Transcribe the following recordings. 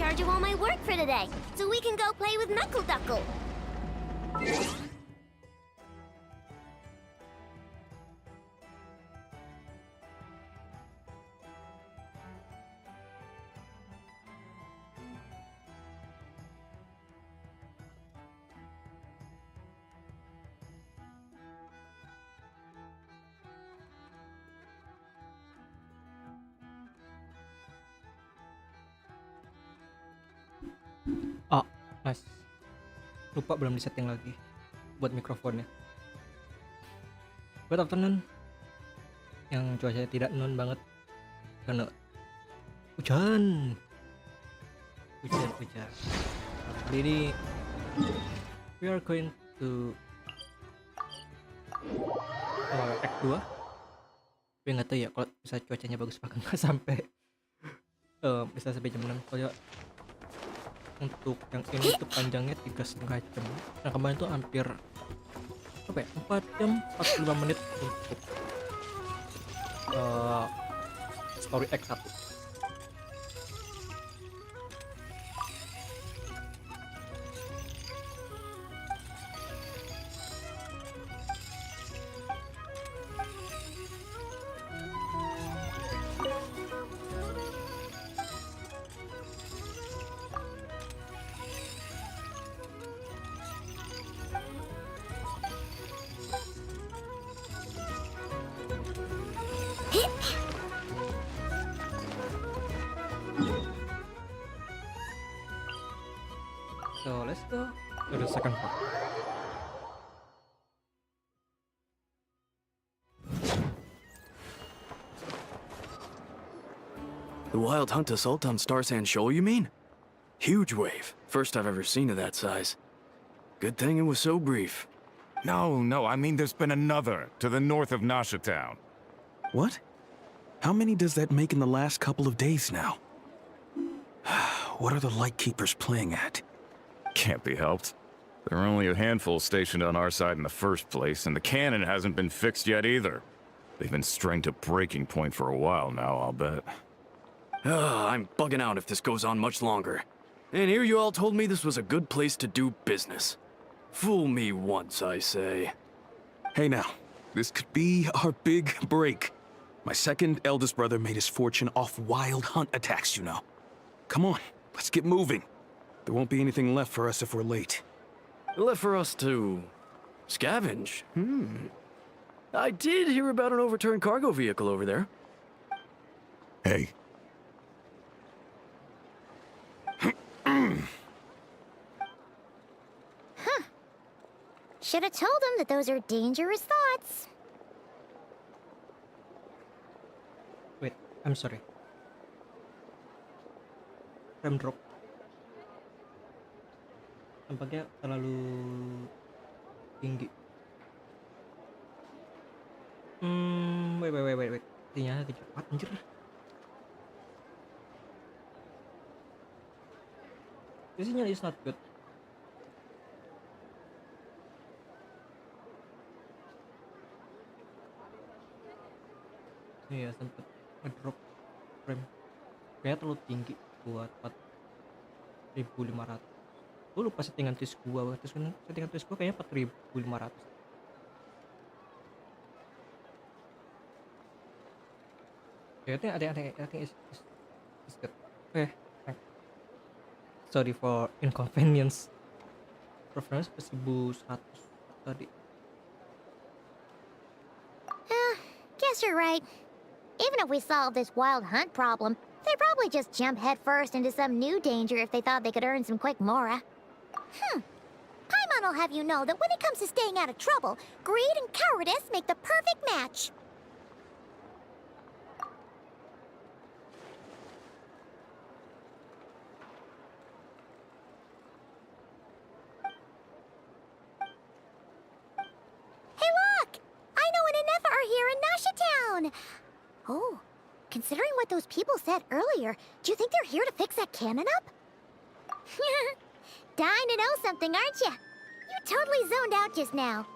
charge of all my work for today, so we can go play with Knuckle Duckle. Oh, nice. Lupa belum disetting lagi buat mikrofonnya. Good afternoon. Yang cuacanya tidak non banget karena hujan. Kali ini we are going to Act 2. Tapi nggak tahu ya kalau bisa cuacanya bagus apa nggak sampai bisa sampai jam 6. Soalnya untuk yang ini tuh panjangnya 3,5 jam. Nah kemarin tuh hampir 4 jam 45 menit untuk story Act 1. So let's go to the second part. The Wild Hunt assault on Star Sand Shoal, you mean? Huge wave. First I've ever seen of that size. Good thing it was so brief. No, I mean there's been another to the north of Nasha Town. What? How many does that make in the last couple of days now? What are the Lightkeepers playing at? Can't be helped. There are only a handful stationed on our side in the first place, and the cannon hasn't been fixed yet either. They've been strained to breaking point for a while now, I'll bet. I'm bugging out if this goes on much longer. And here you all told me this was a good place to do business. Fool me once, I say. Hey now, this could be our big break. My second eldest brother made his fortune off Wild Hunt attacks, you know. Come on, let's get moving. There won't be anything left for us if we're late. Left for us to scavenge. I did hear about an overturned cargo vehicle over there. Hey. Should have told him that those are dangerous thoughts. Wait, I'm sorry. Frame drop. Tampaknya terlalu tinggi. Wait. Sinyalnya kecepat anjir. The signal is not good. Iya, sempet ngedrop frame. Kayaknya terlalu tinggi buat 4500. Gue lupa settingan twist gua, settingan twist gua kayaknya 4500. Ya, I think it's good. Okay, sorry for inconvenience. Preference 1100 tadi. Guess you're right. Even if we solve this Wild Hunt problem, they'd probably just jump headfirst into some new danger if they thought they could earn some quick mora. Paimon will have you know that when it comes to staying out of trouble, greed and cowardice make the perfect match. Hey look! I know an Inefa are here in Nasha Town! Oh, considering what those people said earlier, do you think they're here to fix that cannon up? Dying to know something, aren't you? You totally zoned out just now.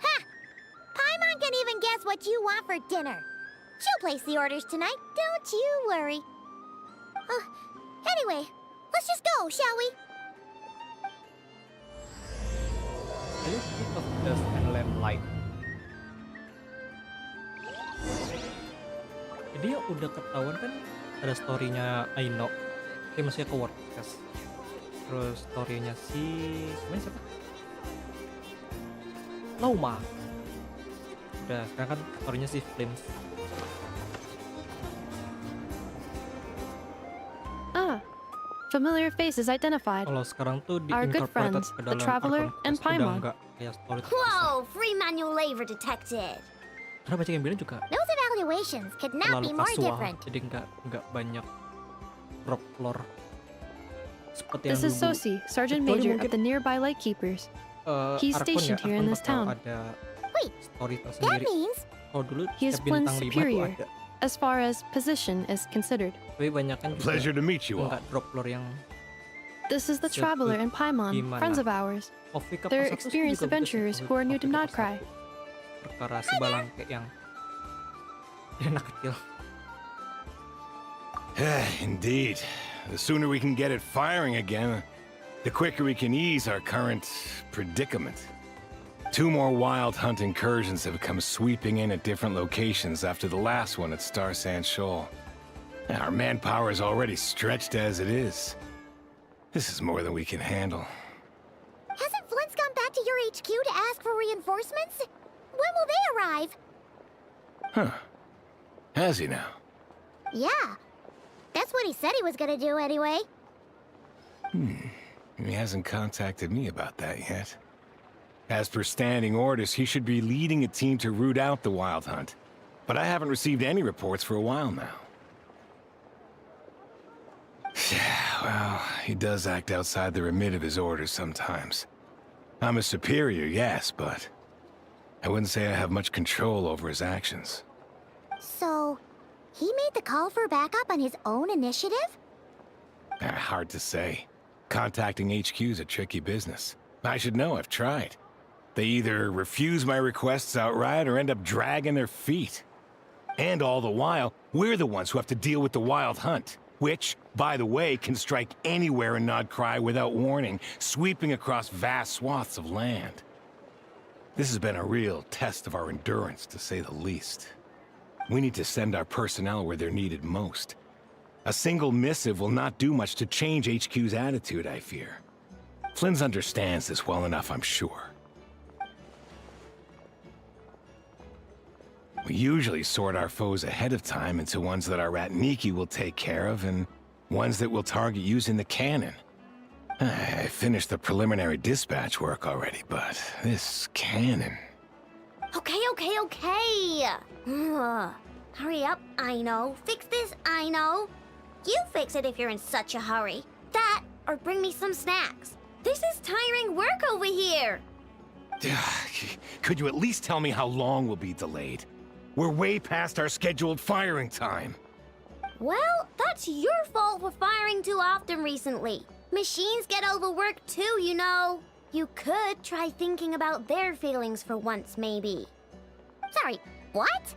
Ha! Paimon can even guess what you want for dinner. She'll place the orders tonight, don't you worry. Anyway, Let's just go, shall we? A little bit of dust and lamplight. Jadi ya udah ketahuan kan ada story-nya I-nya. Dia masih ke WordPress. Terus story-nya si gimana siapa? LAMA. Udah, sekarang kan story-nya si Flames. Ah, familiar faces identified. Kalau sekarang tuh di Our good incorporated friends, ke the dalam Traveler Archon and quest, udah Paimon. nggak kayak story terpisah. Whoa, free manual labor detected. Karena banyak yang bilang juga Those evaluations could not terlalu be more kasual, different. jadi nggak banyak drop lore seperti This yang is dulu. Sosi, Sergeant Kecuali Major mungkin, of the nearby Lightkeepers. He's Archon stationed here Archon in this bakal town. ada Wait, story That tersendiri. means Kalau dulu He is setiap bintang Flint's 5 tuh superior, ada, as far as position is considered. tapi banyak kan juga Pleasure to meet you all. nggak drop lore yang This is the Satu Traveler and Paimon, gimana? friends of ours. Ovika They're pas satu sih experienced juga begitu sih, adventurers who are new to Ovika pas Notcry. satu. Perkara si Balangke yang anak kecil. Indeed. The sooner we can get it firing again, the quicker we can ease our current predicament. 2 more wild hunt incursions have come sweeping in at different locations after the last one at Star Sand Shoal. Our manpower is already stretched as it is. This is more than we can handle. hasn't Flint's gone back to your HQ to ask for reinforcements? When will they arrive? Has he now? Yeah, that's what he said he was gonna do anyway. He hasn't contacted me about that yet. As per standing orders, he should be leading a team to root out the wild hunt. But I haven't received any reports for a while now. Well, he does act outside the remit of his orders sometimes. I'm a superior, yes, but I wouldn't say I have much control over his actions. So, he made the call for backup on his own initiative? Hard to say. Contacting HQ is a tricky business. I should know, I've tried. They either refuse my requests outright or end up dragging their feet. And all the while, we're the ones who have to deal with the wild hunt, which, by the way, can strike anywhere in Nodcry without warning, sweeping across vast swaths of land. This has been a real test of our endurance, to say the least. We need to send our personnel where they're needed most. A single missive will not do much to change HQ's attitude, I fear. Flynn's understands this well enough, I'm sure. We usually sort our foes ahead of time into ones that our Ratniki will take care of and ones that we'll target using the cannon. I finished the preliminary dispatch work already, but this cannon... Okay. Hurry up, I know. Fix this, I know. You fix it if you're in such a hurry. That, or bring me some snacks. This is tiring work over here. Could you at least tell me how long we'll be delayed? We're way past our scheduled firing time. Well, that's your fault for firing too often recently. Machines get overworked too, you know. You could try thinking about their feelings for once, maybe. Sorry, what?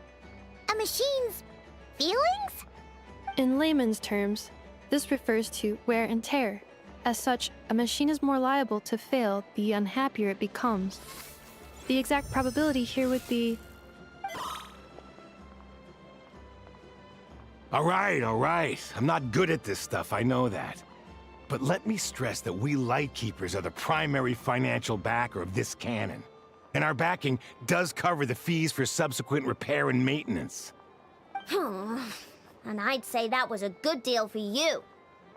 A machine's feelings? In layman's terms, this refers to wear and tear. As such, a machine is more liable to fail the unhappier it becomes. The exact probability here would be... All right. I'm not good at this stuff, I know that. But let me stress that we Lightkeepers are the primary financial backer of this cannon. And our backing does cover the fees for subsequent repair and maintenance. And I'd say that was a good deal for you.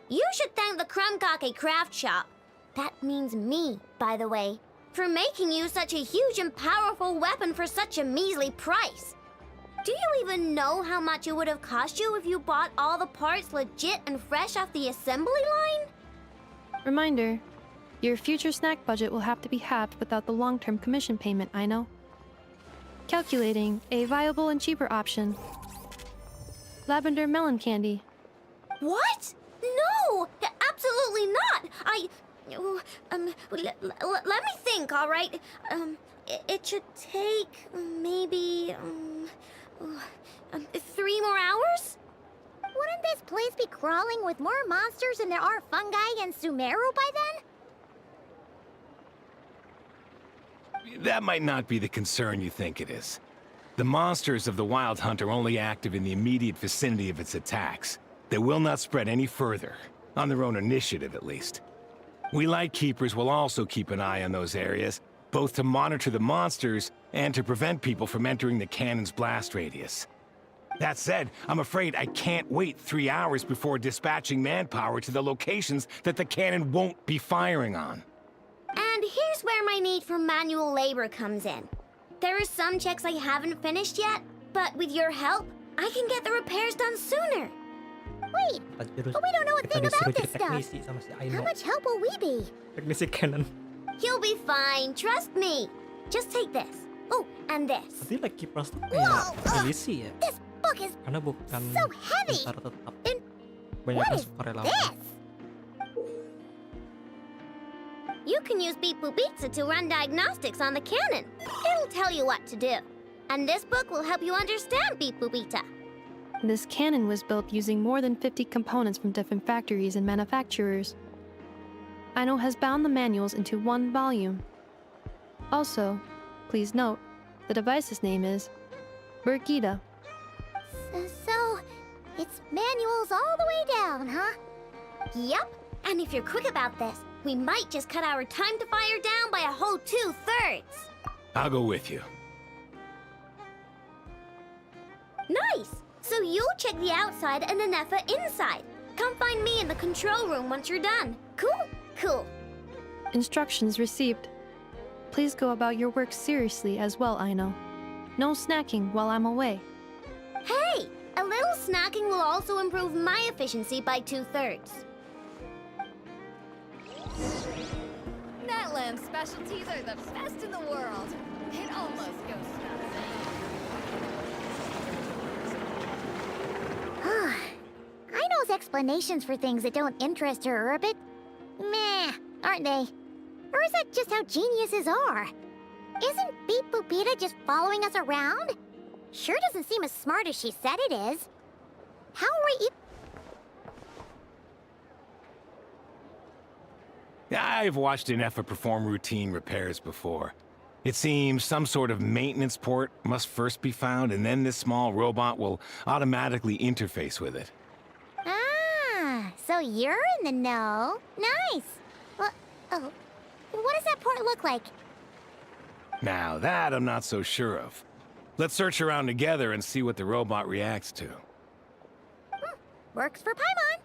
You should thank the Krumkake craft shop. That means me, by the way, for making you such a huge and powerful weapon for such a measly price. Do you even know how much it would have cost you if you bought all the parts legit and fresh off the assembly line? Reminder, your future snack budget will have to be halved without the long-term commission payment, I know. Calculating a viable and cheaper option. Lavender melon candy. What? No! Absolutely not! Let me think, all right? It should take maybe 3 more hours? Wouldn't this place be crawling with more monsters than there are fungi in Sumeru by then? That might not be the concern you think it is. The monsters of the Wild Hunt are only active in the immediate vicinity of its attacks. They will not spread any further, on their own initiative at least. We Lightkeepers will also keep an eye on those areas, both to monitor the monsters and to prevent people from entering the cannon's blast radius. That said, I'm afraid I can't wait 3 hours before dispatching manpower to the locations that the cannon won't be firing on. And here's where my need for manual labor comes in. There are some checks I haven't finished yet, but with your help, I can get the repairs done sooner. Wait, but we don't know a thing about this stuff. teknisi sama si How I-nya. much help will we be? Teknisi cannon. You'll be fine, trust me. Just take this. Oh, and this. Tapi Lightkeepers tuh Whoa, kayak milisi ya. This book is Karena bukan so heavy. tentara tetap. And Banyak what yang is sukarelawan. this? You can use Beep Boop Pizza to run diagnostics on the cannon. It'll tell you what to do. And this book will help you understand Beep Boop Pizza. This cannon was built using more than 50 components from different factories and manufacturers. I-know has bound the manuals into one volume. Also, please note, the device's name is Brigida. So, it's manuals all the way down, huh? Yup. And if you're quick about this, we might just cut our time to fire down by a whole 2/3. I'll go with you. Nice! So you'll check the outside and Anefa inside. Come find me in the control room once you're done. Cool? Cool. Instructions received. Please go about your work seriously as well, I-know. No snacking while I'm away. Hey! A little snacking will also improve my efficiency by 2/3. That lamb specialties are the best in the world. It almost goes nuts. I-know's explanations for things that don't interest her are a bit meh, aren't they? Or is that just how geniuses are? Isn't Beep Boopita just following us around? Sure doesn't seem as smart as she said it is. How are we I've watched Anefa perform routine repairs before. It seems some sort of maintenance port must first be found, and then this small robot will automatically interface with it. Ah, so you're in the know. Nice. Well, oh, what does that port look like? Now that I'm not so sure of. Let's search around together and see what the robot reacts to. Works for Paimon.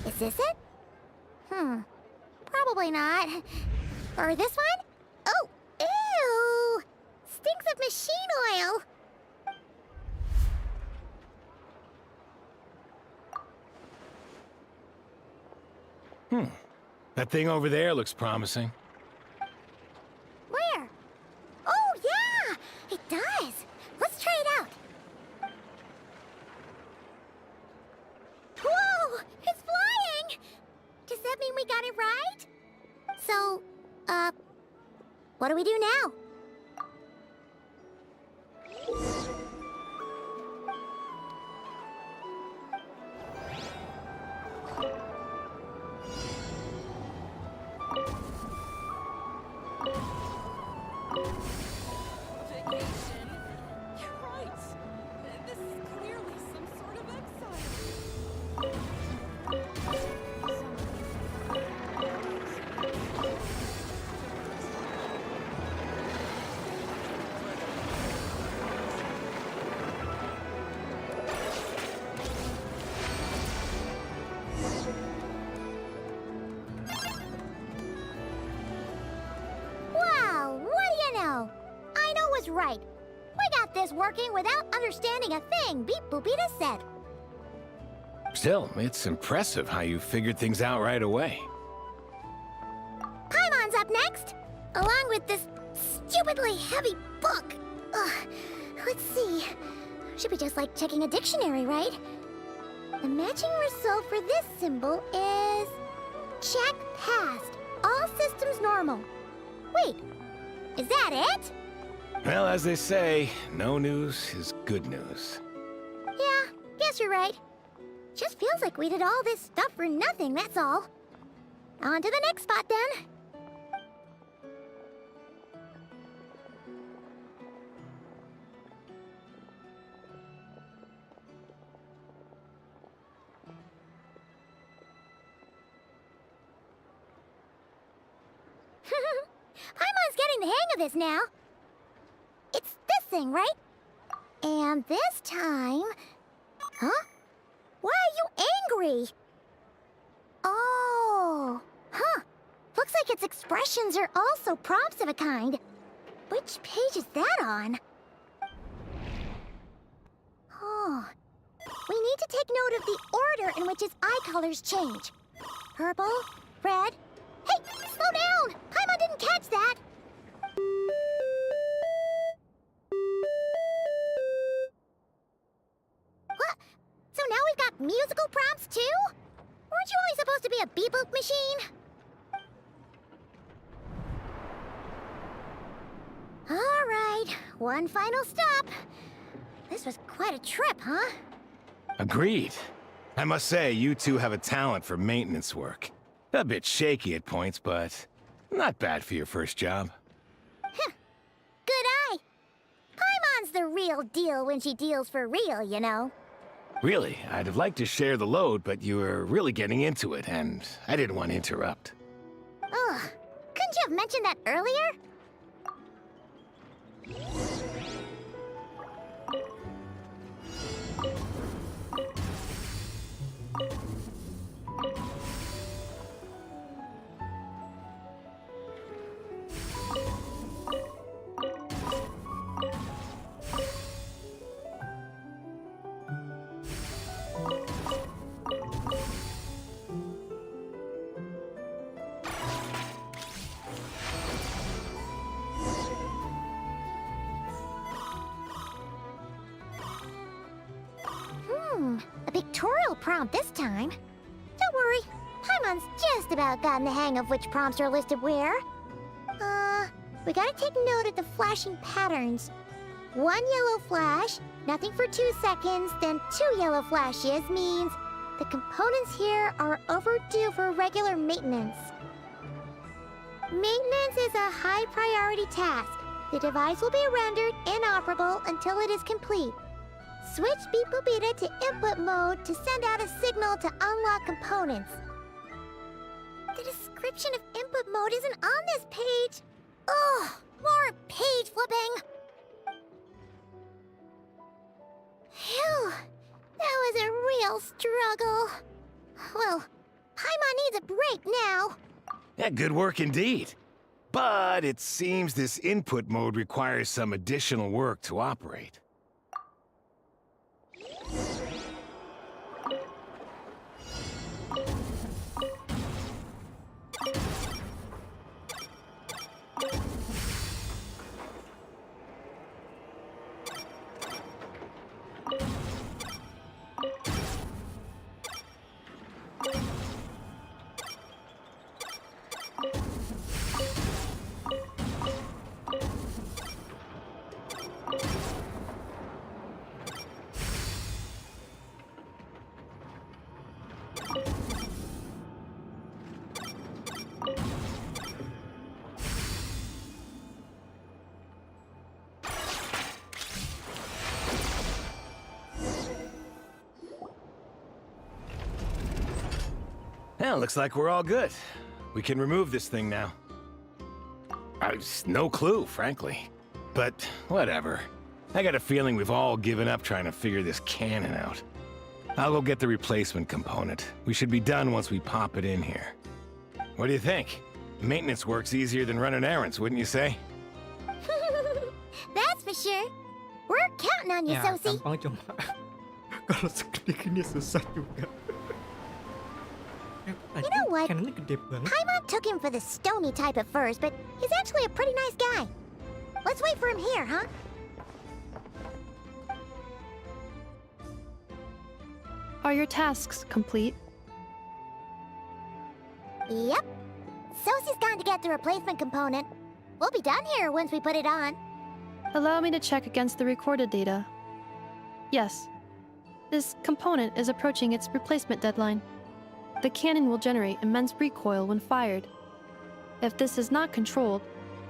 Is this it? Probably not. Or this one? Oh, ew! Stinks of machine oil. That thing over there looks promising. Where? Oh, yeah! It does. Let's try it out. Whoa! It's flying! Does that mean we got it right? So, what do we do now? Vacation? You're right. This is clearly some sort of exile. Wow, what do you know? I-know was right. We got this working without understanding a thing Beep Boopita said. Still, it's impressive how you figured things out right away. Paimon's up next, along with this stupidly heavy book. Ugh, let's see. Should be just like checking a dictionary, right? The matching result for this symbol is... check passed. All systems normal. Wait, is that it? Well, as they say, no news is good news. Yeah, guess you're right. Just feels like we did all this stuff for nothing, that's all. On to the next spot, then. Paimon's getting the hang of this now. It's this thing, right? And this time... Huh? Why are you angry? Oh, huh. Looks like its expressions are also prompts of a kind. Which page is that on? Oh. We need to take note of the order in which its eye colors change. Purple, red... Hey, slow down! Paimon didn't catch that! What? So now we've got musical prompts too? Weren't you only supposed to be a beep-boop machine? Alright, one final stop. This was quite a trip, huh? Agreed. I must say, you two have a talent for maintenance work. A bit shaky at points, but not bad for your first job. Good eye. Paimon's the real deal when she deals for real, you know. Really, I'd have liked to share the load, but you were really getting into it, and I didn't want to interrupt. Ugh. Couldn't you have mentioned that earlier? A pictorial prompt this time. Don't worry, Paimon's just about gotten the hang of which prompts are listed where. We gotta take note of the flashing patterns. 1 yellow flash, nothing for 2 seconds, then 2 yellow flashes means the components here are overdue for regular maintenance. Maintenance is a high priority task. The device will be rendered inoperable until it is complete. Switch Beep Boopita to input mode to send out a signal to unlock components. The description of input mode isn't on this page. Ugh, more page flipping. Phew, that was a real struggle. Well, Paimon needs a break now. Yeah, good work indeed. But it seems this input mode requires some additional work to operate. Well, looks like we're all good. We can remove this thing now. I've no clue, frankly. But whatever. I got a feeling we've all given up trying to figure this cannon out. I'll go get the replacement component. We should be done once we pop it in here. What do you think? Maintenance work's easier than running errands, wouldn't you say? That's for sure. We're counting on you, Ya, Sosie. gampang cuma kalau segede gini susah juga. You know what? Cannonnya gede banget. Paimon took him for the stony type at first, but he's actually a pretty nice guy. Let's wait for him here, huh? Are your tasks complete? Yep. Sosie's gone to get the replacement component. We'll be done here once we put it on. Allow me to check against the recorded data. Yes. This component is approaching its replacement deadline. The cannon will generate immense recoil when fired. If this is not controlled,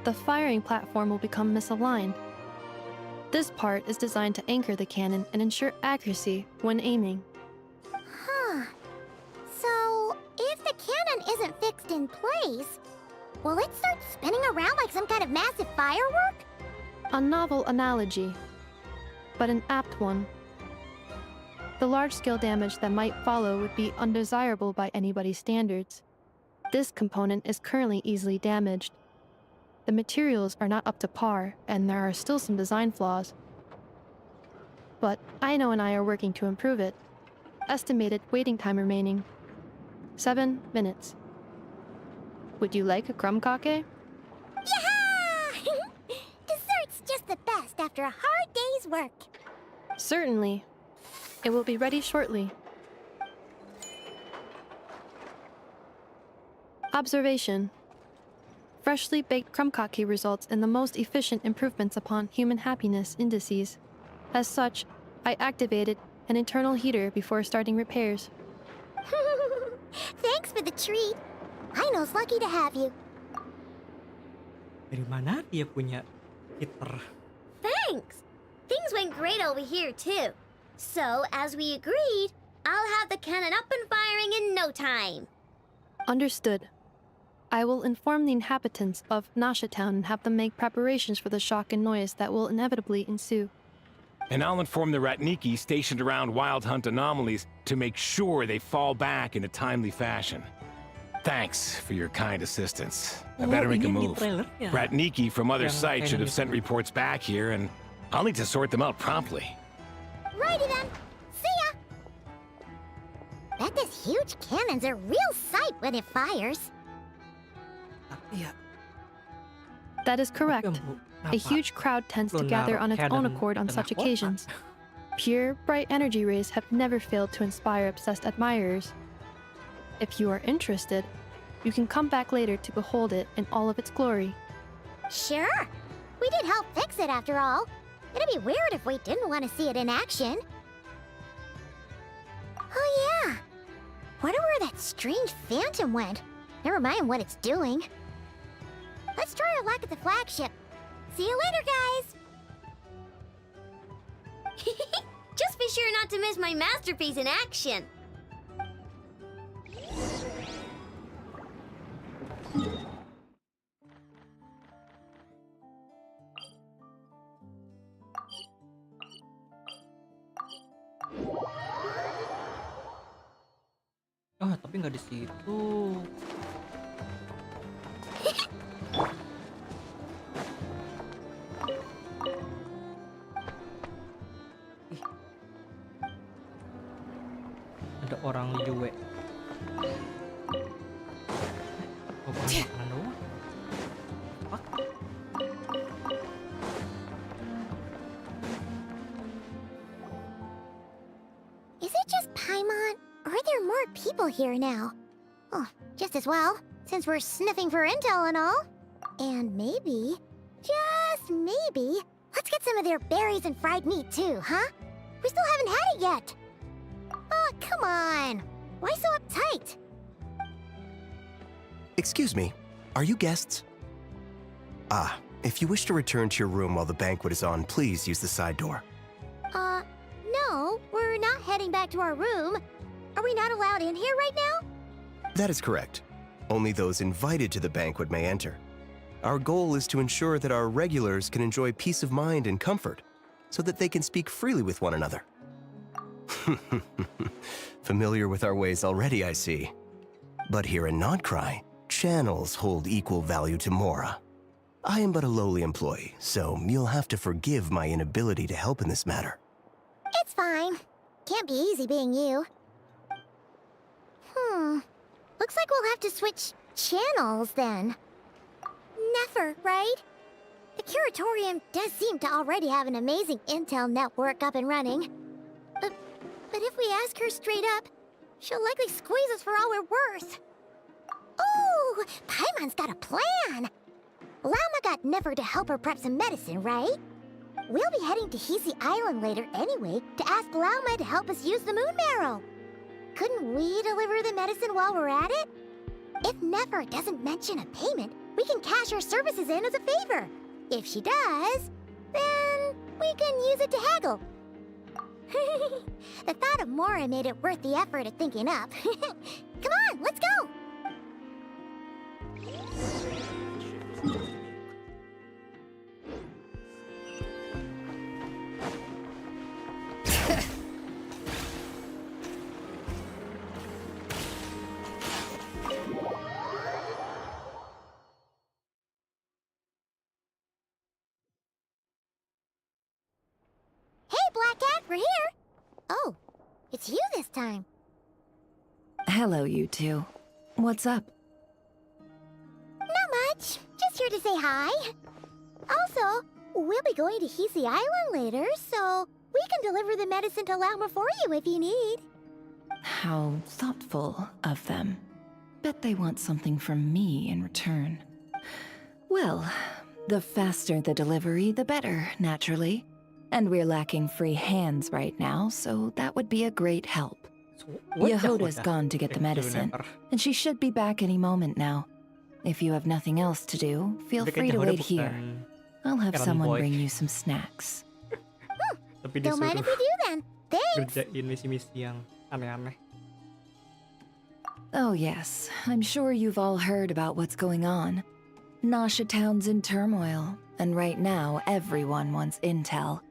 the firing platform will become misaligned. This part is designed to anchor the cannon and ensure accuracy when aiming. Huh. So, if the cannon isn't fixed in place, will it start spinning around like some kind of massive firework? A novel analogy, but an apt one. The large-scale damage that might follow would be undesirable by anybody's standards. This component is currently easily damaged. The materials are not up to par, and there are still some design flaws. But I-nya and I are working to improve it. Estimated waiting time remaining: 7 minutes. Would you like a crumb cake? Yeah! Dessert's just the best after a hard day's work. Certainly. It will be ready shortly. Observation. Freshly baked crumb cake results in the most efficient improvements upon human happiness indices. As such, I activated an internal heater before starting repairs. Thanks for the treat. I-nya's lucky to have you. Dari mana dia punya heater? Thanks! Things went great over here, too. So, as we agreed, I'll have the cannon up and firing in no time. Understood. I will inform the inhabitants of Nasha Town and have them make preparations for the shock and noise that will inevitably ensue. And I'll inform the Ratniki stationed around Wild Hunt anomalies to make sure they fall back in a timely fashion. Thanks for your kind assistance. I better make a move. Ratniki from other Yang sites should have kayak sent reports back here, and I'll need to sort them out promptly. Righty then. See ya! Bet this huge cannon's a real sight when it fires. Tapi ya, That is correct. A huge crowd tends to gather on its own accord on such occasions. Pure, bright energy rays have never failed to inspire obsessed admirers. If you are interested, you can come back later to behold it in all of its glory. Sure. We did help fix it after all. It'd be weird if we didn't want to see it in action. Oh yeah. Wonder where that strange phantom went. Never mind what it's doing. Let's try our luck at the flagship. See you later, guys! Just be sure not to miss my masterpiece in action. ah tapi nggak di situ. Ih. Ada orang Yue. Oh, bukan makanan doang. Apa? Is it just Paimon? Or are there more people here now? Oh, just as well, since we're sniffing for intel and all. And maybe, just maybe, let's get some of their berries and fried meat too, huh? We still haven't had it yet. Oh, come on. Why so uptight? Excuse me, are you guests? Ah, if you wish to return to your room while the banquet is on, please use the side door. No, we're not heading back to our room. Are we not allowed in here right now? That is correct. Only those invited to the banquet may enter. Our goal is to ensure that our regulars can enjoy peace of mind and comfort, so that they can speak freely with one another. Familiar with our ways already, I see. But here in Nodcry, channels hold equal value to Mora. I am but a lowly employee, so you'll have to forgive my inability to help in this matter. It's fine. Can't be easy being you. Looks like we'll have to switch channels then. Never, right? The Curatorium does seem to already have an amazing intel network up and running. But if we ask her straight up, she'll likely squeeze us for all we're worth. Ooh, Paimon's got a plan! LAMA got Never to help her prep some medicine, right? we'll be heading to Hisi Island later anyway to ask LAMA to help us use the moon marrow. Couldn't we deliver the medicine while we're at it? If Nefer doesn't mention a payment, we can cash our services in as a favor. If she does, then we can use it to haggle. The thought of Mora made it worth the effort of thinking up. Come on, let's go! Hey, Black Cat, we're here! Oh, it's you this time. Hello, you two. What's up? Not much. Just here to say hi. Also, we'll be going to Hisi Island later, so we can deliver the medicine to LAMA for you if you need. How thoughtful of them. Bet they want something from me in return. Well, the faster the delivery, the better, naturally. And we're lacking free hands right now, so that would be a great help. Yehoda's gone to get the medicine, and she should be back any moment now. If you have nothing else to do, feel free to wait here. I'll have someone bring you some snacks. Tapi Don't mind if we do then. Thanks. kerjain misi-misi yang aneh-aneh. Oh yes, I'm sure you've all heard about what's going on. Nasha Town's in turmoil, and right now everyone wants intel.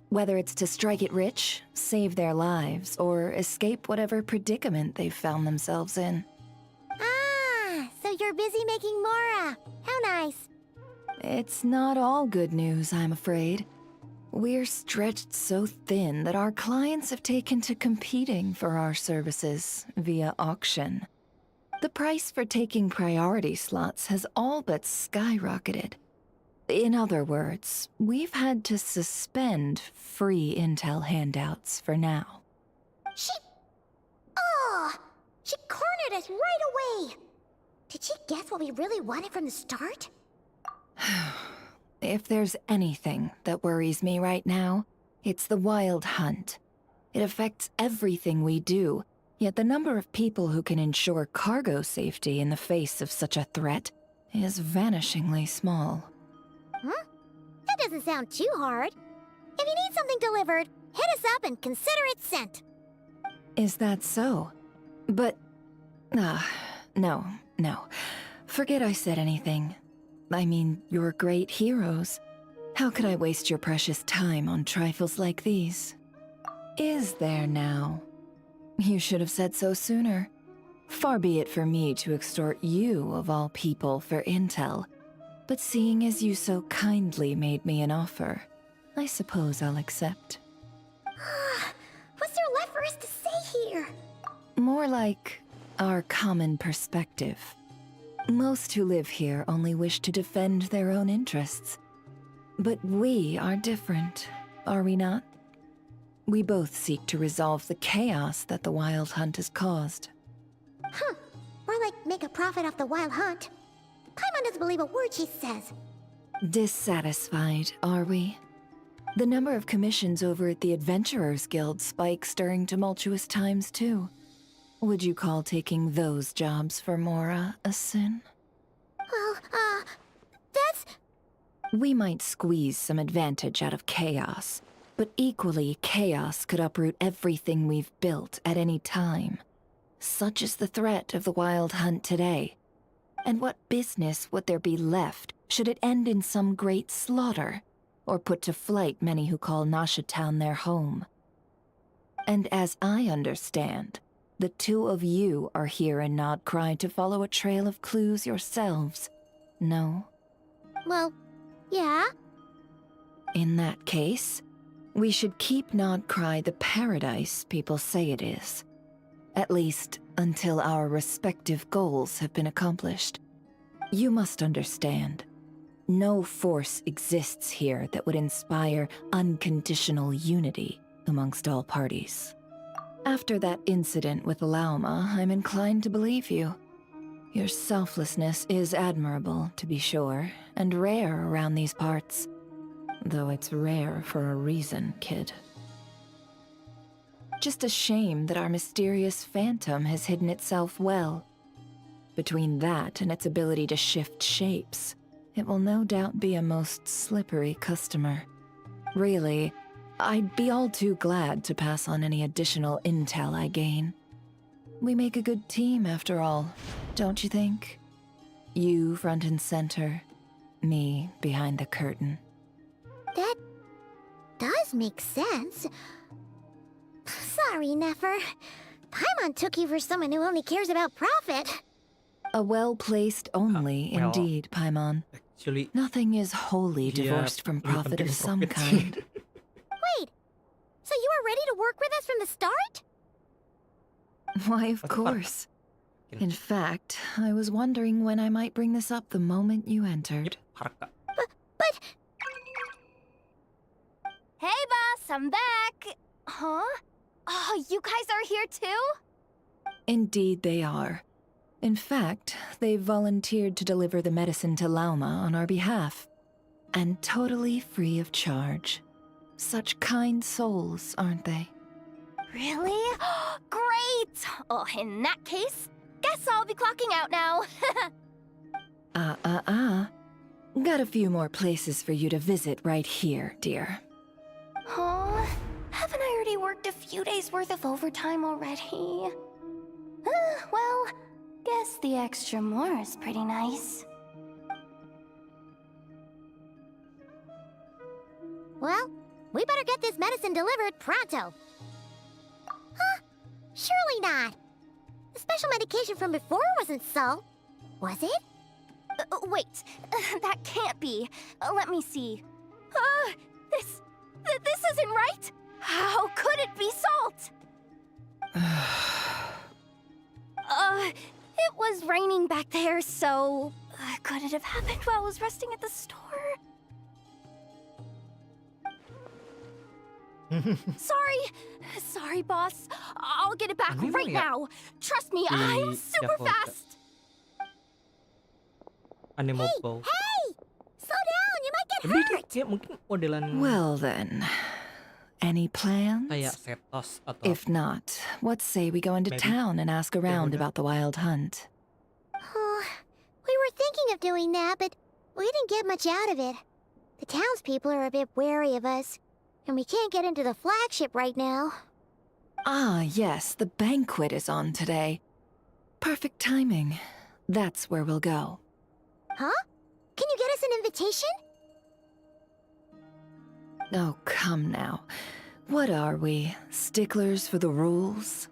Whether it's to strike it rich, save their lives, or escape whatever predicament they've found themselves in. Ah, so you're busy making Mora. How nice. It's not all good news, I'm afraid. We're stretched so thin that our clients have taken to competing for our services via auction. The price for taking priority slots has all but skyrocketed. In other words, we've had to suspend free intel handouts for now. She cornered us right away. Did she guess what we really wanted from the start? If there's anything that worries me right now, it's the wild hunt. It affects everything we do, yet the number of people who can ensure cargo safety in the face of such a threat is vanishingly small. Huh? That doesn't sound too hard. If you need something delivered, hit us up and consider it sent. Is that so? But... no. Forget I said anything. I mean, you're great heroes. How could I waste your precious time on trifles like these? Is there now? You should have said so sooner. Far be it for me to extort you, of all people, for intel. But seeing as you so kindly made me an offer, I suppose I'll accept. What's there left for us to say here? More like our common perspective. Most who live here only wish to defend their own interests. But we are different, are we not? We both seek to resolve the chaos that the Wild Hunt has caused. Huh. Or like make a profit off the Wild Hunt. Paimon doesn't believe a word she says. Dissatisfied, are we? The number of commissions over at the Adventurers Guild spikes during tumultuous times, too. Would you call taking those jobs for Mora a sin? Well, that's... We might squeeze some advantage out of chaos, but equally, chaos could uproot everything we've built at any time. Such is the threat of the Wild Hunt today. And what business would there be left should it end in some great slaughter, or put to flight many who call Nasha Town their home? And as I understand, the two of you are here in Nodcry to follow a trail of clues yourselves, no? Well, yeah. In that case, we should keep Nodcry the paradise people say it is. At least until our respective goals have been accomplished. You must understand, no force exists here that would inspire unconditional unity amongst all parties. After that incident with LAMA, I'm inclined to believe you. Your selflessness is admirable, to be sure, and rare around these parts. though it's rare for a reason, kid. Just a shame that our mysterious phantom has hidden itself well. Between that and its ability to shift shapes, it will no doubt be a most slippery customer. Really, I'd be all too glad to pass on any additional intel I gain. We make a good team, after all, don't you think? You front and center, me behind the curtain. That does make sense. Sorry, Nefer. Paimon took you for someone who only cares about profit. A well-placed only, well, indeed, Paimon. Actually, Nothing is wholly dia divorced from lebih profit penting of some profit sih. kind. Wait, so you were ready to work with us from the start? Why, of What's course. Fuck? In fact, I was wondering when I might bring this up the moment you entered. Harga. But Hey, boss, I'm back. Huh? Oh, you guys are here too? Indeed they are. In fact, they've volunteered to deliver the medicine to LAMA on our behalf. And totally free of charge. Such kind souls, aren't they? Really? Great! Oh, in that case, guess I'll be clocking out now. Got a few more places for you to visit right here, dear. Huh? Haven't I already worked a few days worth of overtime already? Well, guess the extra more is pretty nice. well, we better get this medicine delivered pronto. Huh? Surely not. The special medication from before wasn't so, was it? Wait, that can't be. Let me see. This isn't right. How could it be salt? It was raining back there, so could it have happened while I was resting at the store? Sorry, boss. I'll get it back Ano right yun ya? now. Trust me, I'm super Dakota. fast. Animo Bow. Hey! Slow down, you might get Lebih hurt! kayak mungkin modelan Well then, any plans? kayak Setos atau If not, what say we go into Maybe. town and ask around udah. about the wild hunt? Oh, we were thinking of doing that, but we didn't get much out of it. The townspeople are a bit wary of us, and we can't get into the flagship right now. Ah, yes, the banquet is on today. Perfect timing. That's where we'll go. Huh? Can you get us an invitation? Oh, come now. What are we, sticklers for the rules?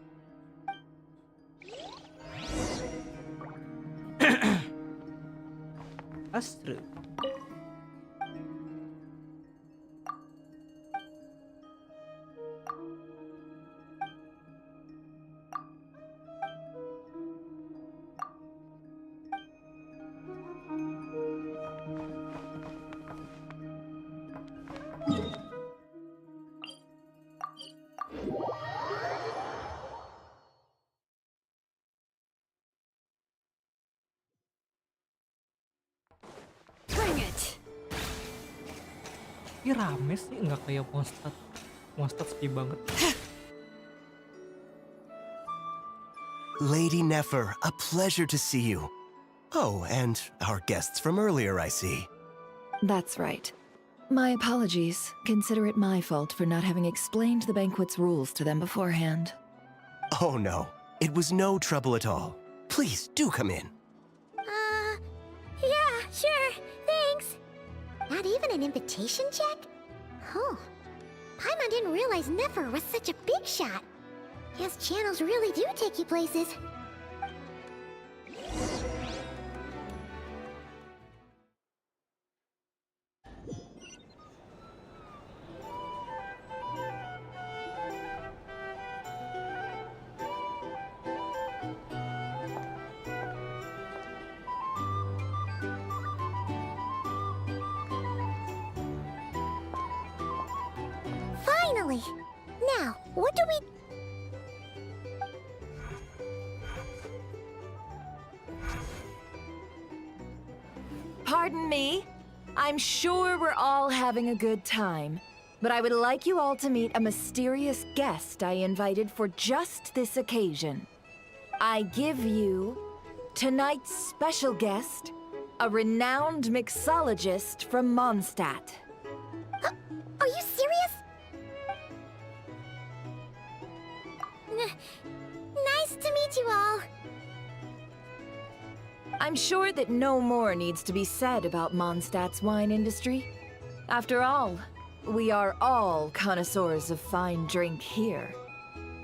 Astro. Bring it. Ini rame sih, nggak kayak Mondstadt. Mondstadt sepi banget. Lady Nefer, a pleasure to see you. Oh, and our guests from earlier, I see. That's right. My apologies. Consider it my fault for not having explained the banquet's rules to them beforehand. Oh no, it was no trouble at all. Please, do come in. Yeah, sure, thanks. Not even an invitation check? Oh, Paimon didn't realize Nefer was such a big shot. Guess channels really do take you places. Finally! Now, what do we... Pardon me? I'm sure we're all having a good time, but I would like you all to meet a mysterious guest I invited for just this occasion. I give you tonight's special guest, a renowned mixologist from Mondstadt. Are you serious? Nice to meet you all. I'm sure that no more needs to be said about Mondstadt's wine industry. After all, we are all connoisseurs of fine drink here.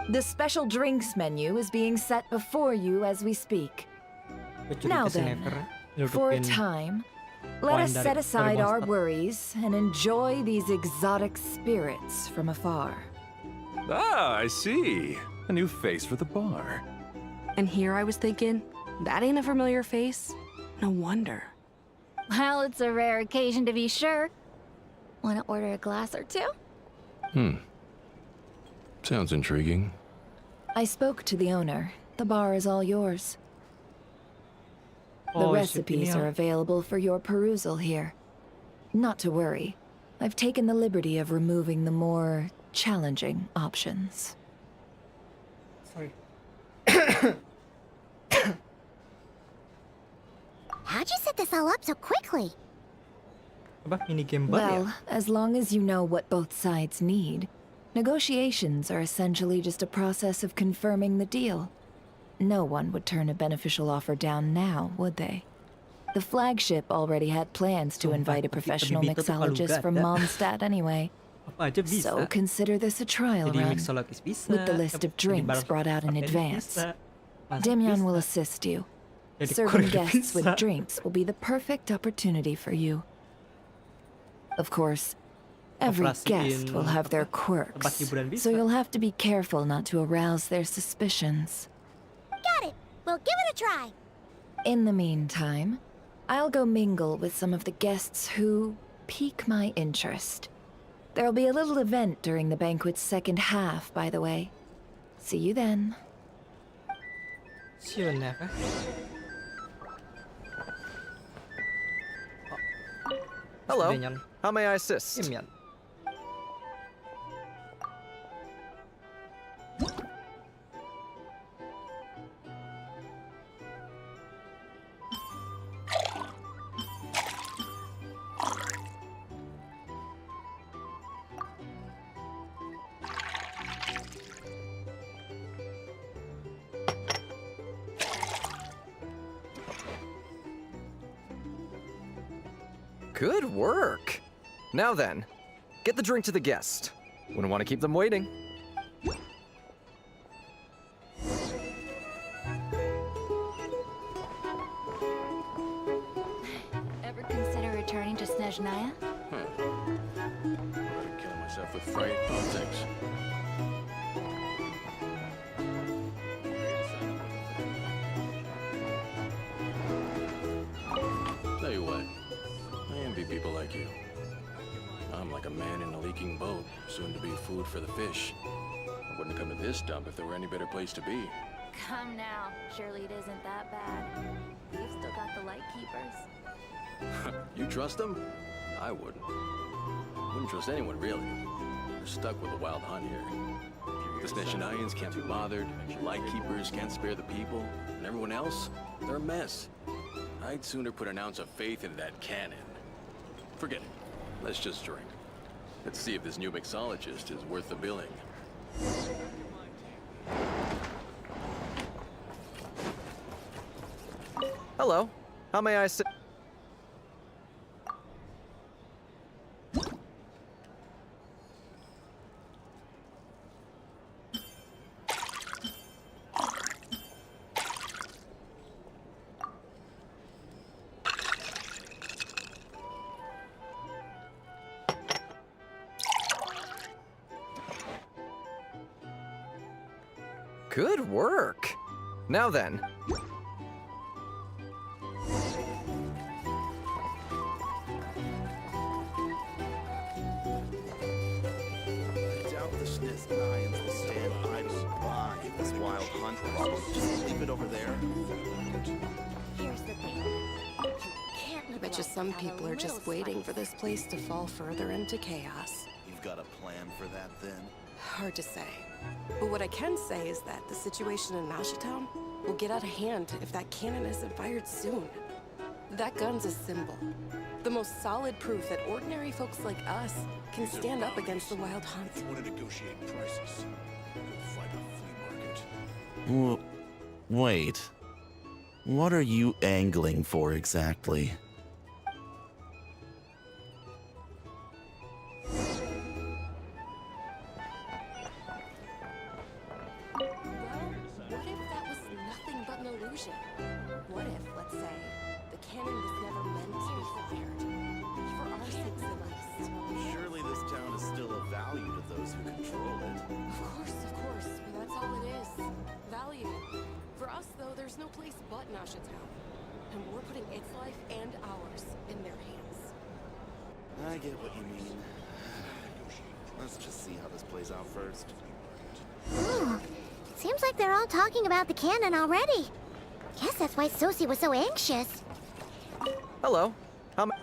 The special drinks menu is being set before you as we speak. Now then, for a time, let us set aside our worries and enjoy these exotic spirits from afar. Ah, I see. A new face for the bar. And here I was thinking, that ain't a familiar face. No wonder. Well, it's a rare occasion to be sure. Want to order a glass or two? Sounds intriguing. I spoke to the owner. The bar is all yours. The Oh, recipes are available for your perusal here. Not to worry. I've taken the liberty of removing the more challenging options. Sorry. How'd you set this all up so quickly? Apa minigame bar ya? Well, as long as you know what both sides need, negotiations are essentially just a process of confirming the deal. No one would turn a beneficial offer down now, would they? The flagship already had plans to invite a professional mixologist from Mondstadt anyway. Apa aja bisa. So consider this a trial Jadi run, mixologis bisa. with the list of jadi drinks bar brought out in aperitif advance. bisa, masak Damian bisa, will assist you. jadi Serving courier guests with bisa. drinks will be the perfect opportunity for you. Of course, every guest will have their quirks, hiburan so bisa. you'll have to be careful not to arouse their suspicions. Got it. We'll give it a try. In the meantime, I'll go mingle with some of the guests who pique my interest. There'll be a little event during the banquet's second half, by the way. See you then. Siapa kah? Hello. Damian. How may I assist? Damian. Good work. Now then, get the drink to the guest. Wouldn't want to keep them waiting. Ever consider returning to Snezhnaya? Better kill myself with fright. Oh, thanks. Tell you what, I envy people like you. I'm like a man in a leaking boat, soon to be food for the fish. I wouldn't come to this dump if there were any better place to be. Come now. Surely it isn't that bad. We've still got the light keepers. You trust them? I wouldn't. Wouldn't trust anyone, really. We're stuck with a wild hunt here. The Snezhnayans can't be bothered, Lightkeepers can't spare the people, and everyone else, they're a mess. I'd sooner put an ounce of faith into that cannon. Forget it. Let's just drink. Let's see if this new mixologist is worth the billing. Hello. How may I assist? Good work. Now then. I doubt the Snezhnayans will stand idly by if this wild hunt problem. Just leave it over there. Here's the thing. You can't leave a just some people are just waiting for this place to fall further into chaos. You've got a plan for that, then? Hard to say. But what I can say is that the situation in Nashitown will get out of hand if that cannon isn't fired soon. That gun's a symbol. The most solid proof that ordinary folks like us can stand up against the Wild Hunt. If you want to negotiate prices, go find a flea market. Wait. What are you angling for exactly? What if that was nothing but an illusion? What if, let's say, the cannon was never meant to be fired? For our sakes at least. Surely this town is still of value to those who control it. Of course, but that's all it is. Value. For us, though, there's no place but Nashitown. And we're putting its life and ours in their hands. I get what you mean. Let's just see how this plays out first. Ooh, seems like they're all talking about the cannon already. Guess that's why Sosie was so anxious. Hello. How ma-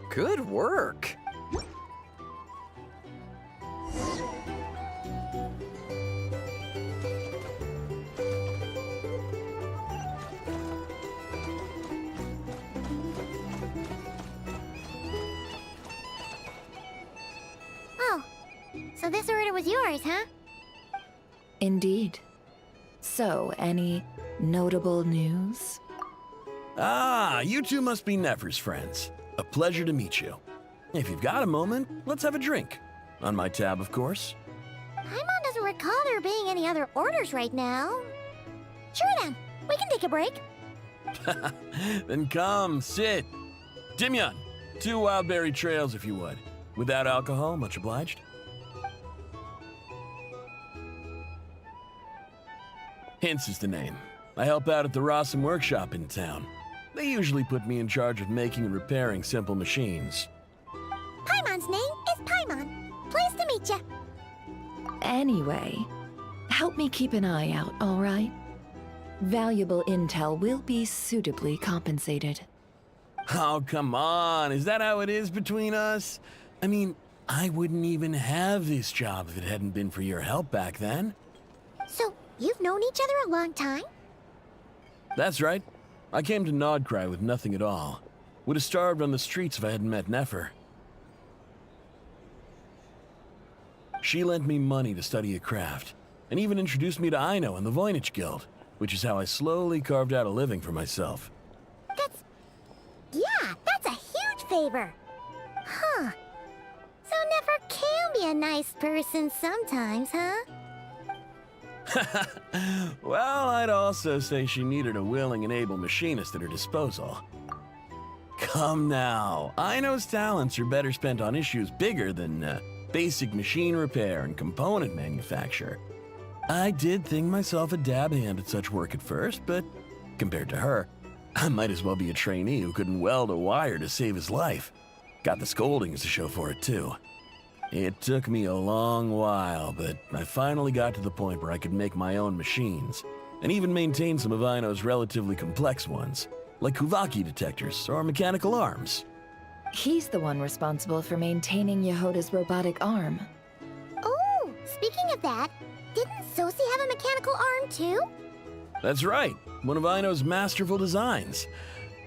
Good work. Oh, so this order was yours, huh? Indeed. So, any notable news? Ah, you two must be Nefer's friends. A pleasure to meet you. If you've got a moment, let's have a drink. On my tab, of course. Paimon doesn't recall there being any other orders right now. Sure then, we can take a break. Then come, sit. Dimyon, 2 wildberry trails if you would. Without alcohol, much obliged. Hints is the name. I help out at the Rossum workshop in town. They usually put me in charge of making and repairing simple machines. Paimon's name is Paimon. Pleased to meet you. Anyway, help me keep an eye out, all right? Valuable intel will be suitably compensated. Oh, come on. Is that how it is between us? I mean, I wouldn't even have this job if it hadn't been for your help back then. So, you've known each other a long time? That's right. I came to Nodcry with nothing at all. Would have starved on the streets if I hadn't met Nefer. She lent me money to study a craft, and even introduced me to I-nya and the Voynich Guild, which is how I slowly carved out a living for myself. That's a huge favor. Huh. So Nefer can be a nice person sometimes, huh? Well, I'd also say she needed a willing and able machinist at her disposal. Come now, I-nya's talents are better spent on issues bigger than basic machine repair and component manufacture. I did think myself a dab hand at such work at first, but compared to her, I might as well be a trainee who couldn't weld a wire to save his life. Got the scoldings to show for it, too. It took me a long while, but I finally got to the point where I could make my own machines, and even maintain some of I-nya's relatively complex ones, like Kuvaki detectors or mechanical arms. He's the one responsible for maintaining Yehoda's robotic arm. Oh, speaking of that, didn't Sosie have a mechanical arm too? That's right, one of I-nya's masterful designs.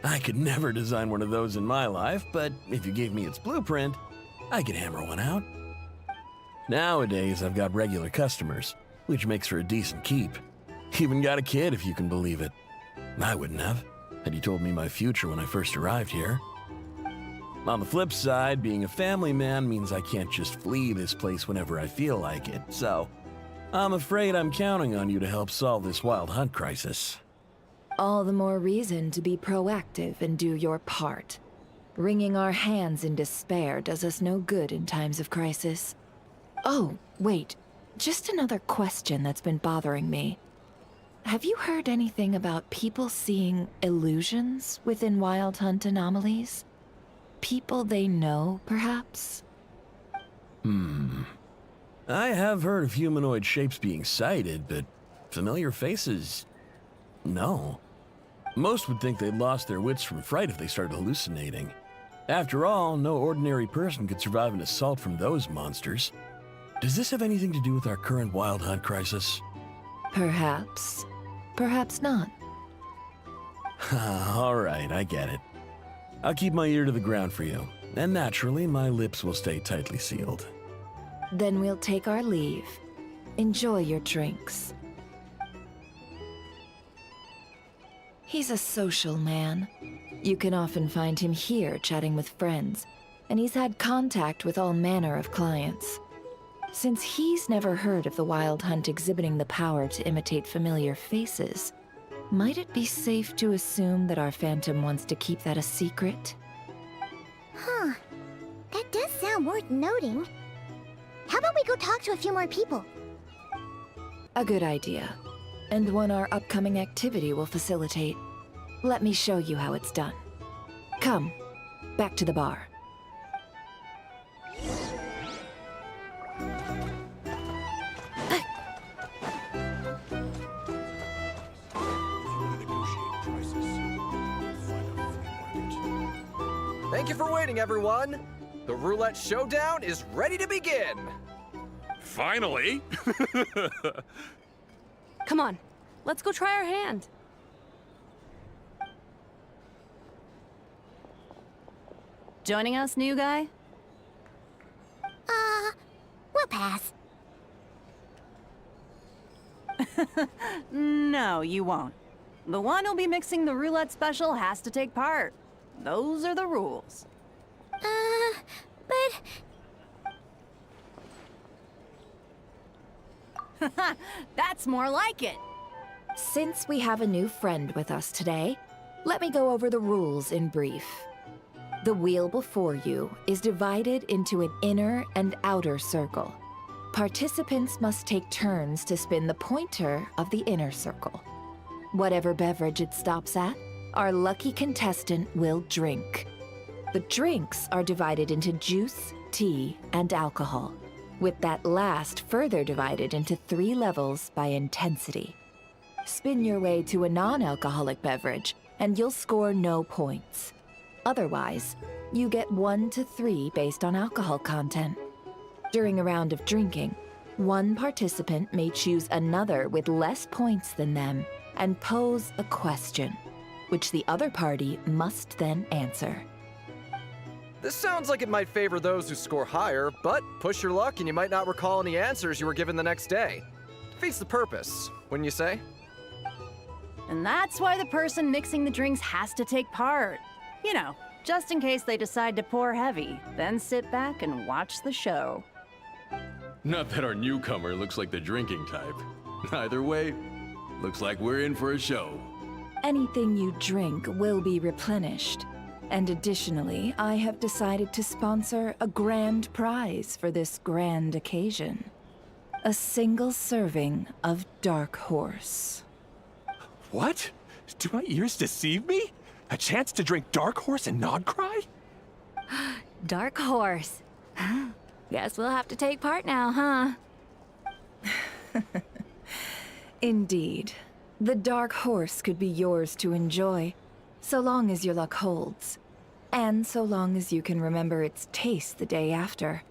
I could never design one of those in my life, but if you gave me its blueprint, I could hammer one out. Nowadays, I've got regular customers, which makes for a decent keep. Even got a kid, if you can believe it. I wouldn't have, had you told me my future when I first arrived here. On the flip side, being a family man means I can't just flee this place whenever I feel like it, so I'm afraid I'm counting on you to help solve this Wild Hunt crisis. All the more reason to be proactive and do your part. Wringing our hands in despair does us no good in times of crisis. Oh, wait. just another question that's been bothering me. Have you heard anything about people seeing illusions within Wild Hunt anomalies? People they know, perhaps? I have heard of humanoid shapes being sighted, but familiar faces? No. Most would think they'd lost their wits from fright if they started hallucinating. After all, no ordinary person could survive an assault from those monsters. Does this have anything to do with our current Wild Hunt crisis? Perhaps. Perhaps not. All right, I get it. I'll keep my ear to the ground for you, and naturally, my lips will stay tightly sealed. Then we'll take our leave. Enjoy your drinks. He's a social man. You can often find him here chatting with friends, and he's had contact with all manner of clients. Since he's never heard of the Wild Hunt exhibiting the power to imitate familiar faces, might it be safe to assume that our Phantom wants to keep that a secret? Huh. That does sound worth noting. How about we go talk to a few more people? A good idea, and one our upcoming activity will facilitate. Let me show you how it's done. Come, back to the bar. Thank you for waiting, everyone. The roulette showdown is ready to begin. Finally! Come on, let's go try our hand. Joining us, new guy? We'll pass. No, you won't. The one who'll be mixing the roulette special has to take part. Those are the rules. But... That's more like it. Since we have a new friend with us today, let me go over the rules in brief. The wheel before you is divided into an inner and outer circle. Participants must take turns to spin the pointer of the inner circle. Whatever beverage it stops at, our lucky contestant will drink. The drinks are divided into juice, tea, and alcohol, with that last further divided into 3 levels by intensity. Spin your way to a non-alcoholic beverage, and you'll score no points. Otherwise, you get 1 to 3 based on alcohol content. During a round of drinking, one participant may choose another with less points than them and pose a question, which the other party must then answer. This sounds like it might favor those who score higher, but push your luck and you might not recall any answers you were given the next day. Defeats the purpose, wouldn't you say? And that's why the person mixing the drinks has to take part. You know, just in case they decide to pour heavy, then sit back and watch the show. Not that our newcomer looks like the drinking type. Either way, looks like we're in for a show. Anything you drink will be replenished. And additionally, I have decided to sponsor a grand prize for this grand occasion. A single serving of Dark Horse. What? Do my ears deceive me? A chance to drink Dark Horse and not cry? Dark Horse. Guess we'll have to take part now, huh? Indeed. The Dark Horse could be yours to enjoy, so long as your luck holds. And so long as you can remember its taste the day after.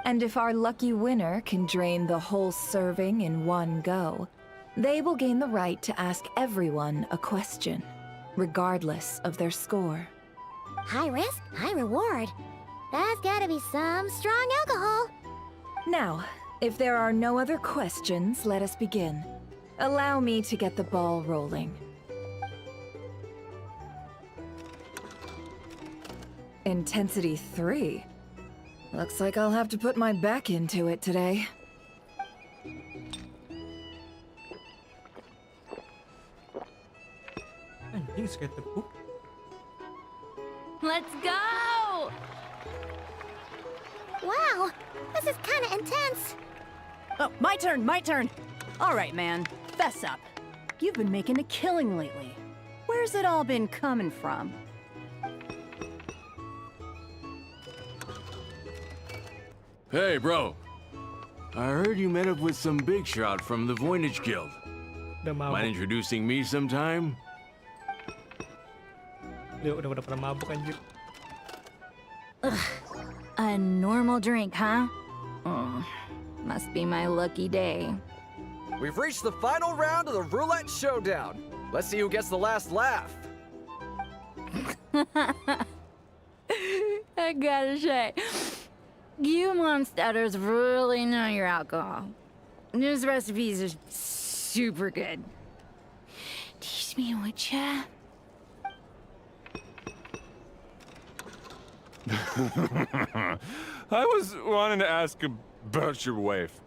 And if our lucky winner can drain the whole serving in one go, they will gain the right to ask everyone a question, regardless of their score. High risk, high reward. That's gotta be some strong alcohol. Now, if there are no other questions, let us begin. Allow me to get the ball rolling. Intensity 3. Looks like I'll have to put my back into it today. Anjing sekali tepuk. Let's go! Wow, this is kinda intense. Oh, my turn, my turn. All right, man, fess up. You've been making a killing lately. Where's it all been coming from? Hey, bro. I heard you met up with some big shot from the Voynich Guild. Udah mabuk. Mind introducing me sometime? Udah pernah mabuk anjir. A normal drink, huh? Must be my lucky day. We've reached the final round of the roulette showdown. Let's see who gets the last laugh. I gotta say, you monsters really know your alcohol. These recipes are super good. Teach me, would ya? I was wanting to ask about your wife.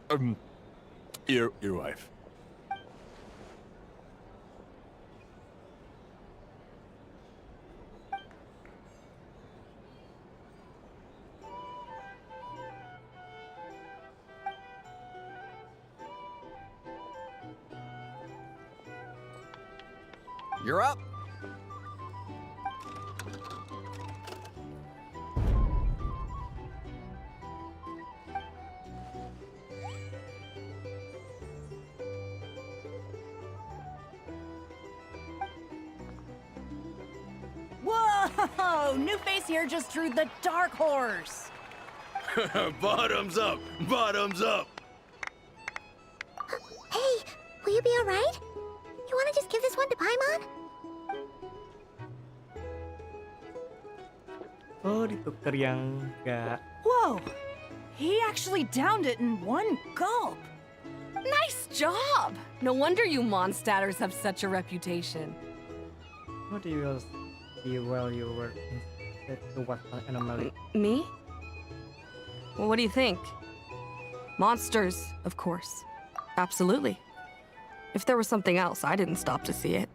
Your wife. You're up. Whoa! New face here just drew the dark horse. Bottoms up! Bottoms up! Hey, will you be alright? You wanna just give this one to Paimon? Oh, ditukar yang gak. Whoa! He actually downed it in one gulp. Nice job! No wonder you Mondstatters have such a reputation. What do you see while you were in the what anomaly? Me? Well, what do you think? Monsters, of course. Absolutely. If there was something else, I didn't stop to see it.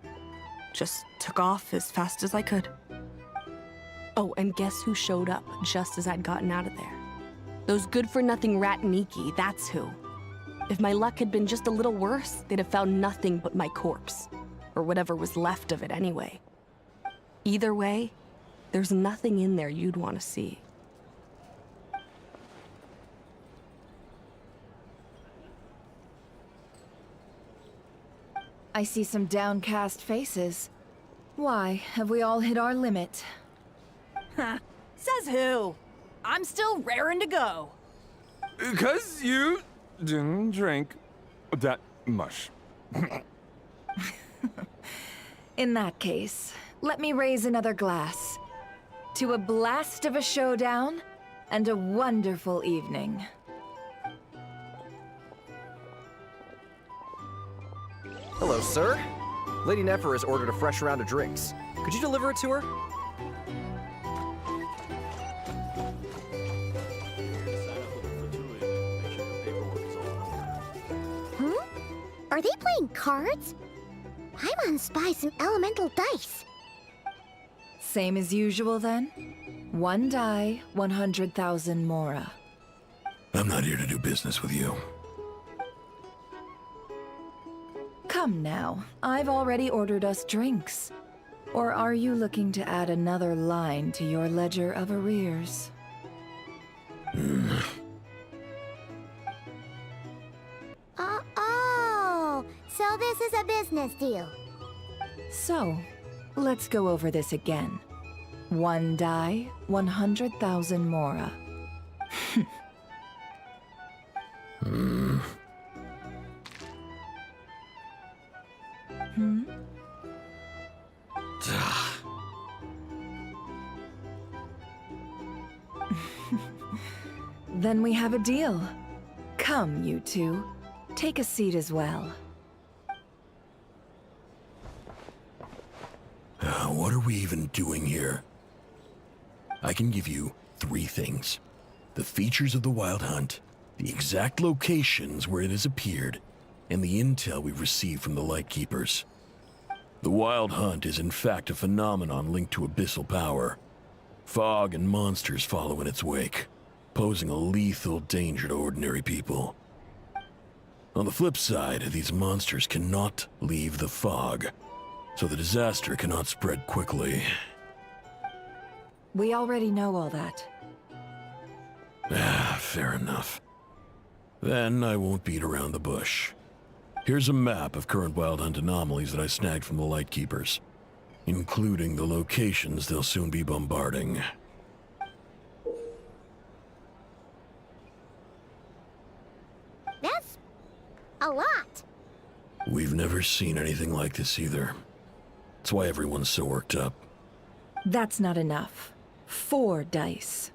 Just took off as fast as I could. Oh, and guess who showed up just as I'd gotten out of there? Those good-for-nothing rat Niki, that's who. If my luck had been just a little worse, they'd have found nothing but my corpse. Or whatever was left of it anyway. Either way, there's nothing in there you'd want to see. I see some downcast faces. Why, have we all hit our limit? Huh. Says who? I'm still raring to go. 'Cause you didn't drink that much. In that case, let me raise another glass. To a blast of a showdown and a wonderful evening. Hello, sir. Lady Nefer has ordered a fresh round of drinks. Could you deliver it to her? Are they playing cards? Paimon spies some elemental dice. Same as usual then? One die, 100,000 Mora. I'm not here to do business with you. Come now, I've already ordered us drinks. Or are you looking to add another line to your ledger of arrears? Oh, so this is a business deal. So, let's go over this again. One die, 100,000 Mora. Then we have a deal. Come, you two. Take a seat as well. What are we even doing here? I can give you 3 things. The features of the Wild Hunt, the exact locations where it has appeared, and the intel we received from the Lightkeepers. The Wild Hunt is in fact a phenomenon linked to abyssal power. Fog and monsters follow in its wake, posing a lethal danger to ordinary people. On the flip side, these monsters cannot leave the fog, so the disaster cannot spread quickly. We already know all that. Fair enough. Then I won't beat around the bush. Here's a map of current Wild Hunt anomalies that I snagged from the Lightkeepers, including the locations they'll soon be bombarding. That's a lot. We've never seen anything like this either. That's why everyone's so worked up. That's not enough. 4 dice.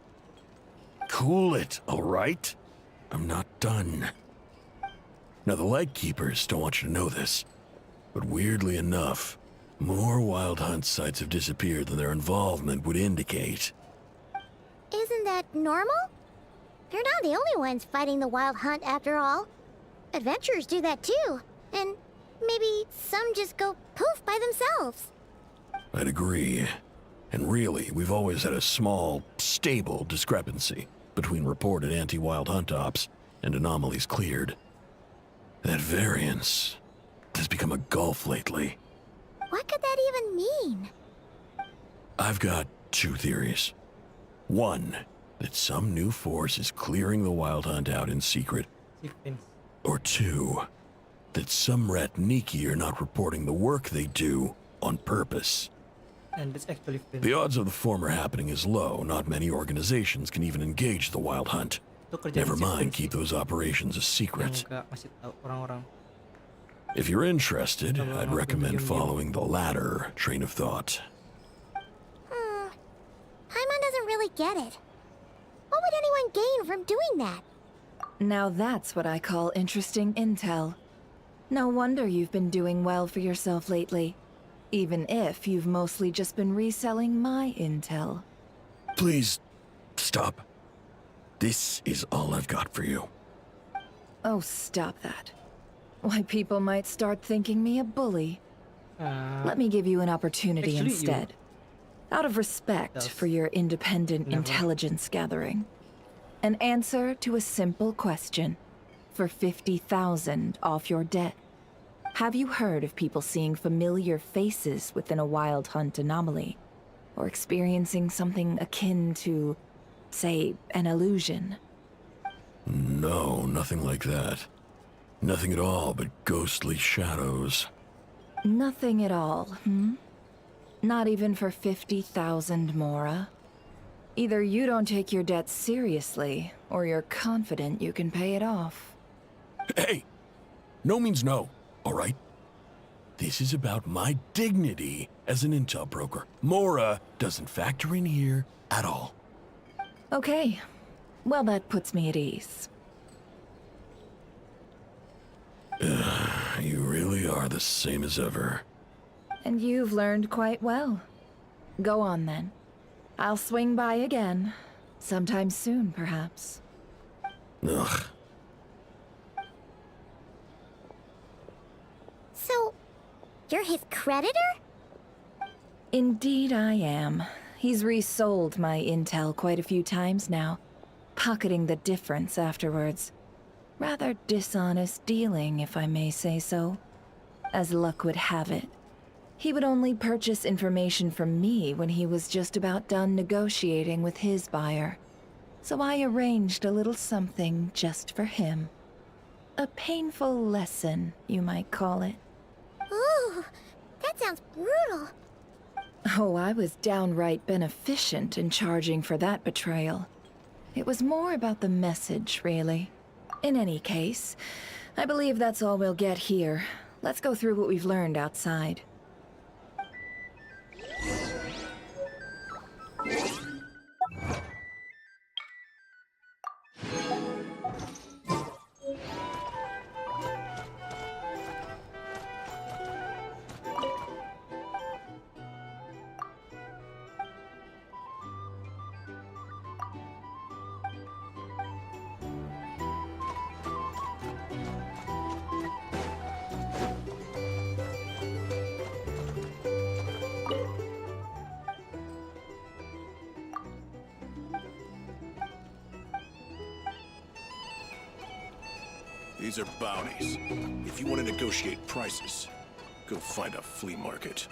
Cool it, all right? I'm not done. Now, the Lightkeepers don't want you to know this, but weirdly enough, more Wild Hunt sites have disappeared than their involvement would indicate. Isn't that normal? They're not the only ones fighting the Wild Hunt after all. Adventurers do that too. And maybe some just go poof by themselves. I'd agree. And really, we've always had a small, stable discrepancy between reported anti-Wild Hunt ops and anomalies cleared. That variance has become a gulf lately. What could that even mean? I've got 2 theories. One, that some new force is clearing the Wild Hunt out in secret. Or 2, that some Ratniki are not reporting the work they do on purpose. And it's actually The odds of the former happening is low. Not many organizations can even engage the Wild Hunt. Never mind keep those operations a secret. If you're interested, I'd recommend following the latter train of thought. Paimon doesn't really get it. What would anyone gain from doing that? Now that's what I call interesting intel. No wonder you've been doing well for yourself lately. Even if you've mostly just been reselling my intel. Please, stop. This is all I've got for you. Oh, stop that. Why, people might start thinking me a bully. Let me give you an opportunity actually, instead. Out of respect for your independent intelligence gathering. An answer to a simple question. For 50,000 off your debt. Have you heard of people seeing familiar faces within a Wild Hunt anomaly? Or experiencing something akin to, say, an illusion? No, nothing like that. Nothing at all but ghostly shadows. Nothing at all, hmm? Not even for 50,000 Mora? Either you don't take your debt seriously, or you're confident you can pay it off. Hey! No means no, all right? This is about my dignity as an intel broker. Mora doesn't factor in here at all. Okay. Well, that puts me at ease. You really are the same as ever. And you've learned quite well. Go on, then. I'll swing by again. Sometime soon, perhaps. Ugh. So, you're his creditor? Indeed I am. He's resold my intel quite a few times now, pocketing the difference afterwards. Rather dishonest dealing, if I may say so. As luck would have it, he would only purchase information from me when he was just about done negotiating with his buyer. So I arranged a little something just for him. A painful lesson, you might call it. Ooh, that sounds brutal. Oh, I was downright beneficent in charging for that betrayal. It was more about the message, really. In any case, I believe that's all we'll get here. Let's go through what we've learned outside. These are bounties. If you want to negotiate prices, go find a flea market.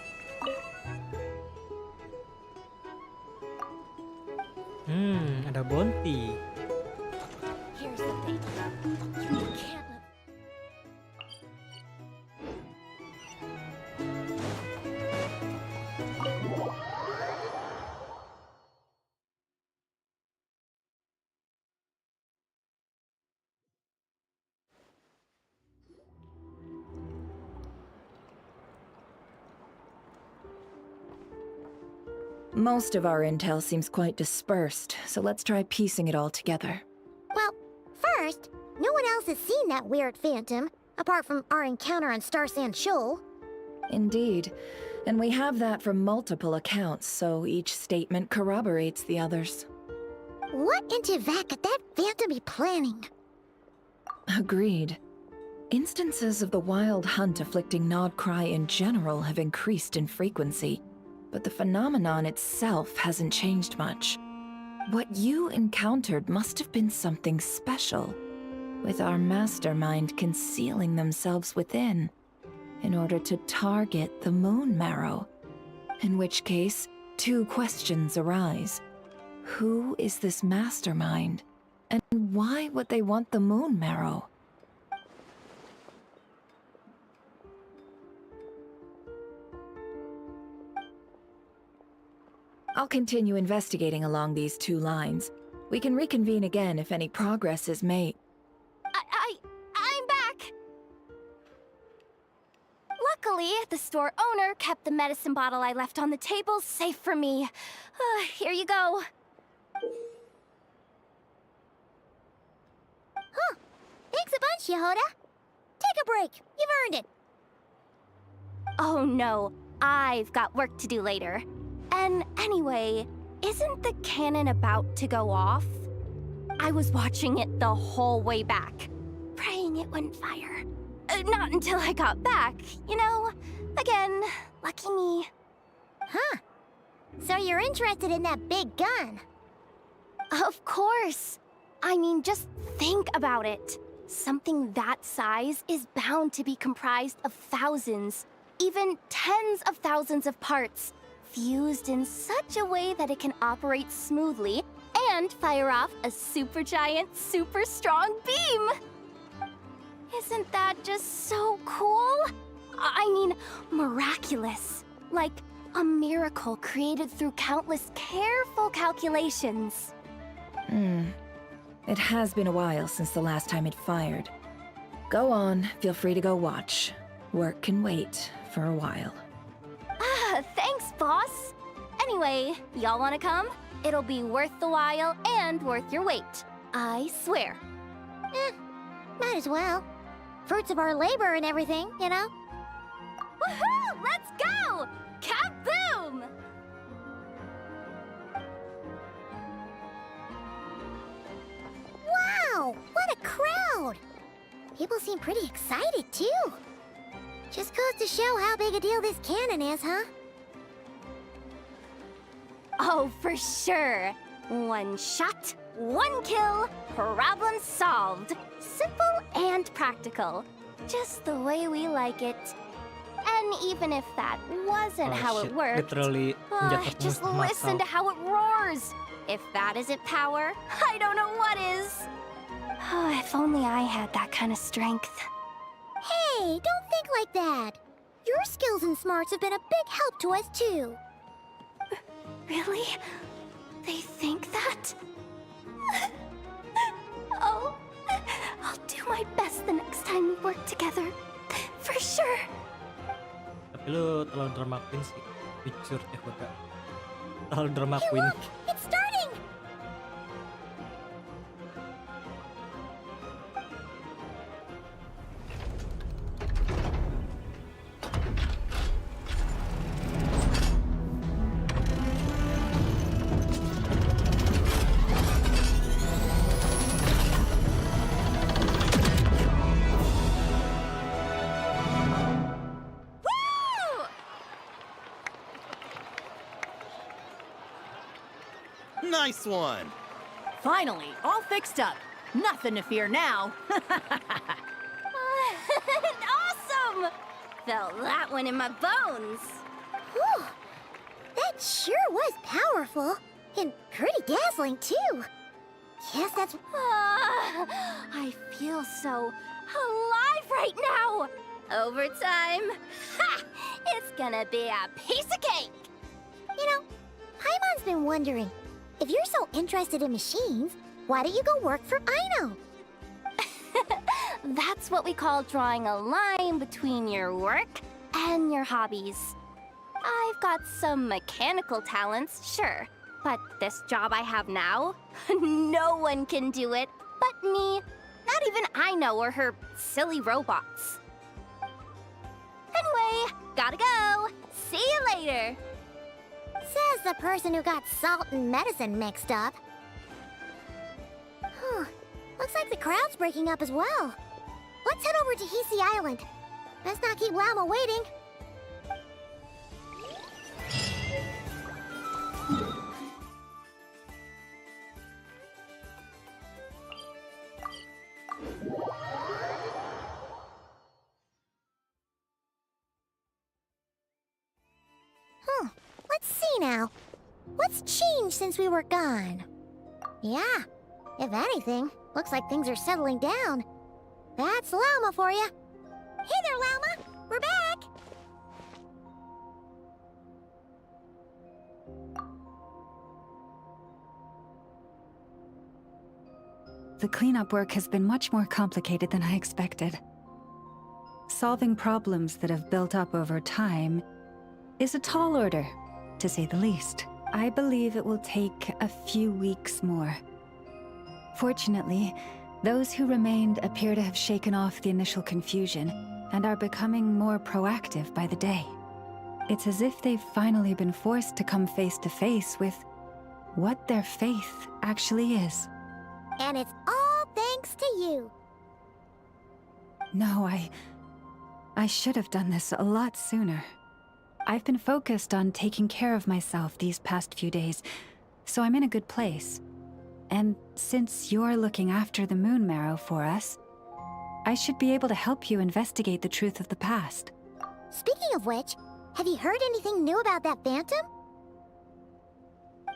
Ada bounty. Here's the thing. You can't let... Most of our intel seems quite dispersed, so let's try piecing it all together. Well, first, no one else has seen that weird phantom, apart from our encounter on Star Sand Shoal. Indeed. And we have that from multiple accounts, so each statement corroborates the others. What in Teyvat could that phantom be planning? Agreed. Instances of the wild hunt afflicting Nodcry in general have increased in frequency, but the phenomenon itself hasn't changed much. What you encountered must have been something special, with our mastermind concealing themselves within, in order to target the Moon Marrow. In which case, two questions arise. Who is this mastermind? And why would they want the Moon Marrow? I'll continue investigating along these two lines. We can reconvene again if any progress is made. I'm back! Luckily, the store owner kept the medicine bottle I left on the table safe for me. Here you go. Huh. Thanks a bunch, Yehoda. Take a break. You've earned it. Oh no, I've got work to do later. And anyway, isn't the cannon about to go off? I was watching it the whole way back, praying it wouldn't fire. Not until I got back, you know? Again, lucky me. Huh. So you're interested in that big gun? Of course. I mean, just think about it. Something that size is bound to be comprised of thousands, even tens of thousands of parts, fused in such a way that it can operate smoothly and fire off a supergiant, super strong beam! Isn't that just so cool? I mean, miraculous. Like a miracle created through countless careful calculations. It has been a while since the last time it fired. Go on, feel free to go watch. Work can wait for a while. Thanks, boss. Anyway, y'all wanna come? It'll be worth the while and worth your wait. I swear. Might as well. Fruits of our labor and everything, you know? Woohoo! Let's go! Kaboom! Wow! What a crowd! People seem pretty excited, too. Just goes to show how big a deal this cannon is, huh? Oh, for sure. One shot, one kill, problem solved. Simple and practical. Just the way we like it. And even if that wasn't how it worked, Literally just listen to how it roars. If that isn't power, I don't know what is. If only I had that kind of strength. Hey, don't think like that. Your skills and smarts have been a big help to us, too. Really? They think that? Oh, I'll do my best the next time we work together. For sure. Tapi lu terlalu drama queen sih. Jujur ya udah. Terlalu drama queen. Look, it's starting! Nice one! Finally, all fixed up. Nothing to fear now. Awesome! Felt that one in my bones. Whew. That sure was powerful. And pretty dazzling, too. Guess that's... I feel so alive right now. Overtime. Ha! It's gonna be a piece of cake. You know, Paimon's been wondering, if you're so interested in machines, why don't you go work for I-know? That's what we call drawing a line between your work and your hobbies. I've got some mechanical talents, sure, but this job I have now, no one can do it but me. Not even I-know or her silly robots. Anyway, gotta go. See you later. Says the person who got salt and medicine mixed up. Looks like the crowd's breaking up as well. Let's head over to Hisi Island. Best not keep LAMA waiting. Let's see now. What's changed since we were gone? Yeah, if anything, looks like things are settling down. That's LAMA for you. Hey there, LAMA! We're back! The cleanup work has been much more complicated than I expected. Solving problems that have built up over time is a tall order, to say the least. I believe it will take a few weeks more. Fortunately, those who remained appear to have shaken off the initial confusion and are becoming more proactive by the day. It's as if they've finally been forced to come face to face with what their faith actually is. And it's all thanks to you. No, I should have done this a lot sooner. I've been focused on taking care of myself these past few days, so I'm in a good place. And since you're looking after the Moon Marrow for us, I should be able to help you investigate the truth of the past. Speaking of which, have you heard anything new about that phantom?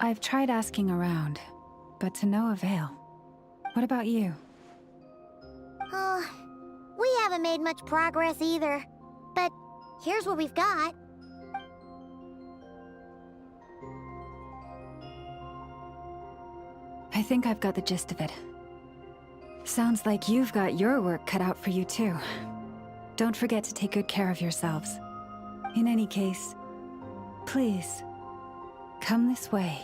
I've tried asking around, but to no avail. What about you? We haven't made much progress either. But here's what we've got. I think I've got the gist of it. Sounds like you've got your work cut out for you too. Don't forget to take good care of yourselves. In any case, please, come this way.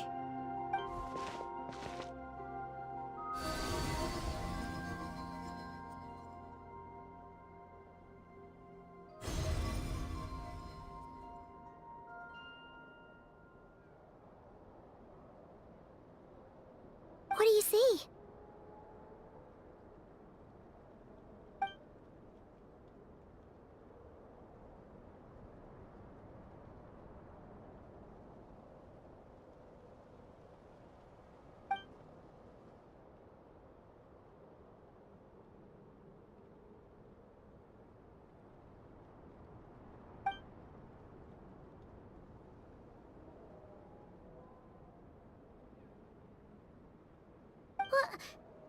What do you see?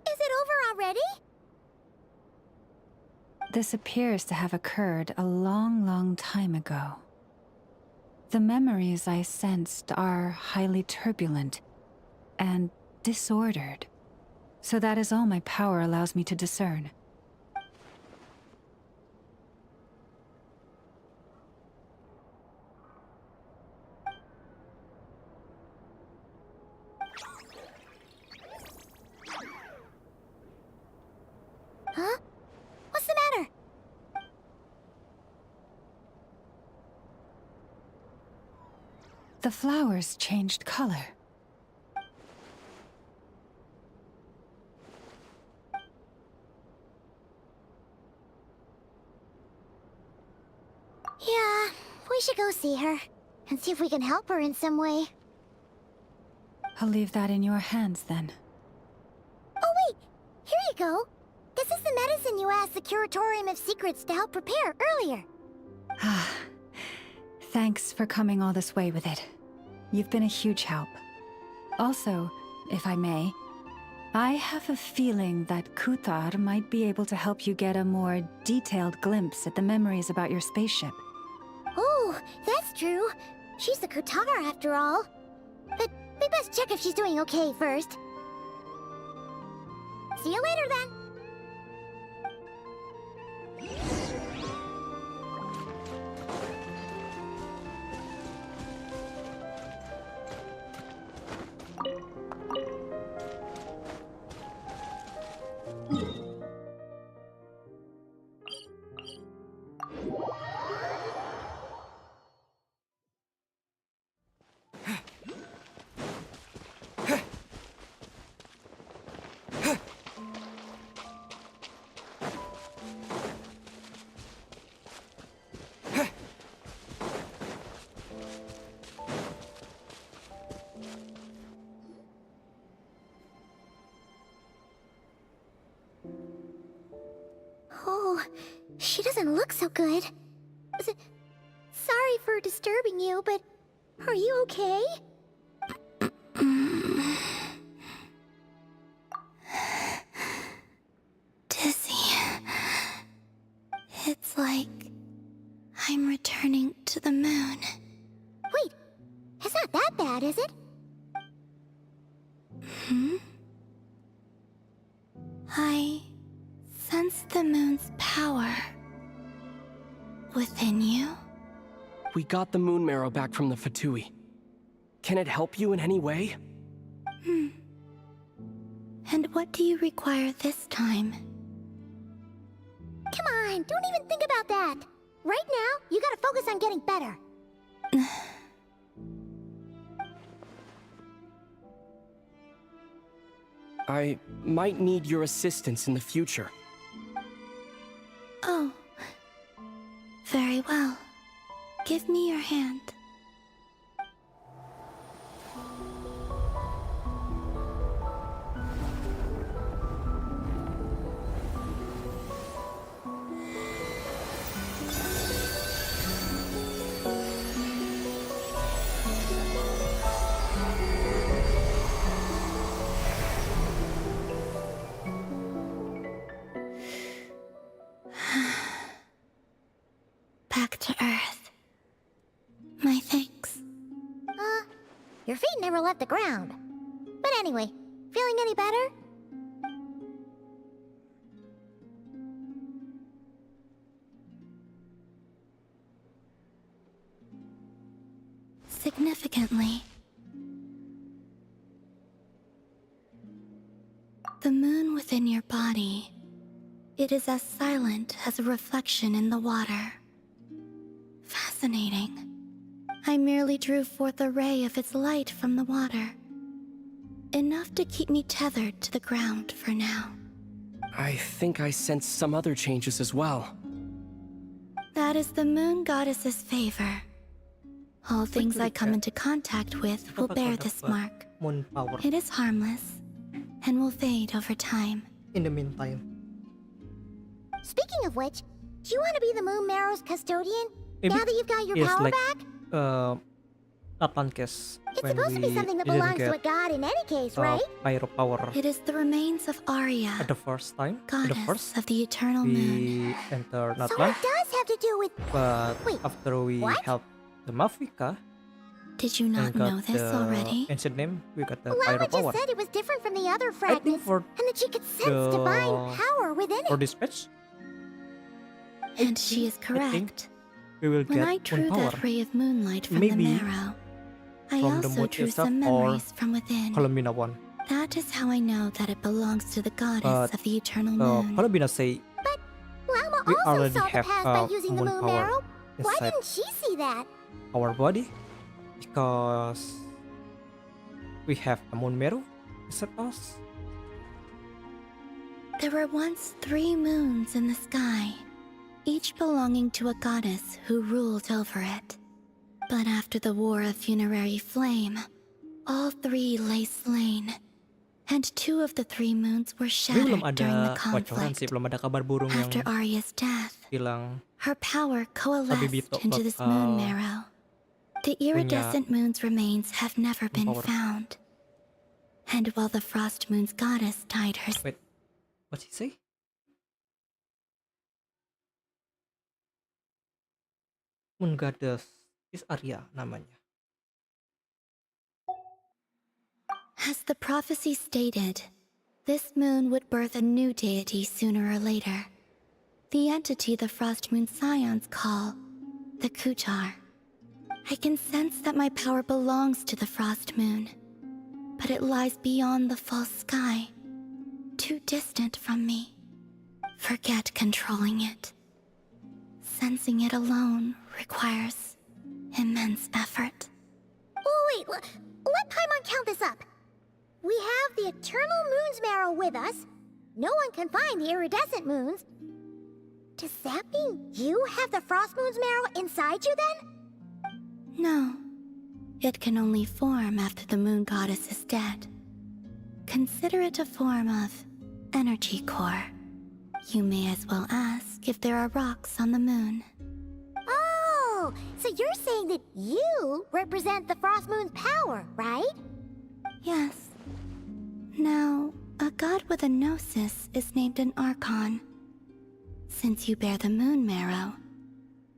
Is it over already? This appears to have occurred a long, long time ago. The memories I sensed are highly turbulent and disordered, so that is all my power allows me to discern. Huh? What's the matter? The flowers changed color. Yeah, we should go see her and see if we can help her in some way. I'll leave that in your hands then. Oh wait, here you go. This is the the medicine you asked the Curatorium of Secrets to help prepare earlier? Thanks for coming all this way with it. You've been a huge help. Also, if I may, I have a feeling that Kuthar might be able to help you get a more detailed glimpse at the memories about your spaceship. Oh, that's true. She's the Kutara after all. But we best check if she's doing okay first. See you later then. Oh, she doesn't look so good. Sorry for disturbing you, but are you okay? Dizzy. It's like I'm returning to the moon. Wait, it's not that bad, is it? I sense the moon's power within you. We got the moon marrow back from the Fatui. Can it help you in any way? And what do you require this time? Come on, don't even think about that. Right now, you gotta focus on getting better. I might need your assistance in the future. Oh. Very well. Give me your hand. Back to Earth. My thanks. Your feet never left the ground. But anyway, feeling any better? Significantly. The moon within your body, it is as silent as a reflection in the water. Fascinating. I merely drew forth a ray of its light from the water. Enough to keep me tethered to the ground for now. I think I sense some other changes as well. That is the moon goddess's favor. All things I come into contact with will bear this mark. Moon power. It is harmless, and will fade over time. In the meantime. Speaking of which, do you want to be the Moon Marrow's custodian? Maybe now that you've got your it's power like, back? Atlantis. It's supposed to be something that belongs to a god in any case, right? Pyro power. It is the remains of Arya, At the first time, goddess of the eternal moon. we enter So Natlan, it does have to do with... but Wait, after we what? help the Mafika Did you and not got know this the already? ancient name, we got the Lama pyro just power. said it was different from the other I think fragments, for and that she could sense the- divine power within For it. this patch, And she is I think correct. we will When get I moon drew power. that ray of moonlight from Maybe the marrow, I from the also moon drew itself some or memories from within. Columbina one. That is how I know that it belongs to the goddess But of the eternal moon. Columbina say Lama we also already saw the have path by using the moon moon power marrow. Why inside didn't she see that? our body because we have a moon marrow inside us. There were once 3 moons in the sky, each belonging to a goddess who ruled over it. But after the War of Funerary Flame, all 3 lay slain, And 2 of the 3 moons were Tapi belum shattered during the ada bocoran sih, conflict. belum ada kabar burung yang After Arya's death, bilang her power coalesced Bito into this moon bakal marrow. The iridescent moon's remains have never been power. found. And while the frost moon's goddess died her... Wait, what's he say? Moon Goddess is Arya namanya. As the prophecy stated, this moon would birth a new deity sooner or later. The entity the Frost Moon Scions call the Kutar. I can sense that my power belongs to the Frost Moon, but it lies beyond the full sky, too distant from me. Forget controlling it. Sensing it alone requires immense effort. Oh, wait, let Paimon count this up. We have the Eternal Moon's Marrow with us. No one can find the iridescent moons. Does that mean you have the Frost Moon's Marrow inside you then? No. It can only form after the moon goddess is dead. Consider it a form of energy core. You may as well ask if there are rocks on the moon. Oh, so you're saying that you represent the Frost Moon's power, right? Yes. Now, a god with a gnosis is named an Archon. Since you bear the moon marrow,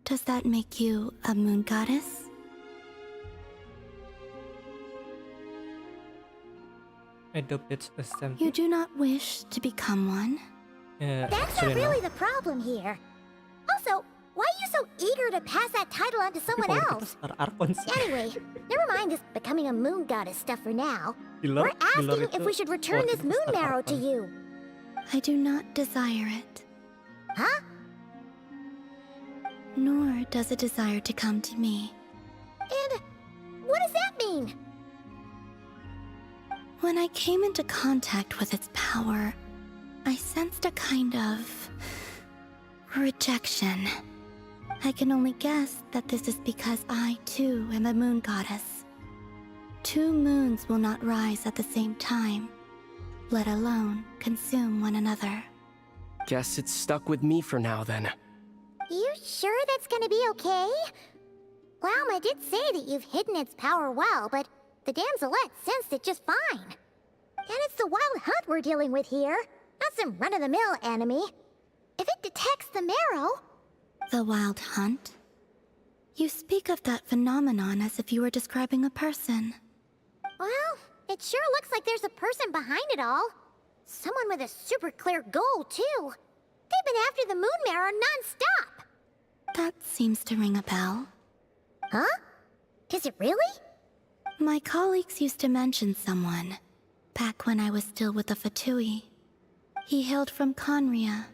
does that make you a moon goddess? Adopted a stem. You do not wish to become one? That's not really the problem here. Also, why are you so eager to pass that title on to someone else? Anyway, never mind this becoming a moon goddess stuff for now. We're asking if we should return this moon marrow to you. I do not desire it. Huh? Nor does it desire to come to me. And what does that mean? When I came into contact with its power, I sensed a kind of rejection. I can only guess that this is because I, too, am a moon goddess. 2 moons will not rise at the same time, let alone consume one another. Guess it's stuck with me for now, then. You sure that's gonna be okay? LAMA did say that you've hidden its power well, but the damselette sensed it just fine. And it's the wild hunt we're dealing with here, not some run-of-the-mill enemy. If it detects the marrow... The wild hunt? You speak of that phenomenon as if you were describing a person. Well, it sure looks like there's a person behind it all. Someone with a super clear goal, too. They've been after the moon marrow non-stop. That seems to ring a bell. Huh? Does it really? My colleagues used to mention someone, back when I was still with the Fatui. He hailed from Conria,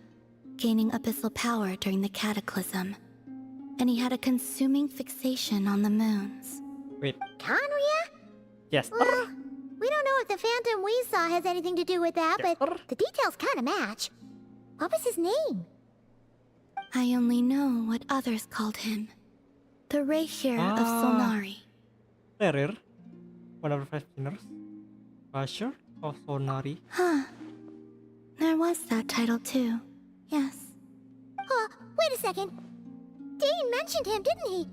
gaining abyssal power during the cataclysm, and he had a consuming fixation on the moons. Wait. Conria? Yes. Well, we don't know if the phantom we saw has anything to do with that, but the details kind of match. What was his name? I only know what others called him. The Reikir of Solnari. Terir, one of the 5 sinners. Basher of Solnari. Huh. There was that title too. Yes. Wait a second. Dane mentioned him, didn't he?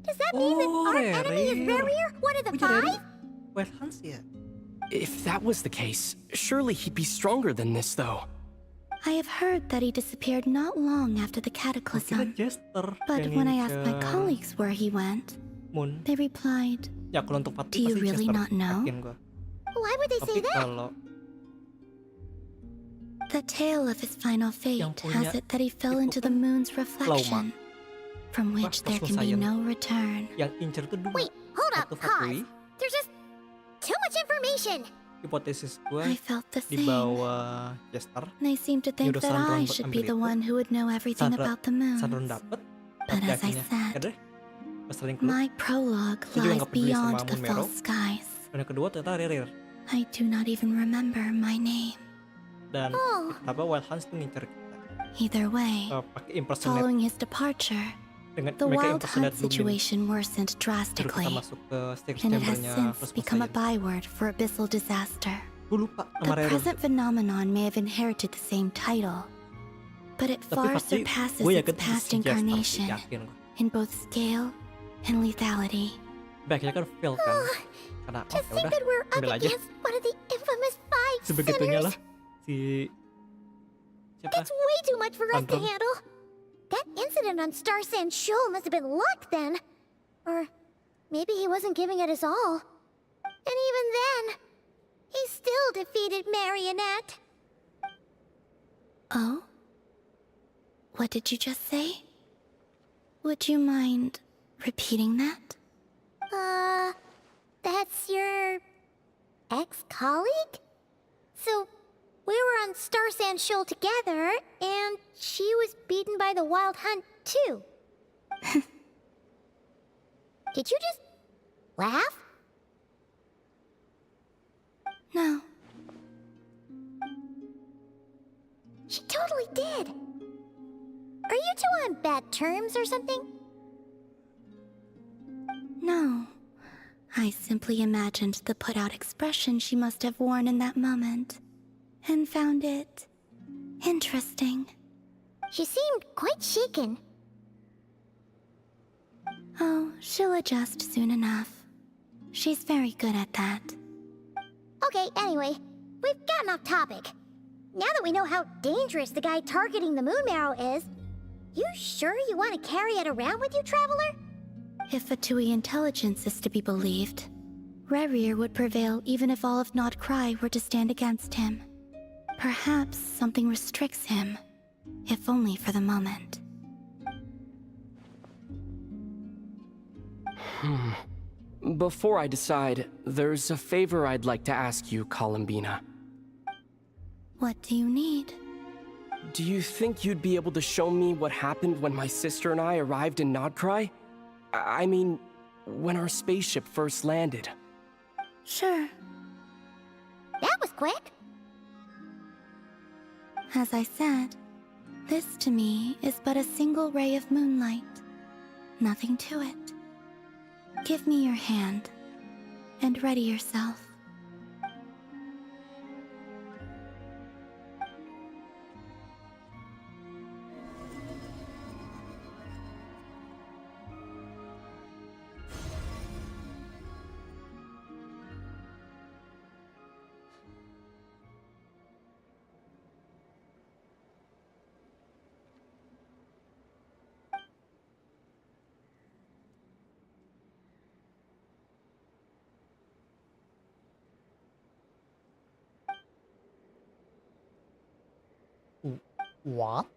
Does that mean that our enemy is Rerir, one of the 5? Well, Hans, yeah. If that was the case, surely he'd be stronger than this, though. I have heard that he disappeared not long after the cataclysm. But when I asked my colleagues where he went, they replied, "Do you really not know?" Why would they say that? The tale of his final fate has it that he fell into the moon's reflection, from which there can be no return. Wait, hold up, pause. There's just too much information. Hipotesis I gue felt the di same. bawah Jester. They seem to think that I should be the one who would know everything about the moons. But as I said, my prologue lies beyond the false skies. Dan yang kedua ternyata Rerir. I do not even remember my name. Dan kenapa Wild Hunts tuh ngincer kita? Either way, pakai impersonate. following his departure, Dengan the mereka Wild Hunt impersonate Lumin. situation worsened Terus drastically, kita masuk ke stage and it has chambernya since plus become a Poseidon. byword for abyssal disaster. Gue lupa The nama Rero. present phenomenon may have inherited the same title, but it Tapi far pasti surpasses gue its yakin past si Jester, incarnation yakin gue. in both scale and lethality. Akhirnya kan fail kan. Karena oh Just ya think udah that we're up ambil aja. against one of the infamous five Sebegitunya sinners. lah si siapa? That's way too much for us to Archon. handle. That incident on Star Sand Shoal must have been luck then. Or maybe he wasn't giving it his all. And even then, he still defeated Marionette. Oh? What did you just say? Would you mind repeating that? That's your ex-colleague? So, we were on Star Sand Shoal together, and she was beaten by the Wild Hunt too. Did you just laugh? No. She totally did. Are you two on bad terms or something? No. I simply imagined the put-out expression she must have worn in that moment, and found it interesting. She seemed quite shaken. Oh, she'll adjust soon enough. She's very good at that. Okay, anyway, we've gotten off topic. Now that we know how dangerous the guy targeting the Moon Marrow is, you sure you want to carry it around with you, Traveler? If Fatui intelligence is to be believed, Rerir would prevail even if all of Nod Cry were to stand against him. Perhaps something restricts him, if only for the moment. Before I decide, there's a favor I'd like to ask you, Columbina. What do you need? Do you think you'd be able to show me what happened when my sister and I arrived in Nodcry? I mean, when our spaceship first landed. Sure. That was quick. As I said, this to me is but a single ray of moonlight. Nothing to it. Give me your hand, and ready yourself. What?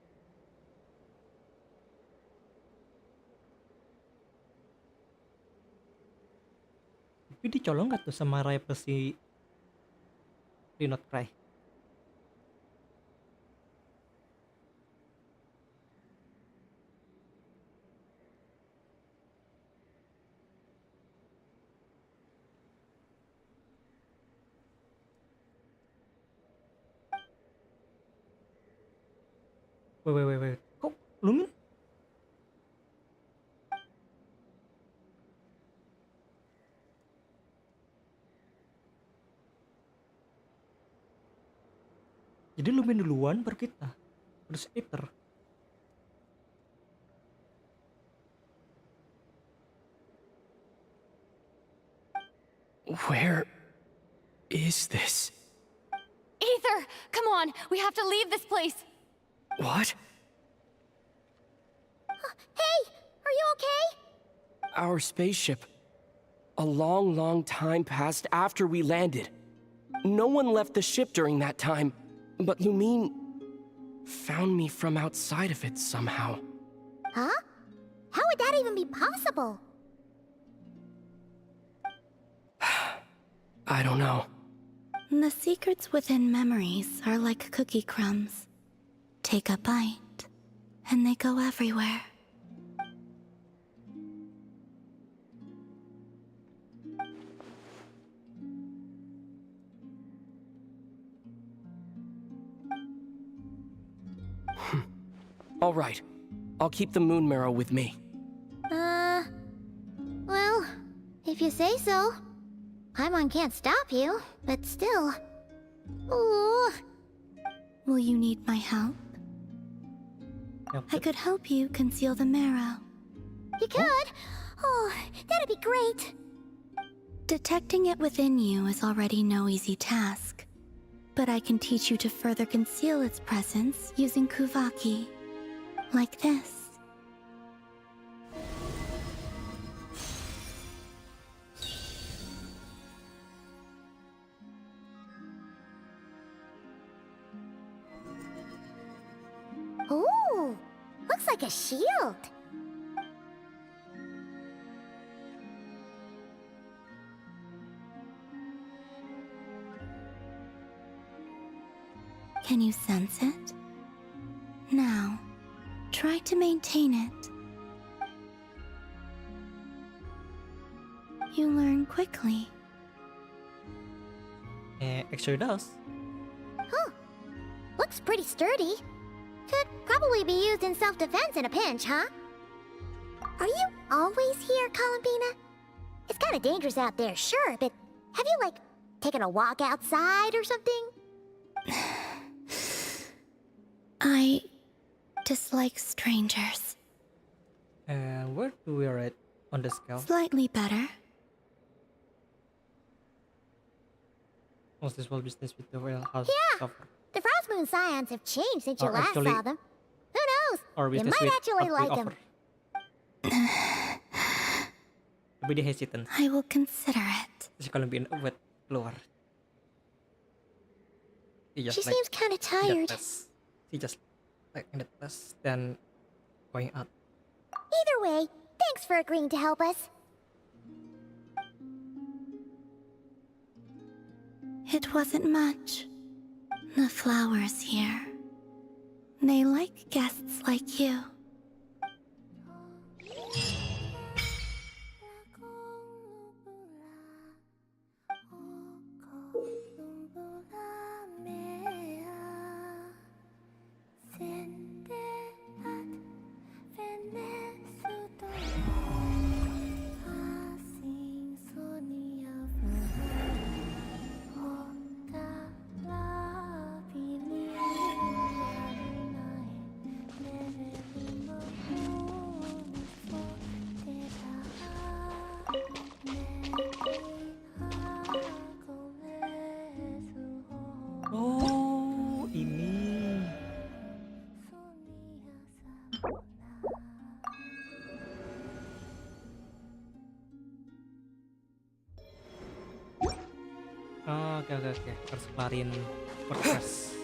Tapi dicolong gak tuh sama rival si Not Cry? Wait. Kok Lumin? Jadi Lumin duluan baru kita. Terus Ether. Where is this? Ether, come on, we have to leave this place. What? Hey, are you okay? Our spaceship. A long time passed after we landed. No one left the ship during that time, but Lumine found me from outside of it somehow. Huh? How would that even be possible? I don't know. The secrets within memories are like cookie crumbs. Take a bite, and they go everywhere. All right. I'll keep the moon marrow with me. Well, if you say so. Paimon can't stop you, but still, Ooh. Will you need my help? I could help you conceal the marrow. You could? Oh, that'd be great. Detecting it within you is already no easy task. But I can teach you to further conceal its presence using Kuvaki. Like this. Ooh, looks like a shield. Can you sense it? Now, try to maintain it. You learn quickly. It sure does. Huh. Looks pretty sturdy. Could probably be used in self-defense in a pinch, huh? Are you always here, Columbina? It's kind of dangerous out there, sure, but have you, like, taken a walk outside or something? I dislike strangers. Where do we rate on the scale? Slightly better. Was this well business with the real house Yeah. stuff? The Frost Moon Scions have changed since you Or last actually- saw them. Who knows? Or You business might with actually what we like them. offer. Lebih hesitant. I will consider it. Si Colombian buat keluar. She seems kinda tired. She just like in the test then going out. Either way, thanks for agreeing to help us. It wasn't much. The flowers here. They like guests like you. Oh, ini. Oh, oke. Harus kelarin podcast.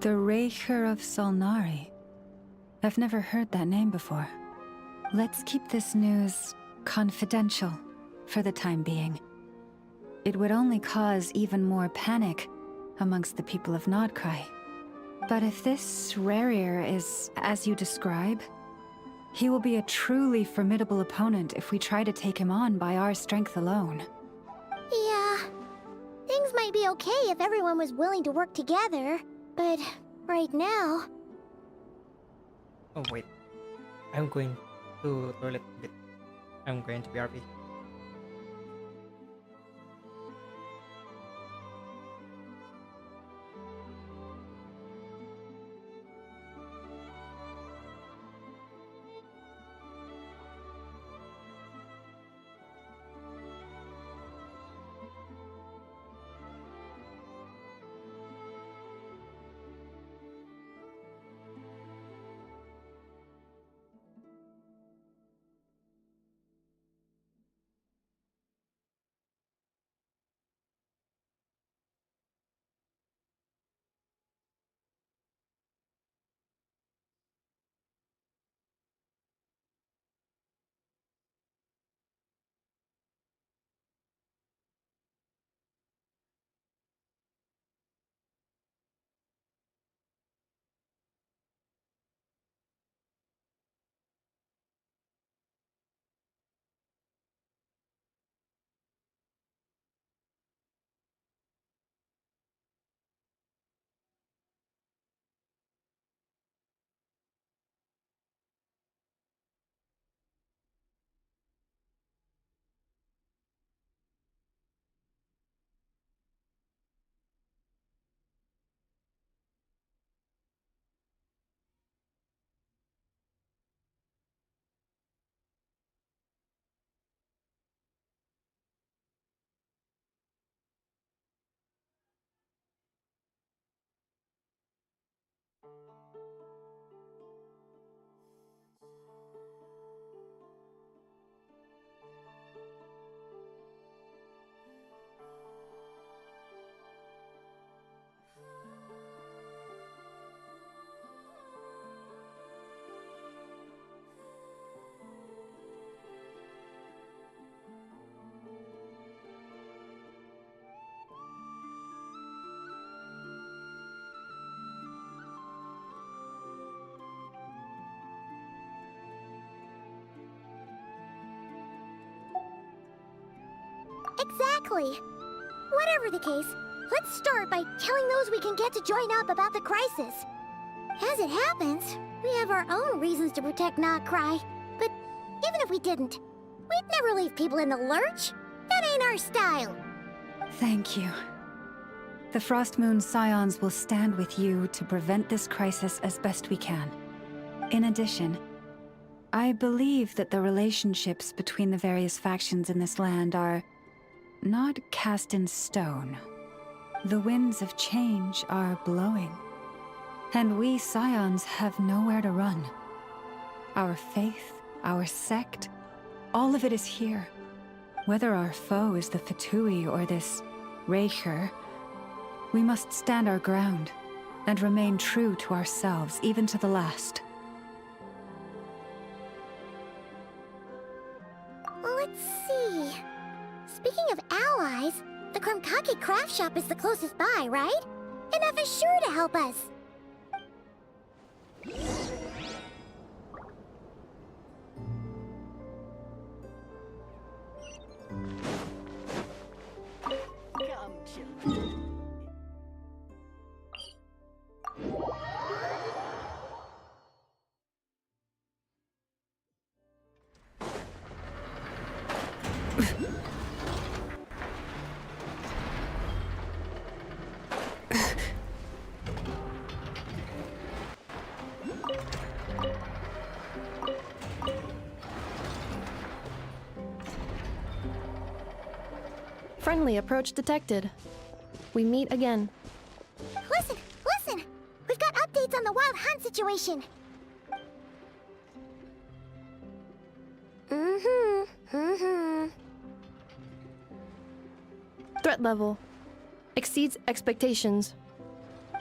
The Raker of Solnari. I've never heard that name before. Let's keep this news confidential for the time being. It would only cause even more panic amongst the people of Nodcry. But if this Rarier is as you describe, he will be a truly formidable opponent if we try to take him on by our strength alone. Yeah. Things might be okay if everyone was willing to work together, but right now... Oh wait, I'm going to toilet a bit. I'm going to BRB. Exactly. Whatever the case, let's start by telling those we can get to join up about the crisis. As it happens, we have our own reasons to protect Nodcry. But even if we didn't, we'd never leave people in the lurch. That ain't our style. Thank you. The Frost Moon Scions will stand with you to prevent this crisis as best we can. In addition, I believe that the relationships between the various factions in this land are not cast in stone. The winds of change are blowing, and we Scions have nowhere to run. Our faith, our sect, all of it is here. Whether our foe is the Fatui or this Reicher, we must stand our ground and remain true to ourselves, even to the last. Let's see. Speaking of allies, the Krumkake craft shop is the closest by, right? Enough is sure to help us. Friendly approach detected. We meet again. Listen, listen! We've got updates on the Wild Hunt situation. Threat level exceeds expectations.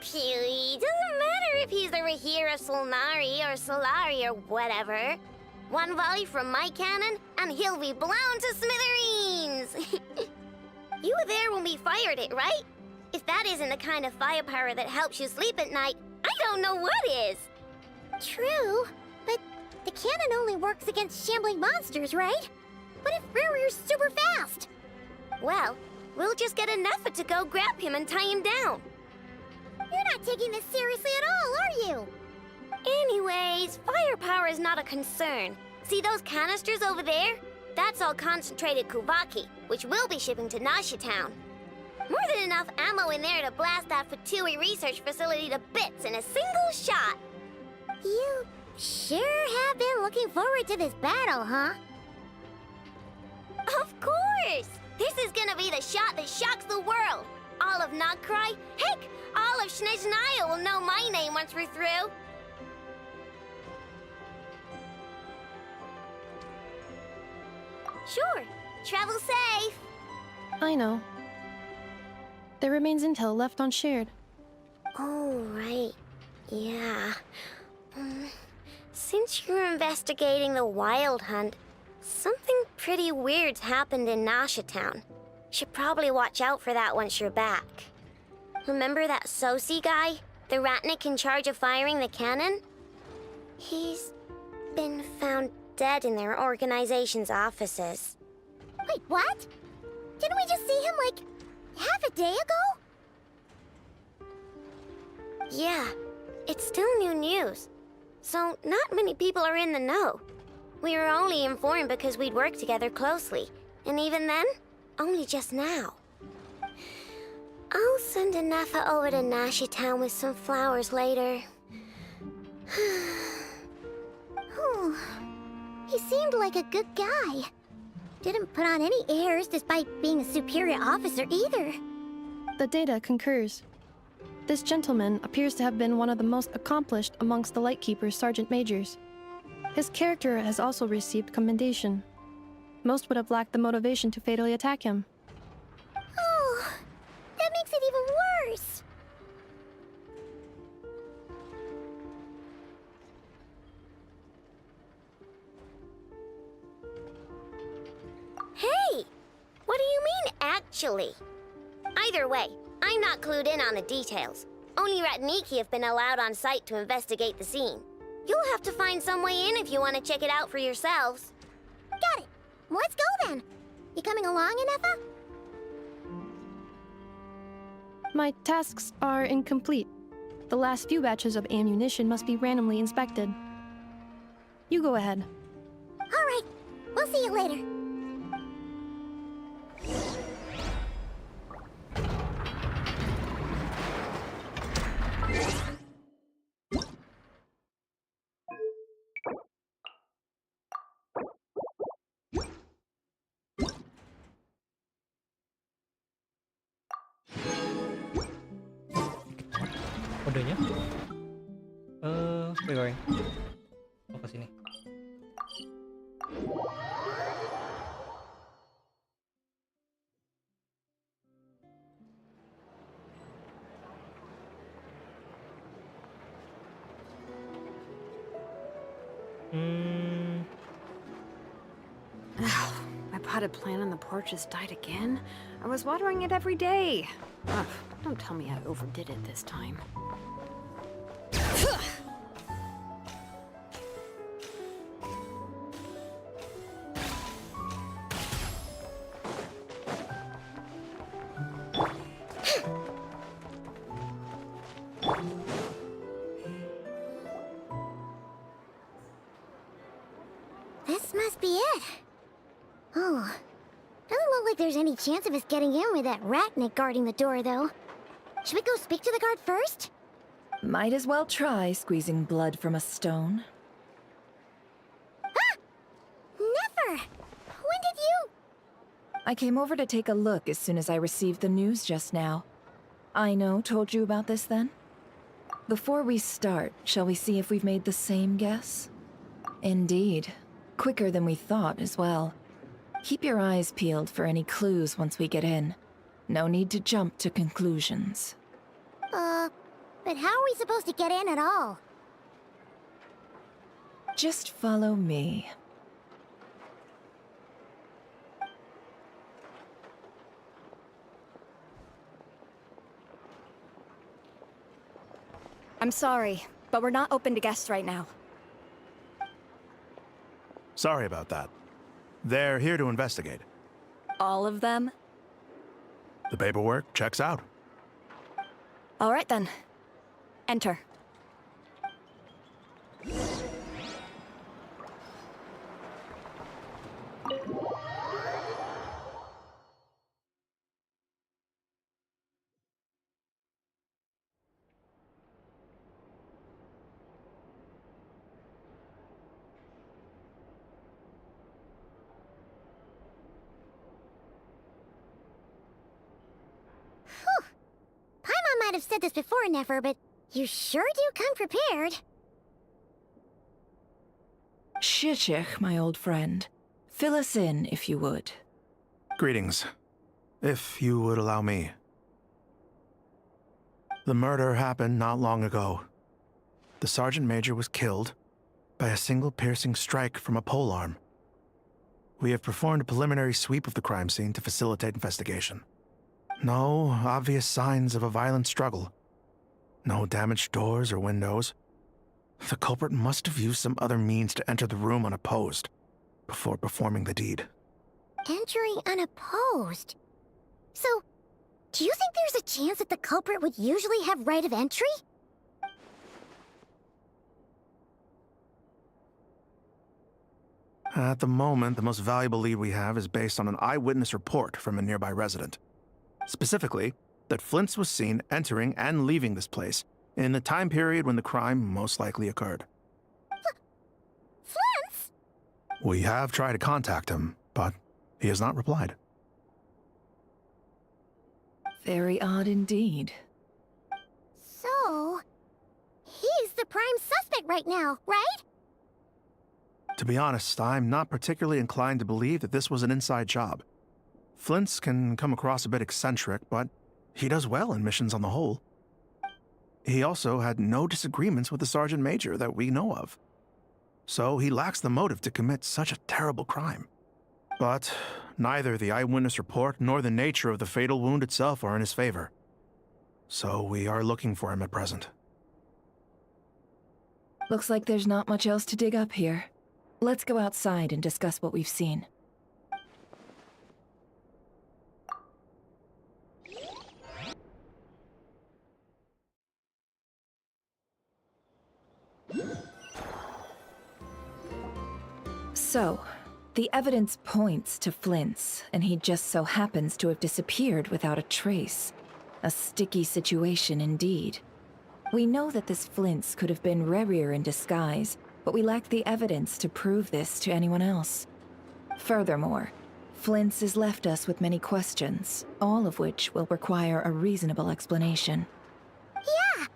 Phew, doesn't matter if he's the Rahira Solnari or Solari or whatever. One volley from my cannon, and he'll be blown to smithereens! You were there when we fired it, right? If that isn't the kind of firepower that helps you sleep at night, I don't know what is! True, but the cannon only works against shambling monsters, right? What if Rearier's super fast? Well, we'll just get an effort to go grab him and tie him down. You're not taking this seriously at all, are you? Anyways, firepower is not a concern. See those canisters over there? That's all concentrated Kuvaki, which we'll be shipping to Nasha Town. More than enough ammo in there to blast that Fatui research facility to bits in a single shot. You sure have been looking forward to this battle, huh? Of course! This is gonna be the shot that shocks the world. All of Nagkrai, heck, all of Snezhnaya will know my name once we're through. Sure, travel safe. I know. There remains intel left unshared. Oh, right. Yeah. Since you're investigating the Wild Hunt, something pretty weird's happened in Nasha Town. Should probably watch out for that once you're back. Remember that Sosi guy? The Ratnik in charge of firing the cannon? He's been found dead in their organization's offices. Wait, what? Didn't we just see him, like, half a day ago? Yeah, it's still new news. So not many people are in the know. We were only informed because we'd worked together closely. And even then, only just now. I'll send a Nefa over to Nasha Town with some flowers later. Oh, he seemed like a good guy. Didn't put on any airs despite being a superior officer either. The data concurs. This gentleman appears to have been one of the most accomplished amongst the Lightkeeper's sergeant majors. His character has also received commendation. Most would have lacked the motivation to fatally attack him. Oh, that makes it even worse. Hey! What do you mean, actually? Either way, I'm not clued in on the details. Only Ratniki have been allowed on site to investigate the scene. You'll have to find some way in if you want to check it out for yourselves. Got it. Let's go then. You coming along, Anefa? My tasks are incomplete. The last few batches of ammunition must be randomly inspected. You go ahead. All right. We'll see you later. Kodenya? Wait, going. Oh, ke sini. My potted plant on the porch has died again. I was watering it every day. Ugh, don't tell me I overdid it this time. This must be it. Oh, doesn't look like there's any chance of us getting in with that Ratnik guarding the door, though. Should we go speak to the guard first? Might as well try squeezing blood from a stone. Ah! Never! When did you... I came over to take a look as soon as I received the news just now. I-nya told you about this then? Before we start, shall we see if we've made the same guess? Indeed. Quicker than we thought as well. Keep your eyes peeled for any clues once we get in. No need to jump to conclusions. But how are we supposed to get in at all? Just follow me. I'm sorry, but we're not open to guests right now. Sorry about that. They're here to investigate. All of them? The paperwork checks out. All right then. Enter. Paimon might have said this before, Nefer, but you sure do come prepared. Shishich, my old friend. Fill us in, if you would. Greetings. If you would allow me. The murder happened not long ago. The Sergeant Major was killed by a single piercing strike from a polearm. We have performed a preliminary sweep of the crime scene to facilitate investigation. No obvious signs of a violent struggle. No damaged doors or windows. The culprit must have used some other means to enter the room unopposed before performing the deed. Entering unopposed? So, do you think there's a chance that the culprit would usually have right of entry? At the moment, the most valuable lead we have is based on an eyewitness report from a nearby resident. Specifically, that Flint's was seen entering and leaving this place in the time period when the crime most likely occurred. Flint's? We have tried to contact him, but he has not replied. Very odd indeed. So, he's the prime suspect right now, right? To be honest, I'm not particularly inclined to believe that this was an inside job. Flint's can come across a bit eccentric, but he does well in missions on the whole. He also had no disagreements with the Sergeant Major that we know of. So he lacks the motive to commit such a terrible crime. But neither the eyewitness report nor the nature of the fatal wound itself are in his favor. So we are looking for him at present. Looks like there's not much else to dig up here. Let's go outside and discuss what we've seen. So, the evidence points to Flint's, and he just so happens to have disappeared without a trace. A sticky situation indeed. We know that this Flint's could have been Rerir in disguise, but we lack the evidence to prove this to anyone else. Furthermore, Flint's has left us with many questions, all of which will require a reasonable explanation. Yeah!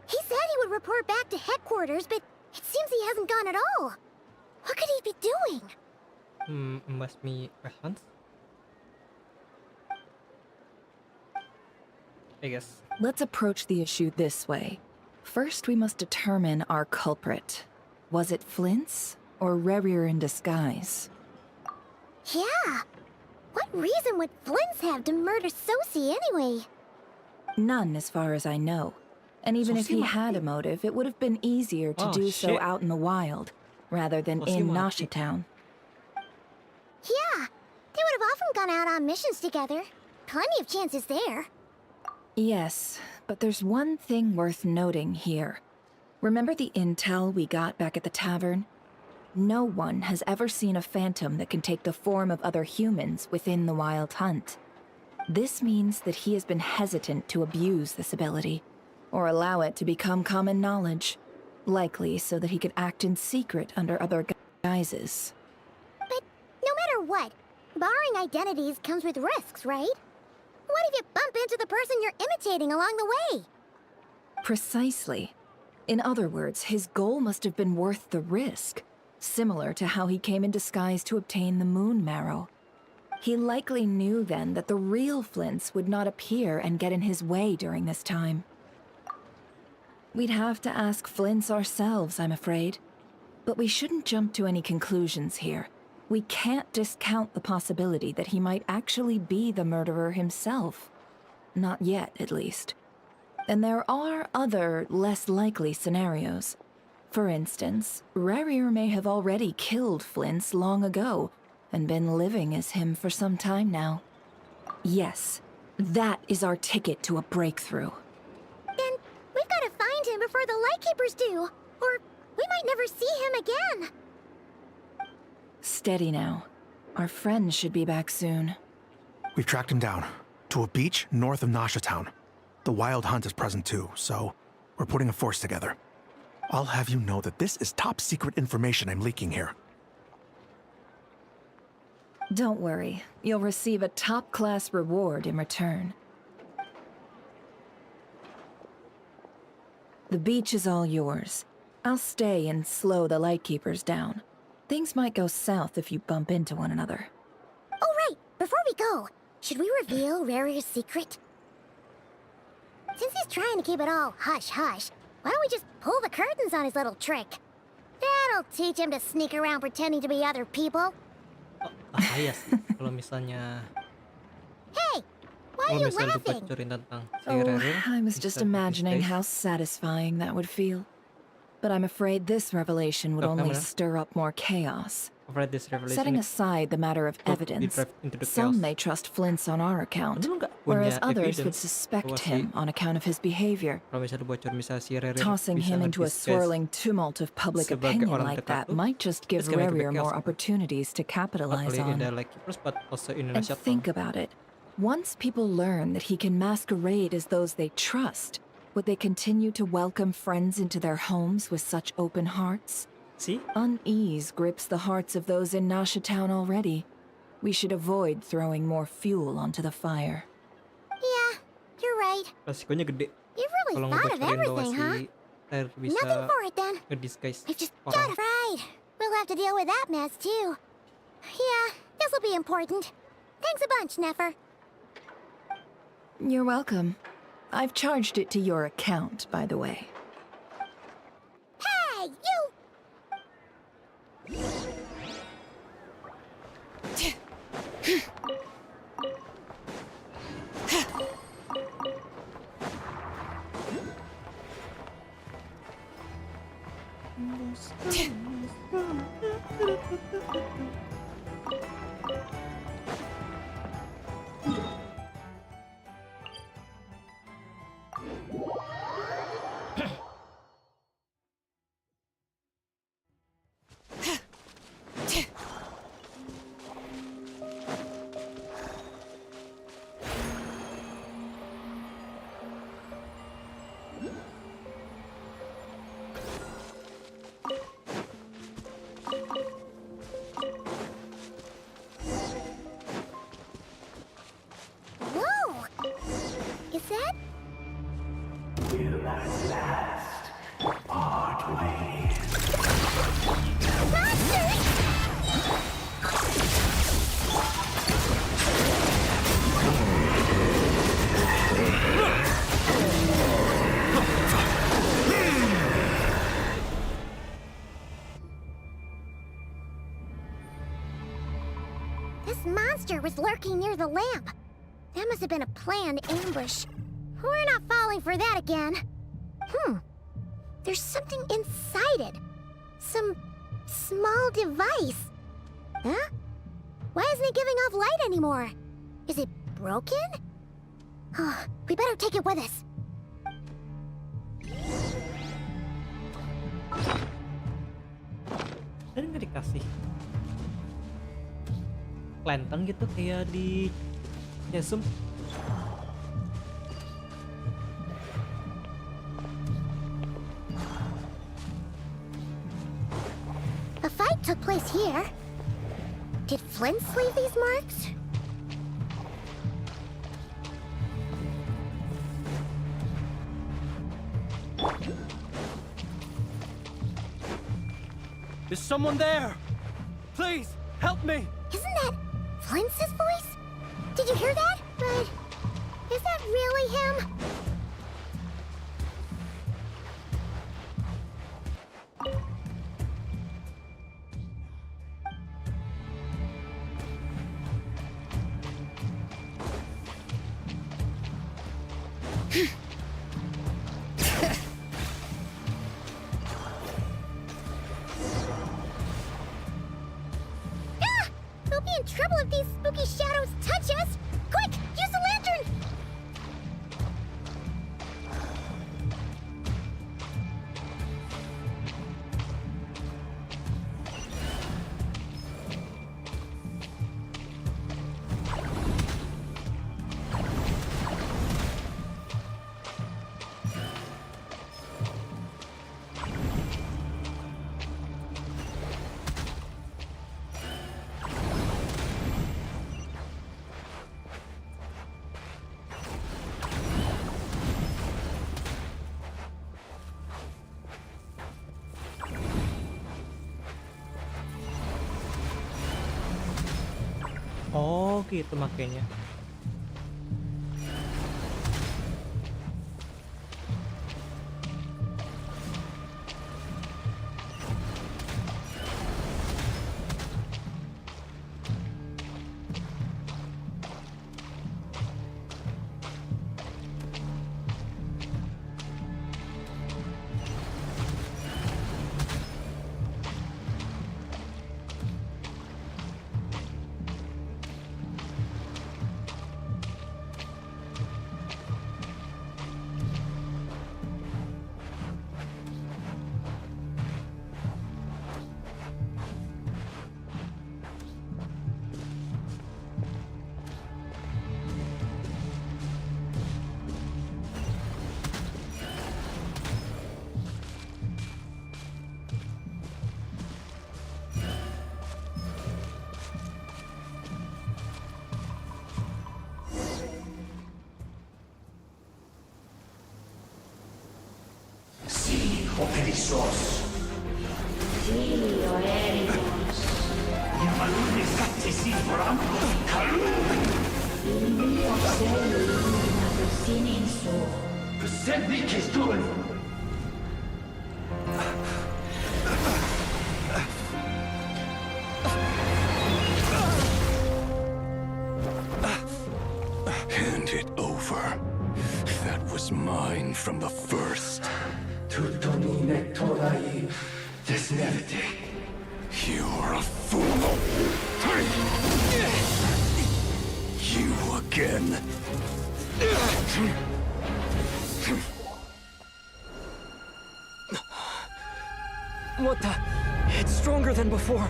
He said he would report back to headquarters, but it seems he hasn't gone at all. What could he be doing? Must be restaurants? I guess. Let's approach the issue this way. First, we must determine our culprit. Was it Flint's or Rerir in disguise? Yeah! What reason would Flint's have to murder Sosie anyway? None, as far as I know. And even if he had a motive, it would have been easier to do so out in the wild, rather than in Nashitown. Yeah, they would have often gone out on missions together. Plenty of chances there. Yes, but there's one thing worth noting here. Remember the intel we got back at the tavern? No one has ever seen a phantom that can take the form of other humans within the Wild Hunt. This means that he has been hesitant to abuse this ability, or allow it to become common knowledge, likely so that he could act in secret under other guises. But no matter what, barring identities comes with risks, right? What if you bump into the person you're imitating along the way? Precisely. In other words, his goal must have been worth the risk, similar to how he came in disguise to obtain the moon marrow. He likely knew then that the real Flint's would not appear and get in his way during this time. We'd have to ask Flint's ourselves, I'm afraid. But we shouldn't jump to any conclusions here. We can't discount the possibility that he might actually be the murderer himself. Not yet, at least. And there are other, less likely scenarios. For instance, Rarier may have already killed Flint's long ago and been living as him for some time now. Yes, that is our ticket to a breakthrough. Then we've got to find him before the Lightkeepers do, or we might never see him again. Steady now. Our friend should be back soon. We've tracked him down to a beach north of Nasha Town. The Wild Hunt is present too, so we're putting a force together. I'll have you know that this is top secret information I'm leaking here. Don't worry, you'll receive a top-class reward in return. The beach is all yours. I'll stay and slow the Lightkeepers down. Things might go south if you bump into one another. Oh, right! Before we go, should we reveal Rarier's secret? Since he's trying to keep it all hush-hush, why don't we just pull the curtains on his little trick? That'll teach him to sneak around pretending to be other people. Bahaya sih kalau misalnya Hey! Why are you laughing? bocorin tentang si Oh, Rarier, I was just bisa imagining di-disguise. how satisfying that would feel. But I'm afraid this revelation would Look, only Amanda. stir up more chaos. I've read this revelation. Setting aside the matter of Would be evidence, drive into the some chaos. may trust Flint's on our account, Lu nggak whereas punya others would evidence suspect bahwa si- him on account of his behavior. Kalau misalnya bocor misalnya si Rarier Tossing bisa him into a nge-disguise swirling tumult of public sebagai opinion orang like that tertentu, might just give it's gonna make a big Rarier more chaos. opportunities to Not capitalize only in the on. Lightkeepers, but also in And Indonesia. think about it. Once people learn that he can masquerade as those they trust, would they continue to welcome friends into their homes with such open hearts? See? Unease grips the hearts of those in Nasha Town already. We should avoid throwing more fuel onto the fire. Yeah, you're right. Resikonya gede. You really Kalau thought of ngebocorin bahwa everything, si huh? Rarier bisa Nothing for it then. nge-disguise We've just orang. got it right. We'll have to deal with that mess too. Yeah, this'll be important. Thanks a bunch, Nefer. You're welcome. I've charged it to your account, by the way. Hey, you! Whoa! Is that? Will at last part ways. This monster was lurking near the lamp. That must have been a planned ambush. We're not falling for that again. There's something inside it. Some small device. Huh? Why isn't it giving off light anymore? Is it broken? Oh, we better take it with us. Dan nggak dikasih lantern gitu kayak di Yasum. A fight took place here. Did Flint leave these marks? Is someone there? Please, help me! Isn't that Flint's voice? Did you hear that? But is that really him? in trouble if these spooky shadows touch us! Quick, use the lantern! Oh gitu makanya. Perissos. Silio Ericos. Llamadurne Sattesi Brambos Kalun. Il mio selo illuminato sininso. Persevi che stol. Hand it over. That was mine from the first. Tutonine torai desnerte. You're a fool. You again. What the? It's stronger than before.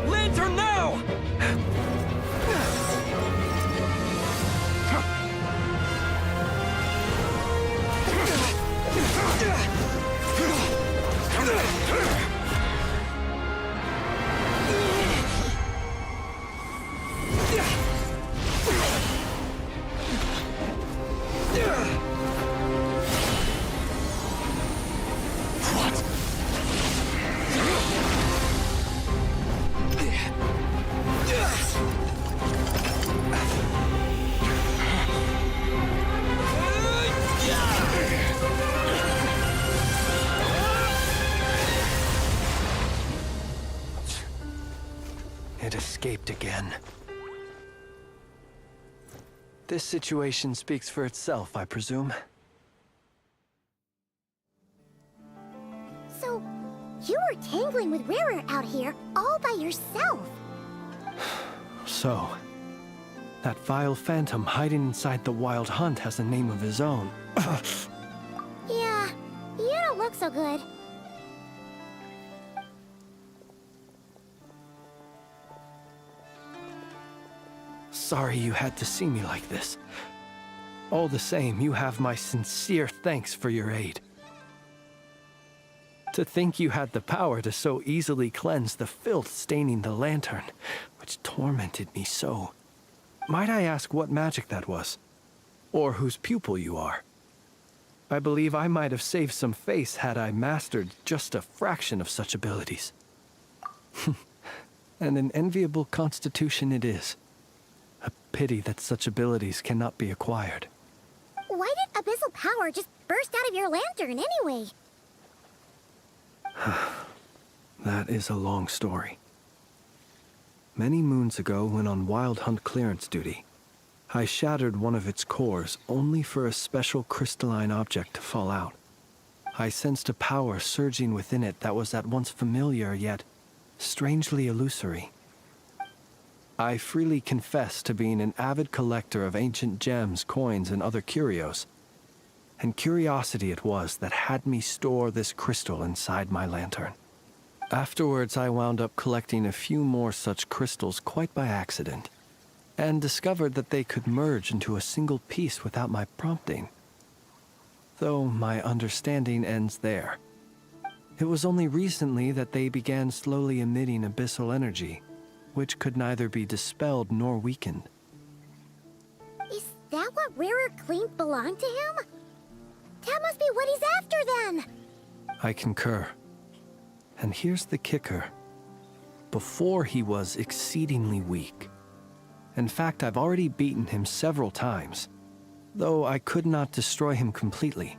Lantern now! It escaped again. This situation speaks for itself, I presume. So, you were tangling with Rarer out here all by yourself. So, that vile phantom hiding inside the Wild Hunt has a name of his own. Yeah, you don't look so good. Sorry you had to see me like this. All the same, you have my sincere thanks for your aid. To think you had the power to so easily cleanse the filth staining the lantern, which tormented me so. Might I ask what magic that was? Or whose pupil you are? I believe I might have saved some face had I mastered just a fraction of such abilities. And an enviable constitution it is. A pity that such abilities cannot be acquired. Why did abyssal power just burst out of your lantern anyway? That is a long story. Many moons ago, when on Wild Hunt clearance duty, I shattered one of its cores only for a special crystalline object to fall out. I sensed a power surging within it that was at once familiar yet strangely illusory. I freely confess to being an avid collector of ancient gems, coins, and other curios. And curiosity it was that had me store this crystal inside my lantern. Afterwards, I wound up collecting a few more such crystals quite by accident, and discovered that they could merge into a single piece without my prompting. Though my understanding ends there. It was only recently that they began slowly emitting abyssal energy, which could neither be dispelled nor weakened. Is that what Rarer claimed belonged to him? That must be what he's after then! I concur. And here's the kicker. Before he was exceedingly weak. In fact, I've already beaten him several times, though I could not destroy him completely.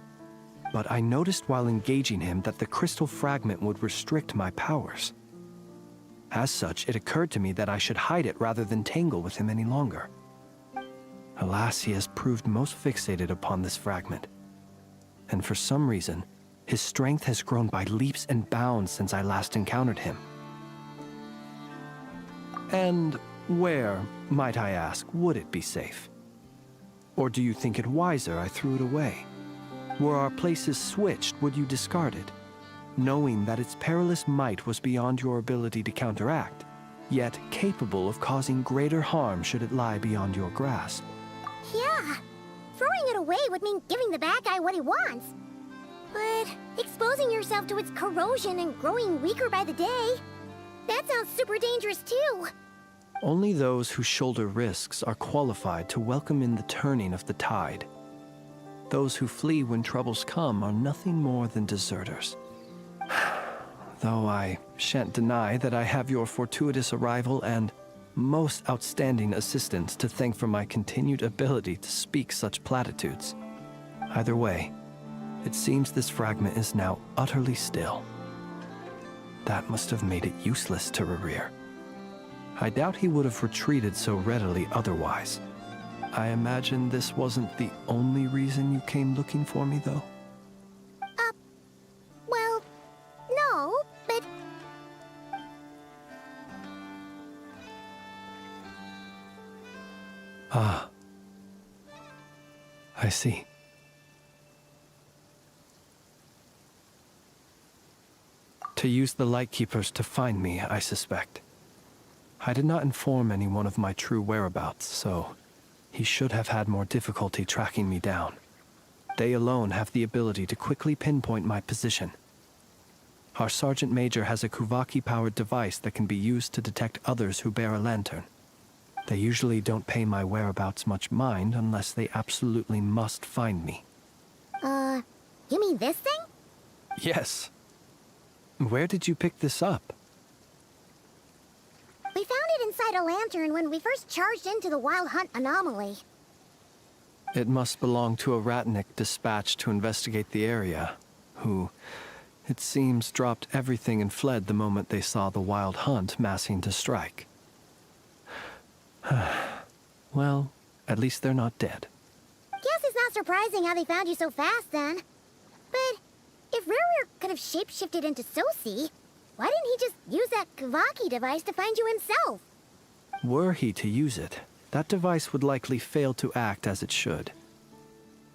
But I noticed while engaging him that the crystal fragment would restrict my powers. As such, it occurred to me that I should hide it rather than tangle with him any longer. Alas, he has proved most fixated upon this fragment. And for some reason, his strength has grown by leaps and bounds since I last encountered him. And where, might I ask, would it be safe? Or do you think it wiser I threw it away? Were our places switched, would you discard it, knowing that its perilous might was beyond your ability to counteract, yet capable of causing greater harm should it lie beyond your grasp? Yeah, throwing it away would mean giving the bad guy what he wants. But exposing yourself to its corrosion and growing weaker by the day, that sounds super dangerous too. Only those who shoulder risks are qualified to welcome in the turning of the tide. Those who flee when troubles come are nothing more than deserters. Though I shan't deny that I have your fortuitous arrival and most outstanding assistance to thank for my continued ability to speak such platitudes. Either way, it seems this fragment is now utterly still. That must have made it useless to Rarir. I doubt he would have retreated so readily otherwise. I imagine this wasn't the only reason you came looking for me, though? Well, no, but... Ah. I see. To use the Lightkeepers to find me, I suspect. I did not inform anyone of my true whereabouts, so he should have had more difficulty tracking me down. They alone have the ability to quickly pinpoint my position. Our Sergeant Major has a Kuvaki-powered device that can be used to detect others who bear a lantern. They usually don't pay my whereabouts much mind unless they absolutely must find me. You mean this thing? Yes. Where did you pick this up? We found it inside a lantern when we first charged into the Wild Hunt anomaly. It must belong to a Ratnik dispatched to investigate the area, who, it seems, dropped everything and fled the moment they saw the Wild Hunt massing to strike. Well, at least they're not dead. Guess it's not surprising how they found you so fast then. But if Rarir could have shapeshifted into Sosi, why didn't he just use that Kuvaki device to find you himself? Were he to use it, that device would likely fail to act as it should,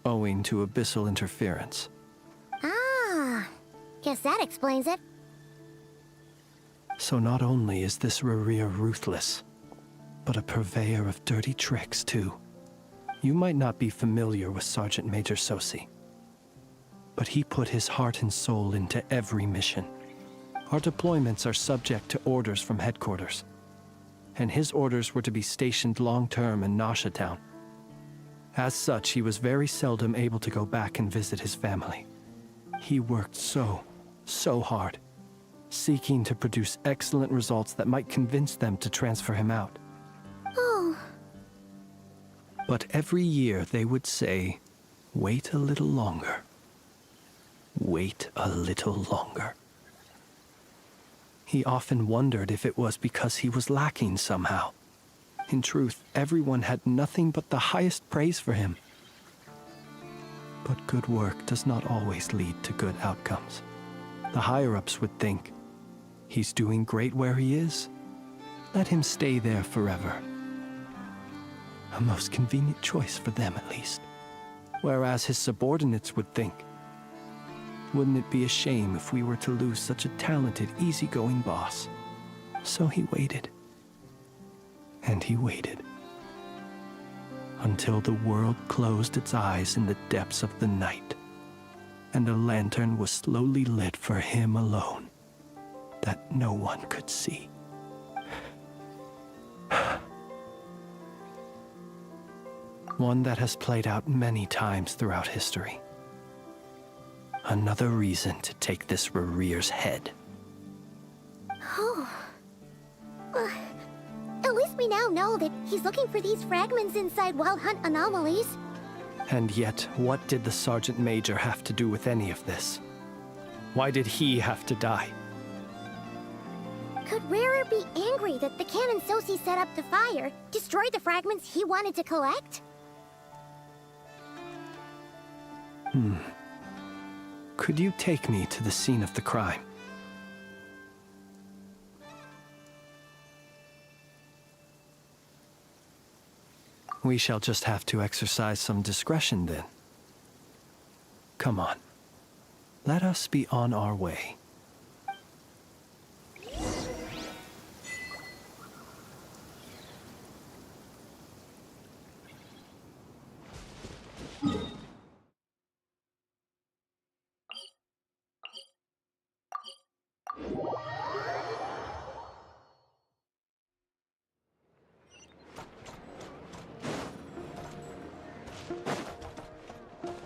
owing to abyssal interference. Ah, guess that explains it. So not only is this Rarir ruthless, but a purveyor of dirty tricks, too. You might not be familiar with Sergeant Major Sosi, but he put his heart and soul into every mission. Our deployments are subject to orders from headquarters, and his orders were to be stationed long-term in Nasha Town. As such, he was very seldom able to go back and visit his family. He worked so hard, seeking to produce excellent results that might convince them to transfer him out. Oh. But every year they would say, "Wait a little longer. Wait a little longer." He often wondered if it was because he was lacking somehow. In truth, everyone had nothing but the highest praise for him. But good work does not always lead to good outcomes. The higher-ups would think, he's doing great where he is. Let him stay there forever. A most convenient choice for them, at least. Whereas his subordinates would think, wouldn't it be a shame if we were to lose such a talented, easygoing boss? So he waited. And he waited. Until the world closed its eyes in the depths of the night, and a lantern was slowly lit for him alone, that no one could see. One that has played out many times throughout history. Another reason to take this Rerere's head. Oh. At least we now know that he's looking for these fragments inside Wild Hunt anomalies. And yet, what did the Sergeant Major have to do with any of this? Why did he have to die? Could Rerer be angry that the cannon Sosi set up to fire destroyed the fragments he wanted to collect? Could you take me to the scene of the crime? We shall just have to exercise some discretion then. Come on. Let us be on our way.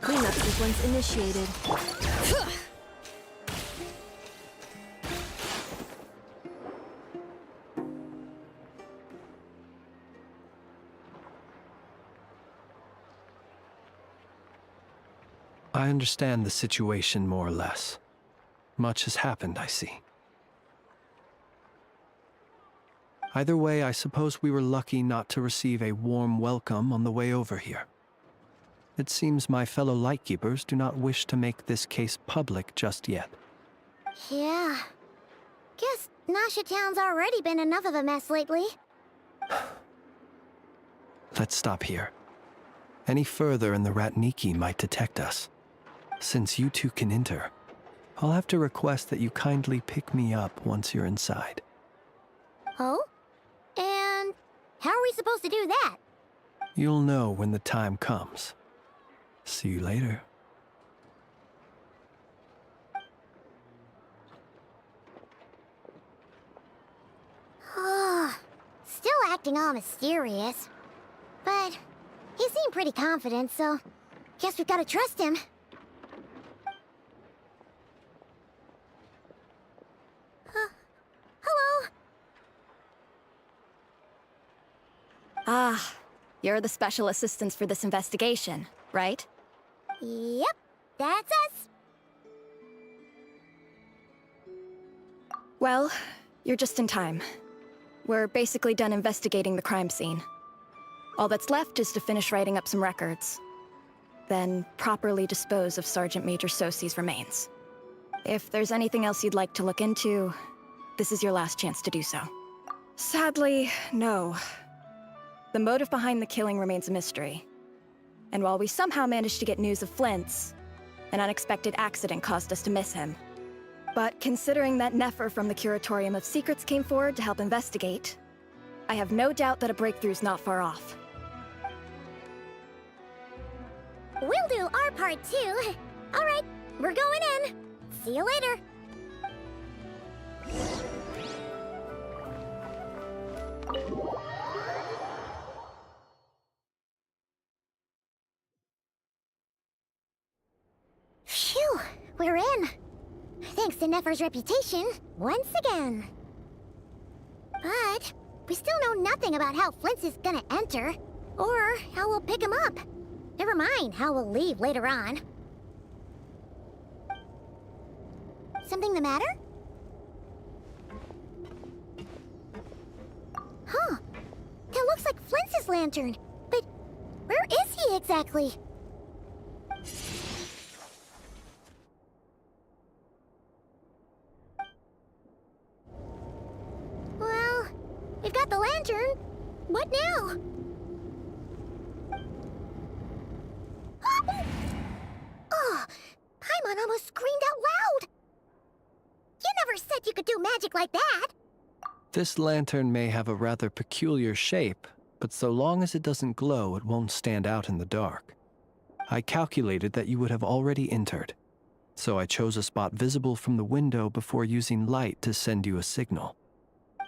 Cleanup sequence initiated. I understand the situation more or less. Much has happened, I see. Either way, I suppose we were lucky not to receive a warm welcome on the way over here. It seems my fellow Lightkeepers do not wish to make this case public just yet. Yeah. Guess Nasha Town's already been enough of a mess lately. Let's stop here. Any further and the Ratniki might detect us. Since you two can enter, I'll have to request that you kindly pick me up once you're inside. Oh? And how are we supposed to do that? You'll know when the time comes. See you later. Still acting all mysterious. But he seemed pretty confident, so guess we've gotta trust him. Hello? Ah, you're the special assistants for this investigation, right? Yep, that's us. Well, you're just in time. We're basically done investigating the crime scene. All that's left is to finish writing up some records. Then properly dispose of Sergeant Major Sosi's remains. If there's anything else you'd like to look into, this is your last chance to do so. Sadly, no. The motive behind the killing remains a mystery. And while we somehow managed to get news of Flint's, an unexpected accident caused us to miss him. But considering that Nefer from the Curatorium of Secrets came forward to help investigate, I have no doubt that a breakthrough's not far off. We'll do our part too. All right, we're going in. See you later. Phew, we're in. Thanks to Nefer's reputation, once again. But we still know nothing about how Flint's is gonna enter, or how we'll pick him up. Never mind how we'll leave later on. Something the matter? Huh. That looks like Flint's lantern. But where is he exactly? We've got the lantern. What now? Oh, Paimon almost screamed out loud. You never said you could do magic like that. This lantern may have a rather peculiar shape, but so long as it doesn't glow, it won't stand out in the dark. I calculated that you would have already entered, so I chose a spot visible from the window before using light to send you a signal.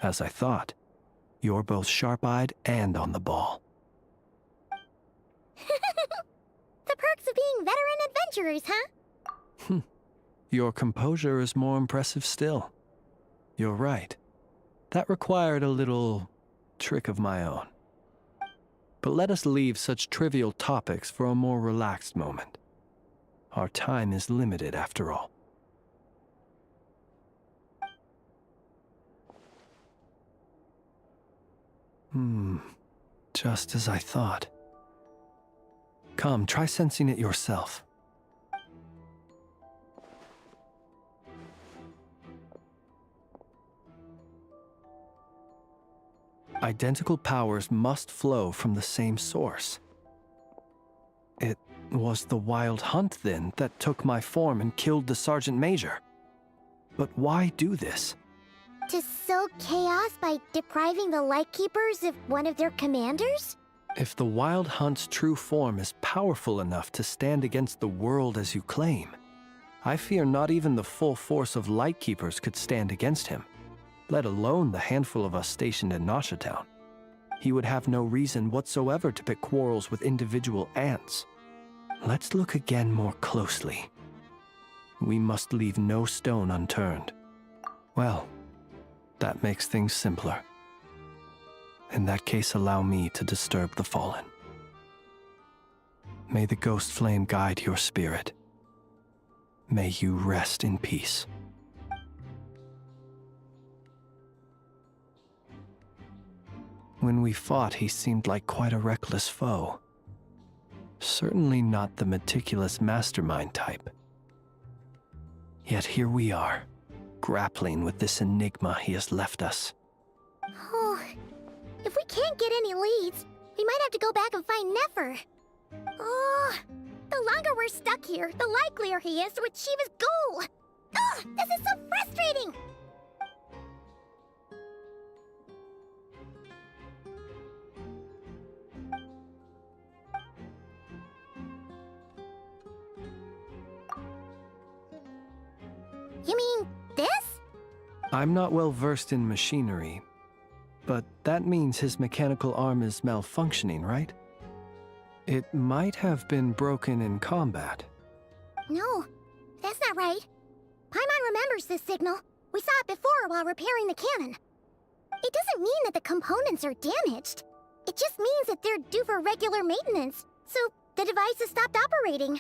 As I thought, you're both sharp-eyed and on the ball. The perks of being veteran adventurers, huh? Your composure is more impressive still. You're right. That required a little trick of my own. But let us leave such trivial topics for a more relaxed moment. Our time is limited after all. Just as I thought. Come, try sensing it yourself. Identical powers must flow from the same source. It was the Wild Hunt, then, that took my form and killed the Sergeant Major. But why do this? To sow chaos by depriving the Lightkeepers of one of their commanders? If the Wild Hunt's true form is powerful enough to stand against the world as you claim, I fear not even the full force of Lightkeepers could stand against him, let alone the handful of us stationed in Nashatown. He would have no reason whatsoever to pick quarrels with individual ants. Let's look again more closely. We must leave no stone unturned. Well, that makes things simpler. In that case, allow me to disturb the fallen. May the ghost flame guide your spirit. May you rest in peace. When we fought, he seemed like quite a reckless foe. Certainly not the meticulous mastermind type. Yet here we are, grappling with this enigma he has left us. Oh, if we can't get any leads, we might have to go back and find Nefer. Oh, the longer we're stuck here, the likelier he is to achieve his goal. Ugh, this is so frustrating! You mean this? I'm not well versed in machinery, but that means his mechanical arm is malfunctioning, right? It might have been broken in combat. No, that's not right. Paimon remembers this signal. We saw it before while repairing the cannon. It doesn't mean that the components are damaged. It just means that they're due for regular maintenance, so the device has stopped operating.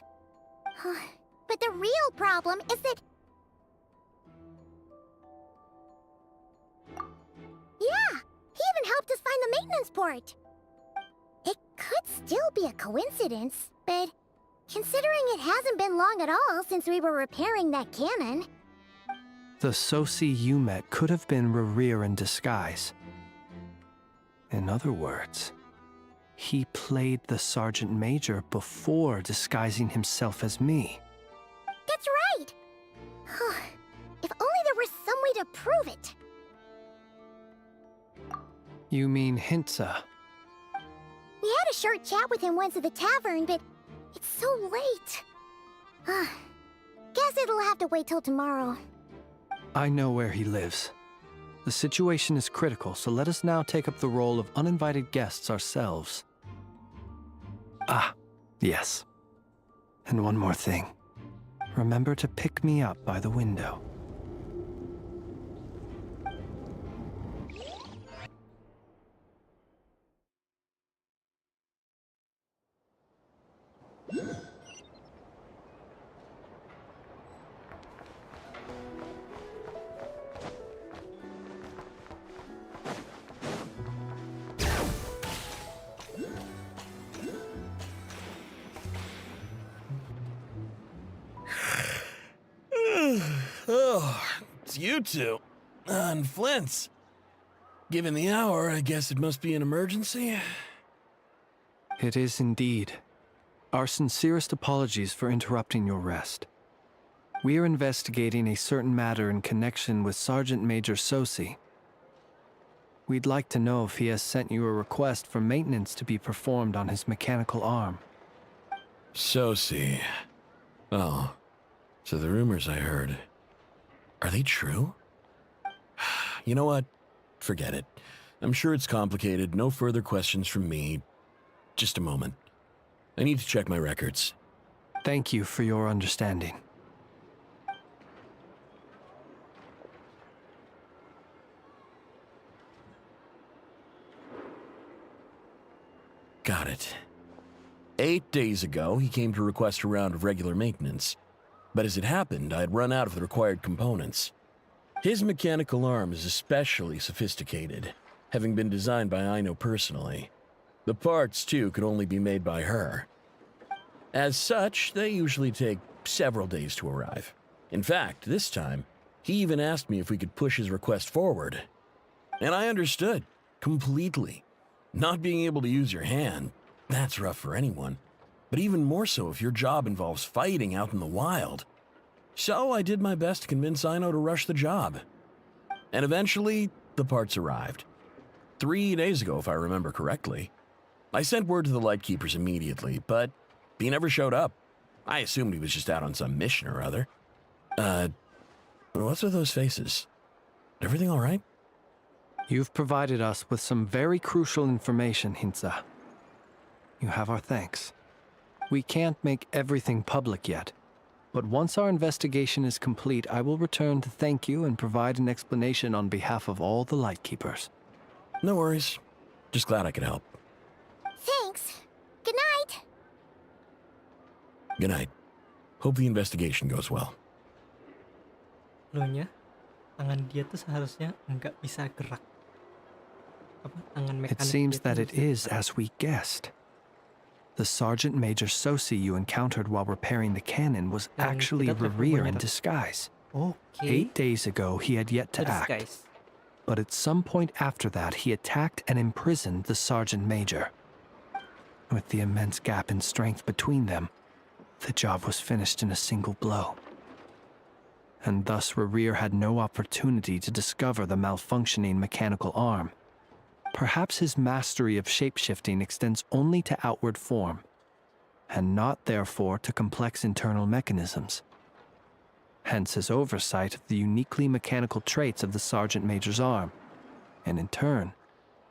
But the real problem is that... Yeah, he even helped us find the maintenance port. It could still be a coincidence, but considering it hasn't been long at all since we were repairing that cannon... The Sosi you met could have been Rerir in disguise. In other words, he played the Sergeant Major before disguising himself as me. That's right! If only there was some way to prove it. You mean Hintsa? We had a short chat with him once at the tavern, but it's so late. Guess it'll have to wait till tomorrow. I know where he lives. The situation is critical, so let us now take up the role of uninvited guests ourselves. Ah, yes. And one more thing. Remember to pick me up by the window. Oh, it's you two. And Flint's. Given the hour, I guess it must be an emergency. It is indeed. Our sincerest apologies for interrupting your rest. We are investigating a certain matter in connection with Sergeant Major Sosi. We'd like to know if he has sent you a request for maintenance to be performed on his mechanical arm. Sosi. Oh, so the rumors I heard, are they true? You know what? Forget it. I'm sure it's complicated. No further questions from me. Just a moment. I need to check my records. Thank you for your understanding. Got it. 8 days ago, he came to request a round of regular maintenance. But as it happened, I had run out of the required components. His mechanical arm is especially sophisticated, having been designed by I-nya personally. The parts, too, could only be made by her. As such, they usually take several days to arrive. In fact, this time, he even asked me if we could push his request forward. And I understood, completely. Not being able to use your hand, that's rough for anyone. But even more so if your job involves fighting out in the wild. So I did my best to convince I-nya to rush the job. And eventually, the parts arrived. 3 days ago, if I remember correctly. I sent word to the Lightkeepers immediately, but he never showed up. I assumed he was just out on some mission or other. What's with those faces? Everything all right? You've provided us with some very crucial information, Hintsa. You have our thanks. We can't make everything public yet, but once our investigation is complete, I will return to thank you and provide an explanation on behalf of all the Lightkeepers. No worries. Just glad I could help. Thanks. Good night. Good night. Hope the investigation goes well. Lo-nya, tangan dia tuh seharusnya nggak bisa gerak. Tangan mekanik It seems dia that tuh it is as we guessed. The Sergeant Major Sosi you encountered while repairing the cannon was actually Rerir in disguise. Okay. 8 days ago, he had yet to act. But at some point after that, he attacked and imprisoned the Sergeant Major. With the immense gap in strength between them, the job was finished in a single blow. And thus Rerir had no opportunity to discover the malfunctioning mechanical arm. Perhaps his mastery of shapeshifting extends only to outward form, and not therefore to complex internal mechanisms. Hence his oversight of the uniquely mechanical traits of the Sergeant Major's arm, and in turn,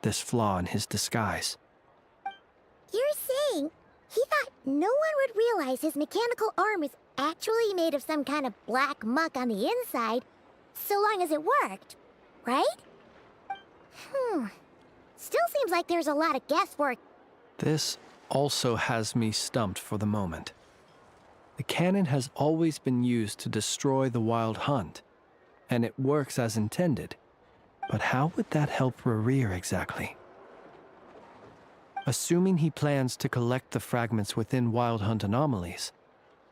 this flaw in his disguise. You're saying he thought no one would realize his mechanical arm is actually made of some kind of black muck on the inside, so long as it worked, right? Still seems like there's a lot of guesswork. This also has me stumped for the moment. The cannon has always been used to destroy the wild hunt, and it works as intended. But how would that help Rerir exactly? Assuming he plans to collect the fragments within wild hunt anomalies,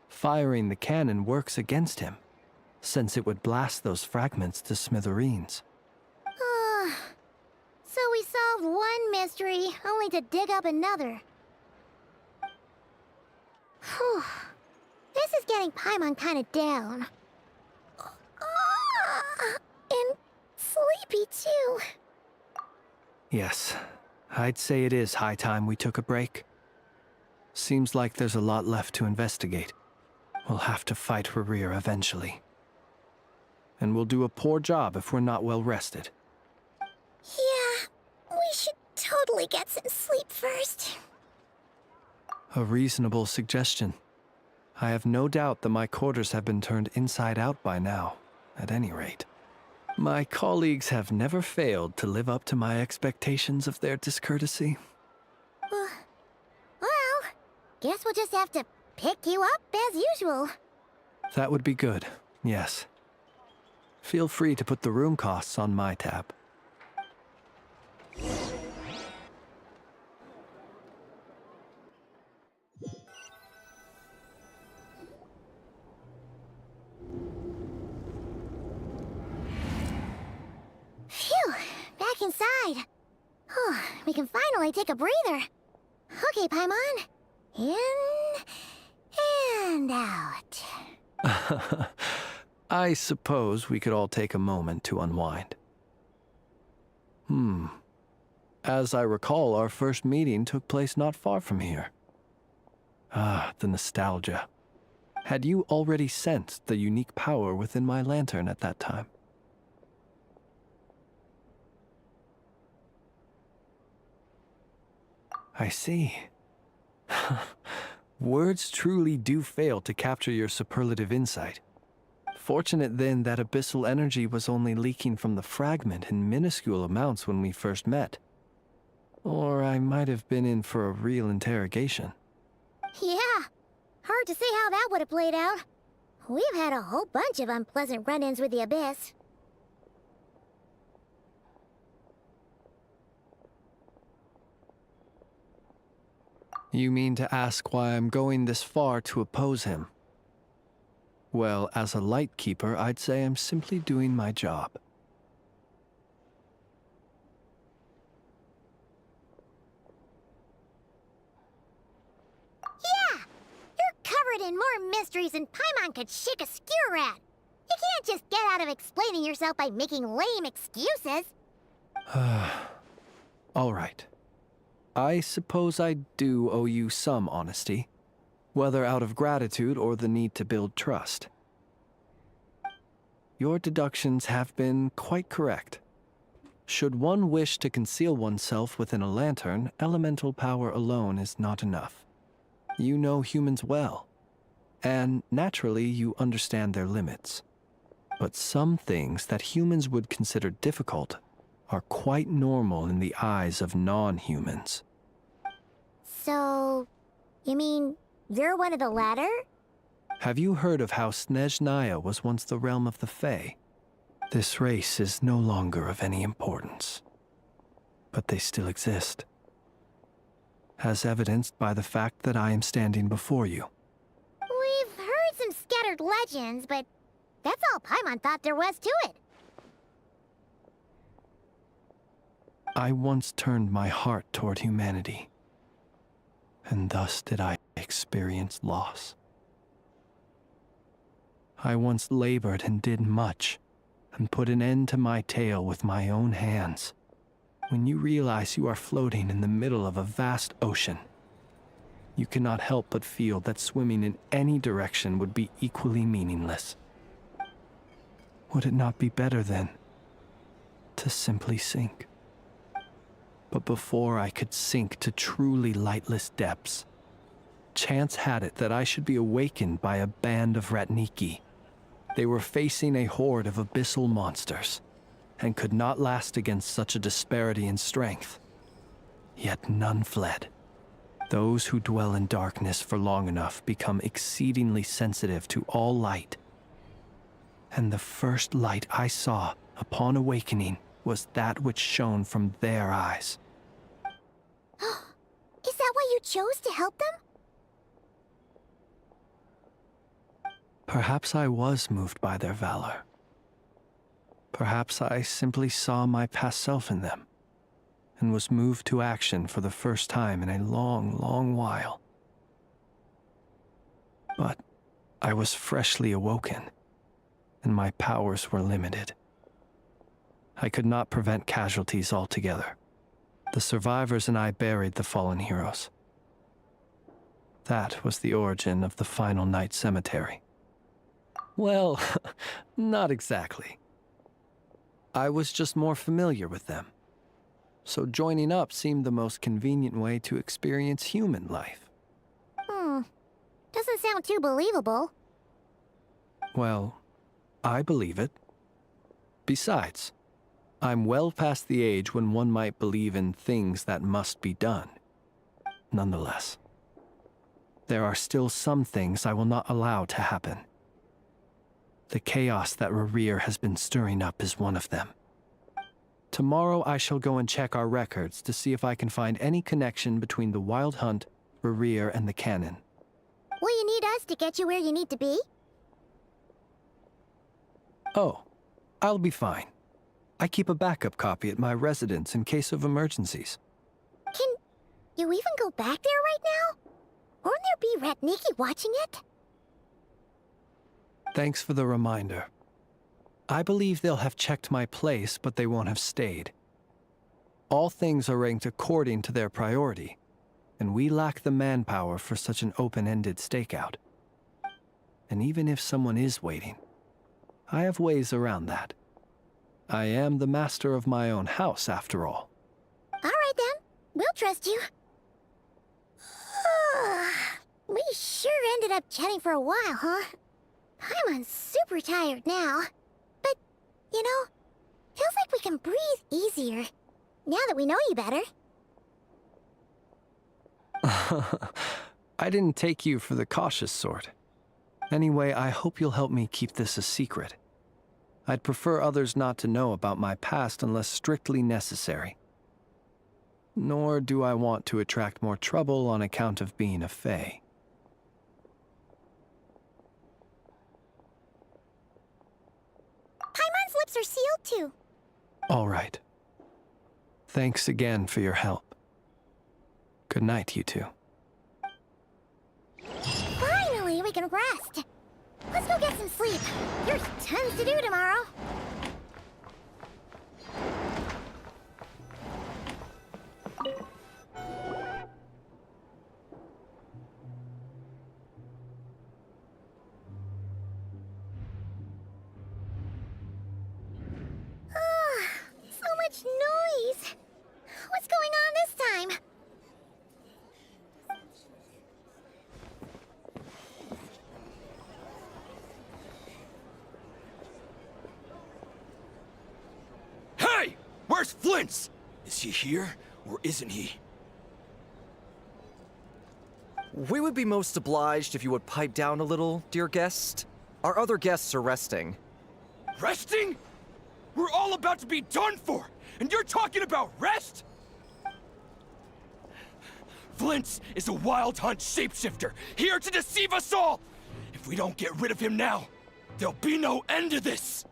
firing the cannon works against him, since it would blast those fragments to smithereens. So we solved one mystery, only to dig up another. Whew. This is getting Paimon kind of down. And sleepy, too. Yes, I'd say it is high time we took a break. Seems like there's a lot left to investigate. We'll have to fight Rerir eventually. And we'll do a poor job if we're not well rested. Yeah, we should totally get some sleep first. A reasonable suggestion. I have no doubt that my quarters have been turned inside out by now, at any rate. My colleagues have never failed to live up to my expectations of their discourtesy. Well, guess we'll just have to pick you up as usual. That would be good, yes. Feel free to put the room costs on my tab. Phew, back inside. right. We can finally take a breather. Okay, Paimon. In and out. I suppose we could all take a moment to unwind. As I recall, our first meeting took place not far from here. Ah, the nostalgia. Had you already sensed the unique power within my lantern at that time? I see. Words truly do fail to capture your superlative insight. Fortunate then that abyssal energy was only leaking from the fragment in minuscule amounts when we first met. Or I might have been in for a real interrogation. Yeah. Hard to say how that would have played out. We've had a whole bunch of unpleasant run-ins with the Abyss. You mean to ask why I'm going this far to oppose him? Well, as a light keeper, I'd say I'm simply doing my job. Yeah! You're covered in more mysteries than Paimon could shake a skewer at. You can't just get out of explaining yourself by making lame excuses. All right. I suppose I do owe you some honesty, whether out of gratitude or the need to build trust. Your deductions have been quite correct. Should one wish to conceal oneself within a lantern, elemental power alone is not enough. You know humans well, and naturally you understand their limits. But some things that humans would consider difficult are quite normal in the eyes of non-humans. So, you mean you're one of the latter? Have you heard of how Snezhnaya was once the realm of the Fae? This race is no longer of any importance, but they still exist, as evidenced by the fact that I am standing before you. We've heard some scattered legends, but that's all Paimon thought there was to it. I once turned my heart toward humanity, and thus did I experience loss. I once labored and did much, and put an end to my tale with my own hands. When you realize you are floating in the middle of a vast ocean, you cannot help but feel that swimming in any direction would be equally meaningless. Would it not be better, then, to simply sink? But before I could sink to truly lightless depths, chance had it that I should be awakened by a band of Ratniki. They were facing a horde of abyssal monsters, and could not last against such a disparity in strength. Yet none fled. Those who dwell in darkness for long enough become exceedingly sensitive to all light. And the first light I saw upon awakening was that which shone from their eyes. Is that why you chose to help them? Perhaps I was moved by their valor. Perhaps I simply saw my past self in them, and was moved to action for the first time in a long, long while. But I was freshly awoken, and my powers were limited. I could not prevent casualties altogether. The survivors and I buried the fallen heroes. That was the origin of the Final Night Cemetery. Well, not exactly. I was just more familiar with them. So joining up seemed the most convenient way to experience human life. Doesn't sound too believable. Well, I believe it. Besides, I'm well past the age when one might believe in things that must be done. Nonetheless, there are still some things I will not allow to happen. The chaos that Rerir has been stirring up is one of them. Tomorrow I shall go and check our records to see if I can find any connection between the Wild Hunt, Rerir, and the Cannon. Will you need us to get you where you need to be? Oh, I'll be fine. I keep a backup copy at my residence in case of emergencies. Can you even go back there right now? Won't there be Ratniki watching it? Thanks for the reminder. I believe they'll have checked my place, but they won't have stayed. All things are ranked according to their priority, and we lack the manpower for such an open-ended stakeout. And even if someone is waiting, I have ways around that. I am the master of my own house, after all. All right then, we'll trust you. We sure ended up chatting for a while, huh? I'm super tired now. But, you know, feels like we can breathe easier, now that we know you better. I didn't take you for the cautious sort. Anyway, I hope you'll help me keep this a secret. I'd prefer others not to know about my past unless strictly necessary. Nor do I want to attract more trouble on account of being a fae. Paimon's lips are sealed too. All right. Thanks again for your help. Good night, you two. Finally, we can rest. Let's go get some sleep. There's tons to do tomorrow. So much noise. What's going on this time? Hey! Where's Flint's? Is he here, or isn't he? We would be most obliged if you would pipe down a little, dear guest. Our other guests are resting. Resting? We're all about to be done for, and you're talking about rest? Flint's is a wild hunt shapeshifter, here to deceive us all! If we don't get rid of him now, there'll be no end to this!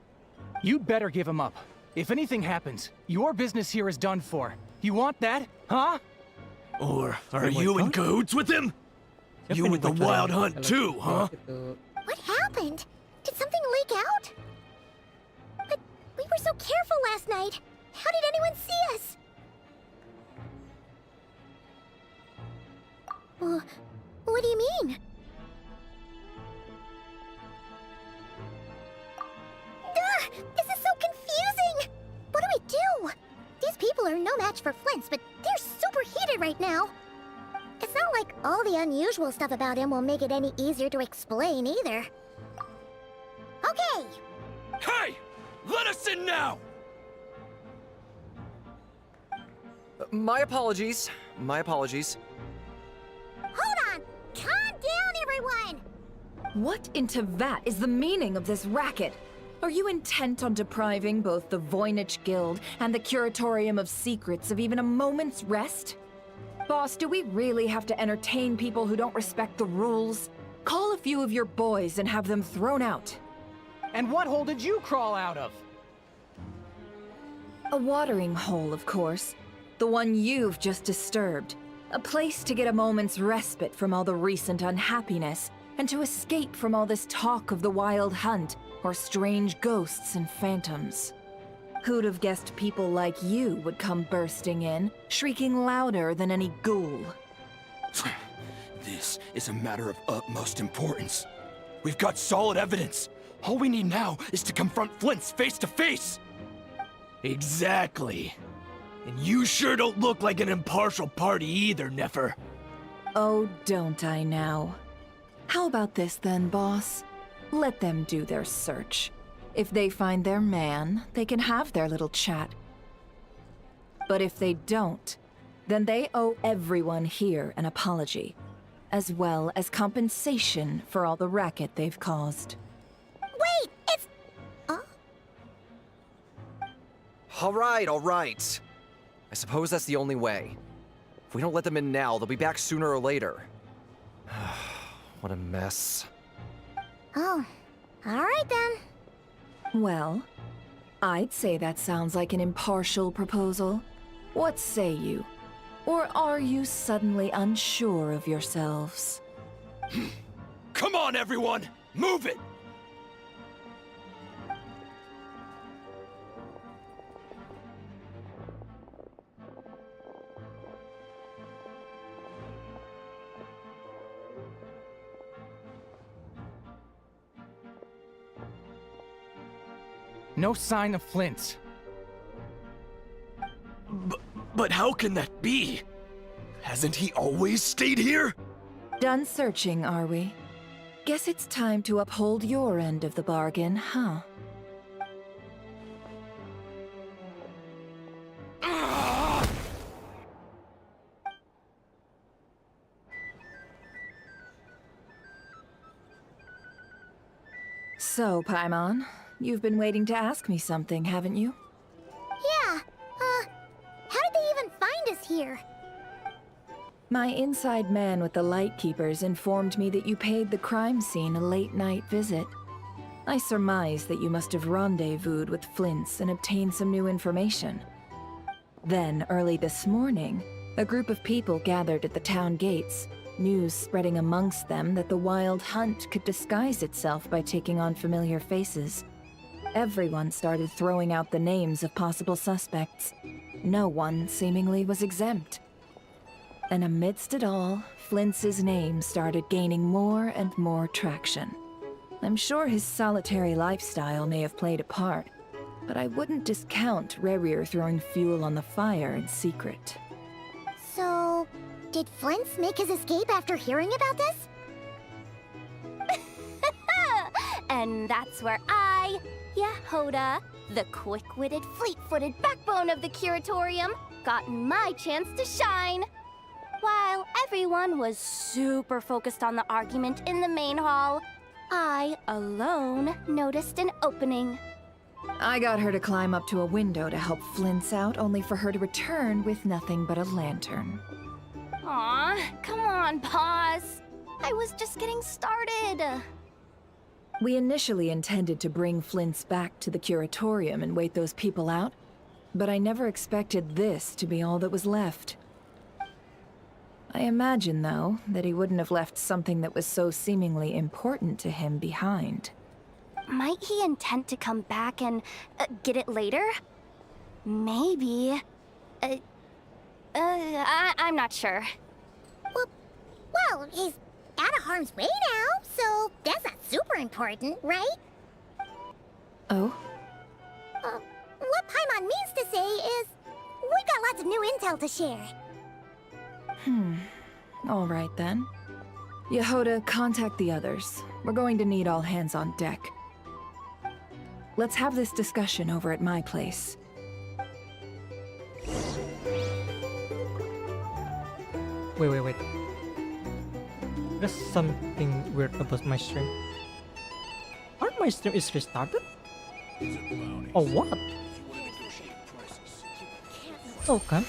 You'd better give him up. If anything happens, your business here is done for. You want that, huh? Or are you in cahoots with him? You with the wild hunt too, huh? What happened? Did something leak out? But we were so careful last night. How did anyone see us? What do you mean? This is so confusing! What do we do? These people are no match for Flint's, but they're super heated right now. It's not like all the unusual stuff about him will make it any easier to explain either. Okay! Hey! Let us in now! My apologies. My apologies. Hold on! Calm down, everyone! What in Tevat is the meaning of this racket? Are you intent on depriving both the Voynich Guild and the Curatorium of Secrets of even a moment's rest? Boss, do we really have to entertain people who don't respect the rules? Call a few of your boys and have them thrown out. And what hole did you crawl out of? A watering hole, of course. The one you've just disturbed. A place to get a moment's respite from all the recent unhappiness, and to escape from all this talk of the Wild Hunt, or strange ghosts and phantoms. Who'd have guessed people like you would come bursting in, shrieking louder than any ghoul? This is a matter of utmost importance. We've got solid evidence. All we need now is to confront Flint's face to face. Exactly. And you sure don't look like an impartial party either, Nefer. Oh, don't I now? How about this then, boss? Let them do their search. If they find their man, they can have their little chat. But if they don't, then they owe everyone here an apology, as well as compensation for all the racket they've caused. Wait, it's... All right. I suppose that's the only way. If we don't let them in now, they'll be back sooner or later. What a mess. Oh, all right then. Well, I'd say that sounds like an impartial proposal. What say you? Or are you suddenly unsure of yourselves? Come on, everyone! Move it! No sign of Flint. But how can that be? Hasn't he always stayed here? Done searching, are we? Guess it's time to uphold your end of the bargain, huh? So, Paimon, you've been waiting to ask me something, haven't you? Yeah, how did they even find us here? My inside man with the Lightkeepers informed me that you paid the crime scene a late-night visit. I surmise that you must have rendezvoused with Flint's and obtained some new information. Then, early this morning, a group of people gathered at the town gates, news spreading amongst them that the Wild Hunt could disguise itself by taking on familiar faces. Everyone started throwing out the names of possible suspects. No one, seemingly, was exempt. And amidst it all, Flint's name started gaining more and more traction. I'm sure his solitary lifestyle may have played a part, but I wouldn't discount Rerir throwing fuel on the fire in secret. So, did Flint's make his escape after hearing about this? And that's where I, Yehoda, the quick-witted, fleet-footed backbone of the Curatorium, got my chance to shine. While everyone was super focused on the argument in the main hall, I, alone, noticed an opening. I got her to climb up to a window to help Flint's out, only for her to return with nothing but a lantern. Aw, come on, pause. I was just getting started. We initially intended to bring Flint's back to the Curatorium and wait those people out, but I never expected this to be all that was left. I imagine, though, that he wouldn't have left something that was so seemingly important to him behind. Might he intend to come back and get it later? Maybe. I'm not sure. Well, he's out of harm's way now, so that's not super important, right? Oh? What Paimon means to say is, we've got lots of new intel to share. All right then. Yehoda, contact the others. We're going to need all hands on deck. Let's have this discussion over at my place. Wait. There's something weird about my stream. Aren't my stream is restarted? Oh, what? Oh, kan?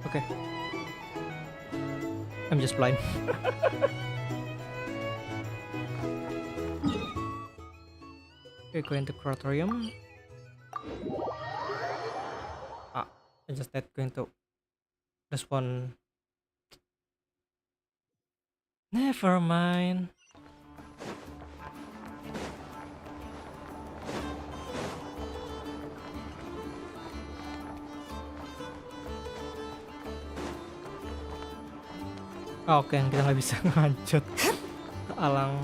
Okay. I'm just blind. Okay, going to Curatorium. I just not going to this one. Never mind. Oke, kita nggak bisa lanjut ke alang.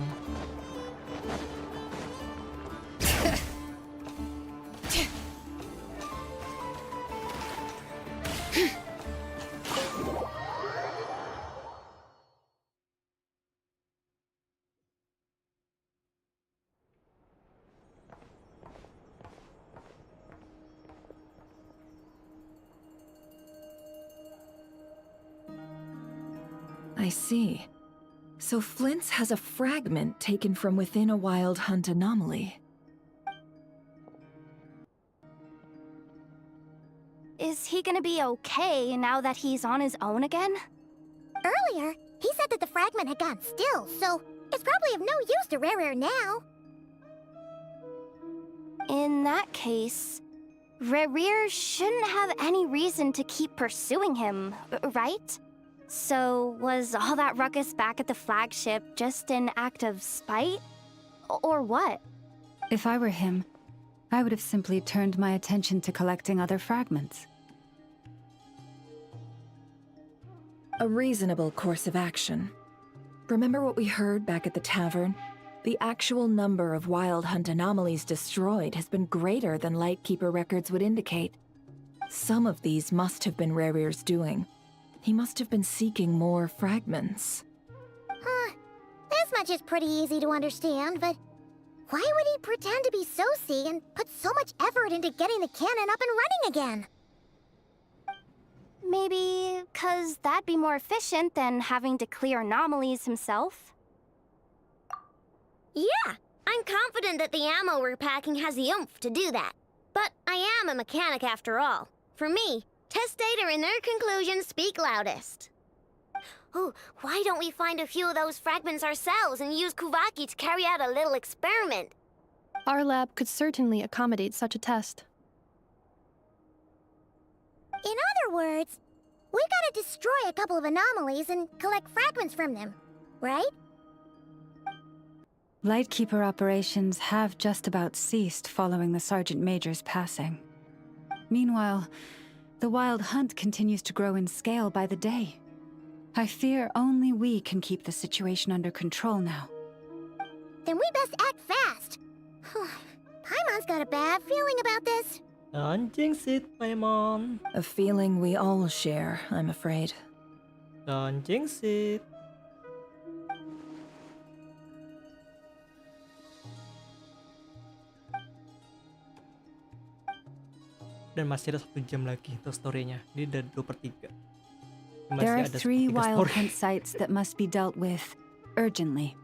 I see. So Flint's has a fragment taken from within a Wild Hunt anomaly. Is he gonna be okay now that he's on his own again? Earlier, he said that the fragment had gone still, so it's probably of no use to Rare now. In that case, Rerir shouldn't have any reason to keep pursuing him, right? So was all that ruckus back at the flagship just an act of spite? Or what? If I were him, I would have simply turned my attention to collecting other fragments. A reasonable course of action. Remember what we heard back at the tavern? The actual number of Wild Hunt anomalies destroyed has been greater than Lightkeeper records would indicate. Some of these must have been Rerir's doing. He must have been seeking more fragments. This much is pretty easy to understand, but why would he pretend to be Sosi and put so much effort into getting the cannon up and running again? Maybe 'cause that'd be more efficient than having to clear anomalies himself? Yeah, I'm confident that the ammo we're packing has the oomph to do that. But I am a mechanic after all. For me, test data and their conclusions speak loudest. Oh, why don't we find a few of those fragments ourselves and use Kuvaki to carry out a little experiment? Our lab could certainly accommodate such a test. In other words, we gotta destroy a couple of anomalies and collect fragments from them, right? Lightkeeper operations have just about ceased following the Sergeant Major's passing. Meanwhile, the Wild Hunt continues to grow in scale by the day. I fear only we can keep the situation under control now. Then we best act fast. Paimon's got a bad feeling about this. Don't jinx it, Paimon. A feeling we all share, I'm afraid. Don't jinx it. Dan masih ada 1 jam lagi untuk story-nya. Ini udah 2/3. There are Masih ada 3 3 Wild story. Hunt sites that must be dealt with urgently.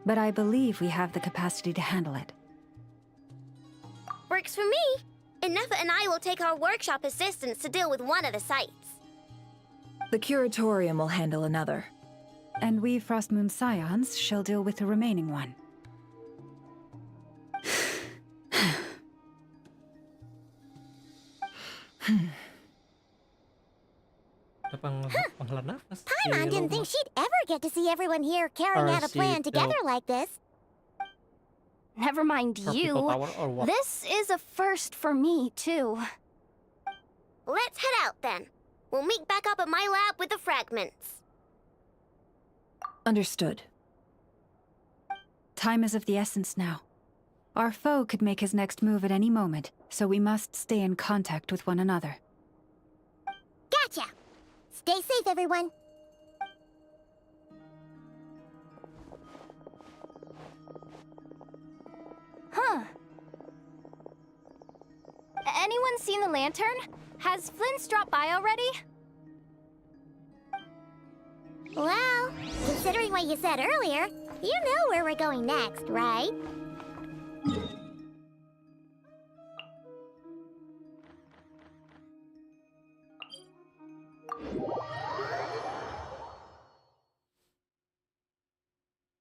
But I believe we have the capacity to handle it. Works for me. Nefa and I will take our workshop assistants to deal with one of the sites. The Curatorium will handle another. And we Frostmoon Scions shall deal with the remaining one. Penghela nafas. Paimon didn't think she'd ever get to see everyone here carrying out a plan together like this. Never mind For you. people power or what? This is a first for me, too. Let's head out then. We'll meet back up at my lab with the fragments. Understood. Time is of the essence now. Our foe could make his next move at any moment, so we must stay in contact with one another. Gotcha! Stay safe, everyone. Huh. Anyone seen the lantern? Has Flint's dropped by already? Well, considering what you said earlier, you know where we're going next, right?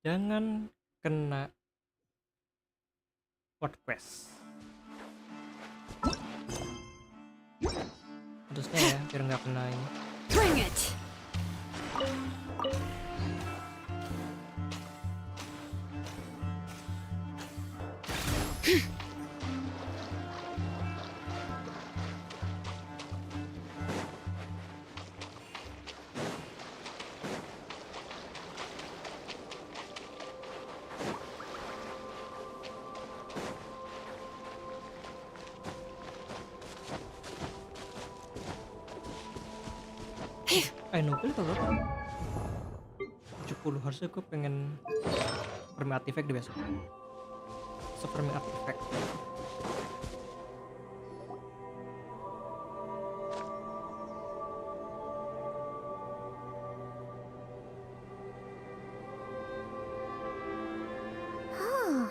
Jangan kena What quest? Harusnya ya, biar nggak kena ini. Bring it! Nobel atau berapa? 70, harusnya gue pengen permi artifact deh besok. Permi artifact. Oh,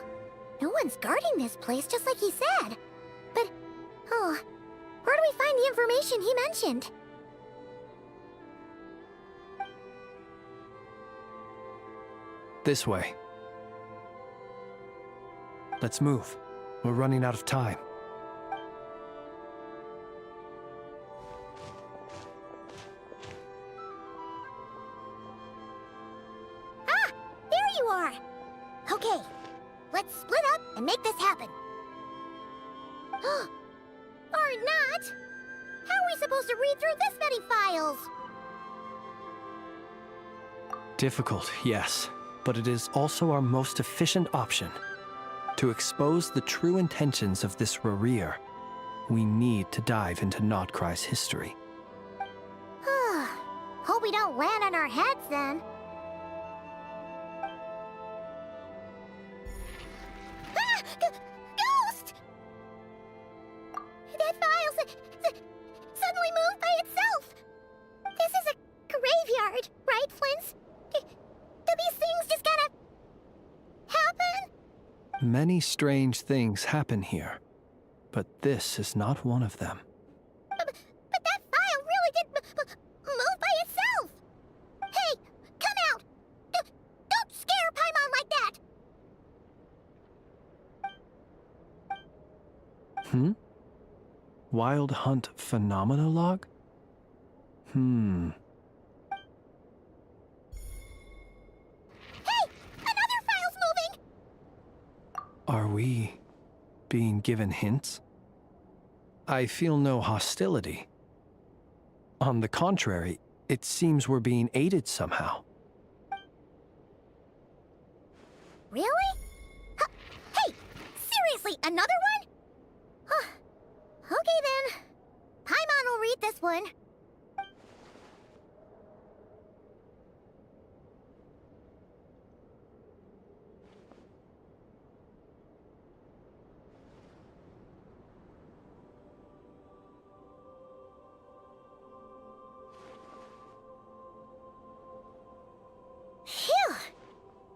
no one's guarding this place just like he said. But, where do we find the information mission he mentioned? This way. Let's move. We're running out of time. Ah! There you are! Okay, let's split up and make this happen. Or not! How are we supposed to read through this many files? Difficult, yes, but it is also our most efficient option. To expose the true intentions of this Rarir, we need to dive into Notcry's history. Hope we don't land on our heads then. Ah! Ghost! That file suddenly moved by itself. This is a graveyard, right, Flint? Do these things just kind of happen? Many strange things happen here, but this is not one of them. But that file really did move by itself! Hey, come out! Don't scare Paimon like that! Hmm? Wild Hunt Phenomenolog? Hey! Another file's moving! Are we being given hints? I feel no hostility. On the contrary, it seems we're being aided somehow. Really? Hey! Seriously, another one? Okay then. Paimon will read this one. Phew!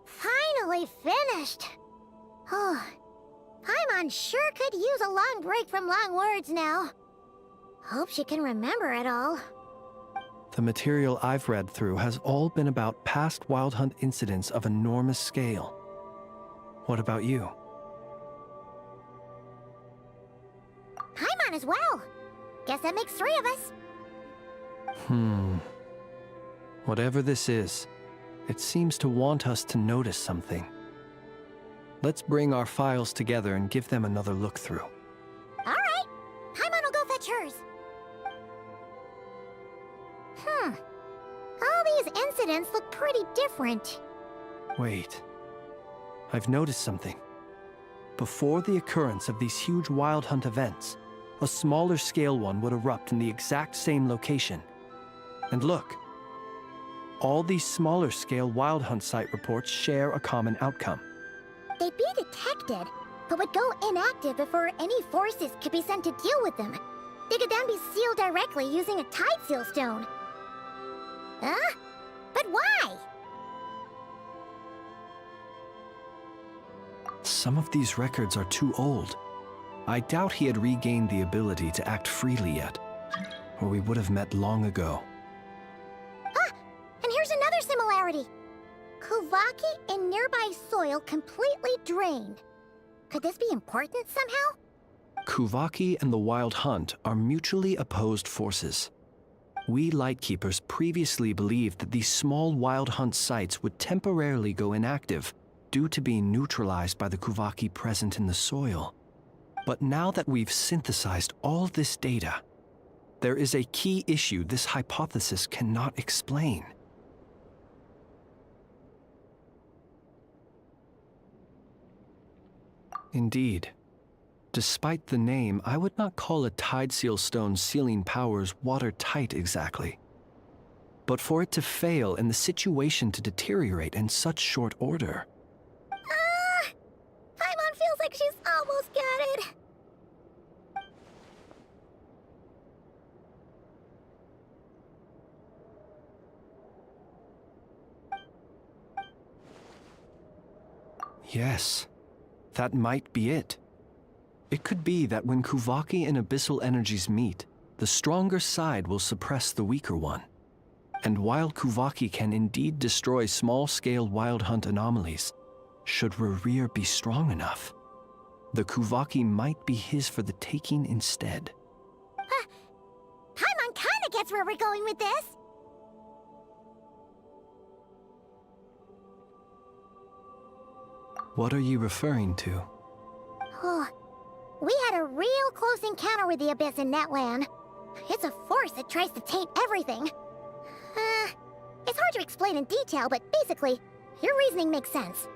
Finally finished. Oh, Paimon sure could use a long break from long words now. Hope she can remember it all. The material I've read through has all been about past Wild Hunt incidents of enormous scale. What about you? Paimon as well. Guess that makes 3 of us. Whatever this is, it seems to want us to notice something. Let's bring our files together and give them another look through. All right. Paimon will go fetch hers. All these incidents look pretty different. Wait. I've noticed something. Before the occurrence of these huge Wild Hunt events, a smaller scale one would erupt in the exact same location. And look. All these smaller scale Wild Hunt site reports share a common outcome. They'd be detected, but would go inactive before any forces could be sent to deal with them. They could then be sealed directly using a tide seal stone. Huh? But why? Some of these records are too old. I doubt he had regained the ability to act freely yet, or we would have met long ago. And here's another similarity. Kuvaki in nearby soil completely drained. Could this be important somehow? Kuvaki and the Wild Hunt are mutually opposed forces. We Lightkeepers previously believed that these small Wild Hunt sites would temporarily go inactive due to being neutralized by the Kuvaki present in the soil. But now that we've synthesized all this data, there is a key issue this hypothesis cannot explain. Indeed. Despite the name, I would not call a tide seal stone's sealing powers watertight exactly. But for it to fail and the situation to deteriorate in such short order. Paimon feels like she's almost got it. Yes, that might be it. It could be that when Kuvaki and abyssal energies meet, the stronger side will suppress the weaker one. And while Kuvaki can indeed destroy small-scale wild hunt anomalies, should Rerir be strong enough, the Kuvaki might be his for the taking instead. Paimon kinda gets where we're going with this. What are you referring to? Oh, we had a real close encounter with the Abyss in Netland. It's a force that tries to taint everything. It's hard to explain in detail, but basically, your reasoning makes sense.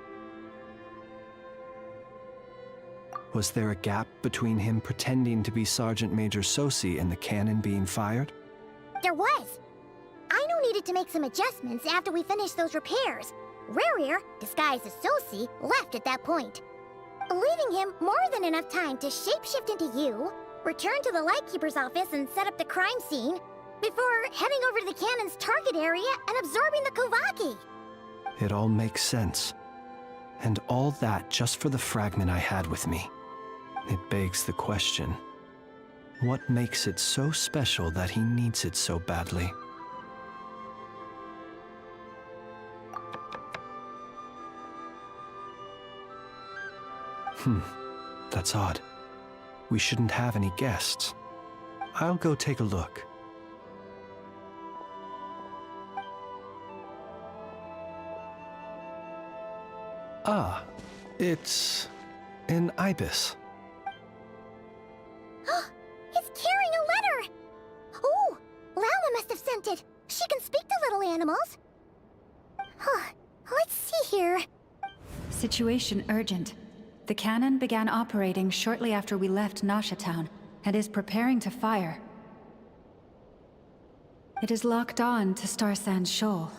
Was there a gap between him pretending to be Sergeant Major Sosi and the cannon being fired? There was. I needed to make some adjustments after we finished those repairs. Rerir, disguised as Sosi, left at that point, leaving him more than enough time to shapeshift into you, return to the Lightkeeper's office and set up the crime scene, before heading over to the cannon's target area and absorbing the Kuvaki. It all makes sense. And all that just for the fragment I had with me. It begs the question, what makes it so special that he needs it so badly? That's odd. We shouldn't have any guests. I'll go take a look. Ah, it's an ibis. It's carrying a letter! Oh, LAMA must have sent it. She can speak to little animals. Let's see here. Situation urgent. The cannon began operating shortly after we left Nasha Town and is preparing to fire. It is locked on to Star Sand Shoal.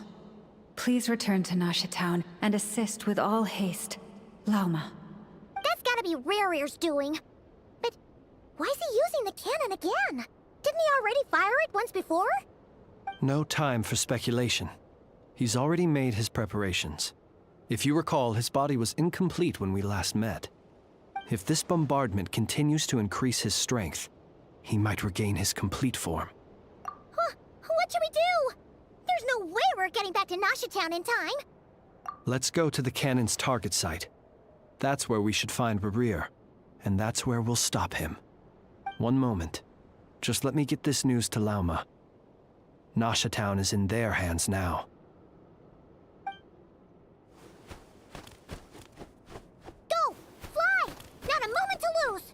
Please return to Nasha Town and assist with all haste. LAMA. That's gotta be Rerir's doing. But why is he using the cannon again? Didn't he already fire it once before? No time for speculation. He's already made his preparations. If you recall, his body was incomplete when we last met. If this bombardment continues to increase his strength, he might regain his complete form. What should we do? There's no way we're getting back to Nasha Town in time. Let's go to the cannon's target site. That's where we should find Rerir, and that's where we'll stop him. One moment. Just let me get this news to LAMA. Nasha Town is in their hands now. Go! Fly! Not a moment to lose!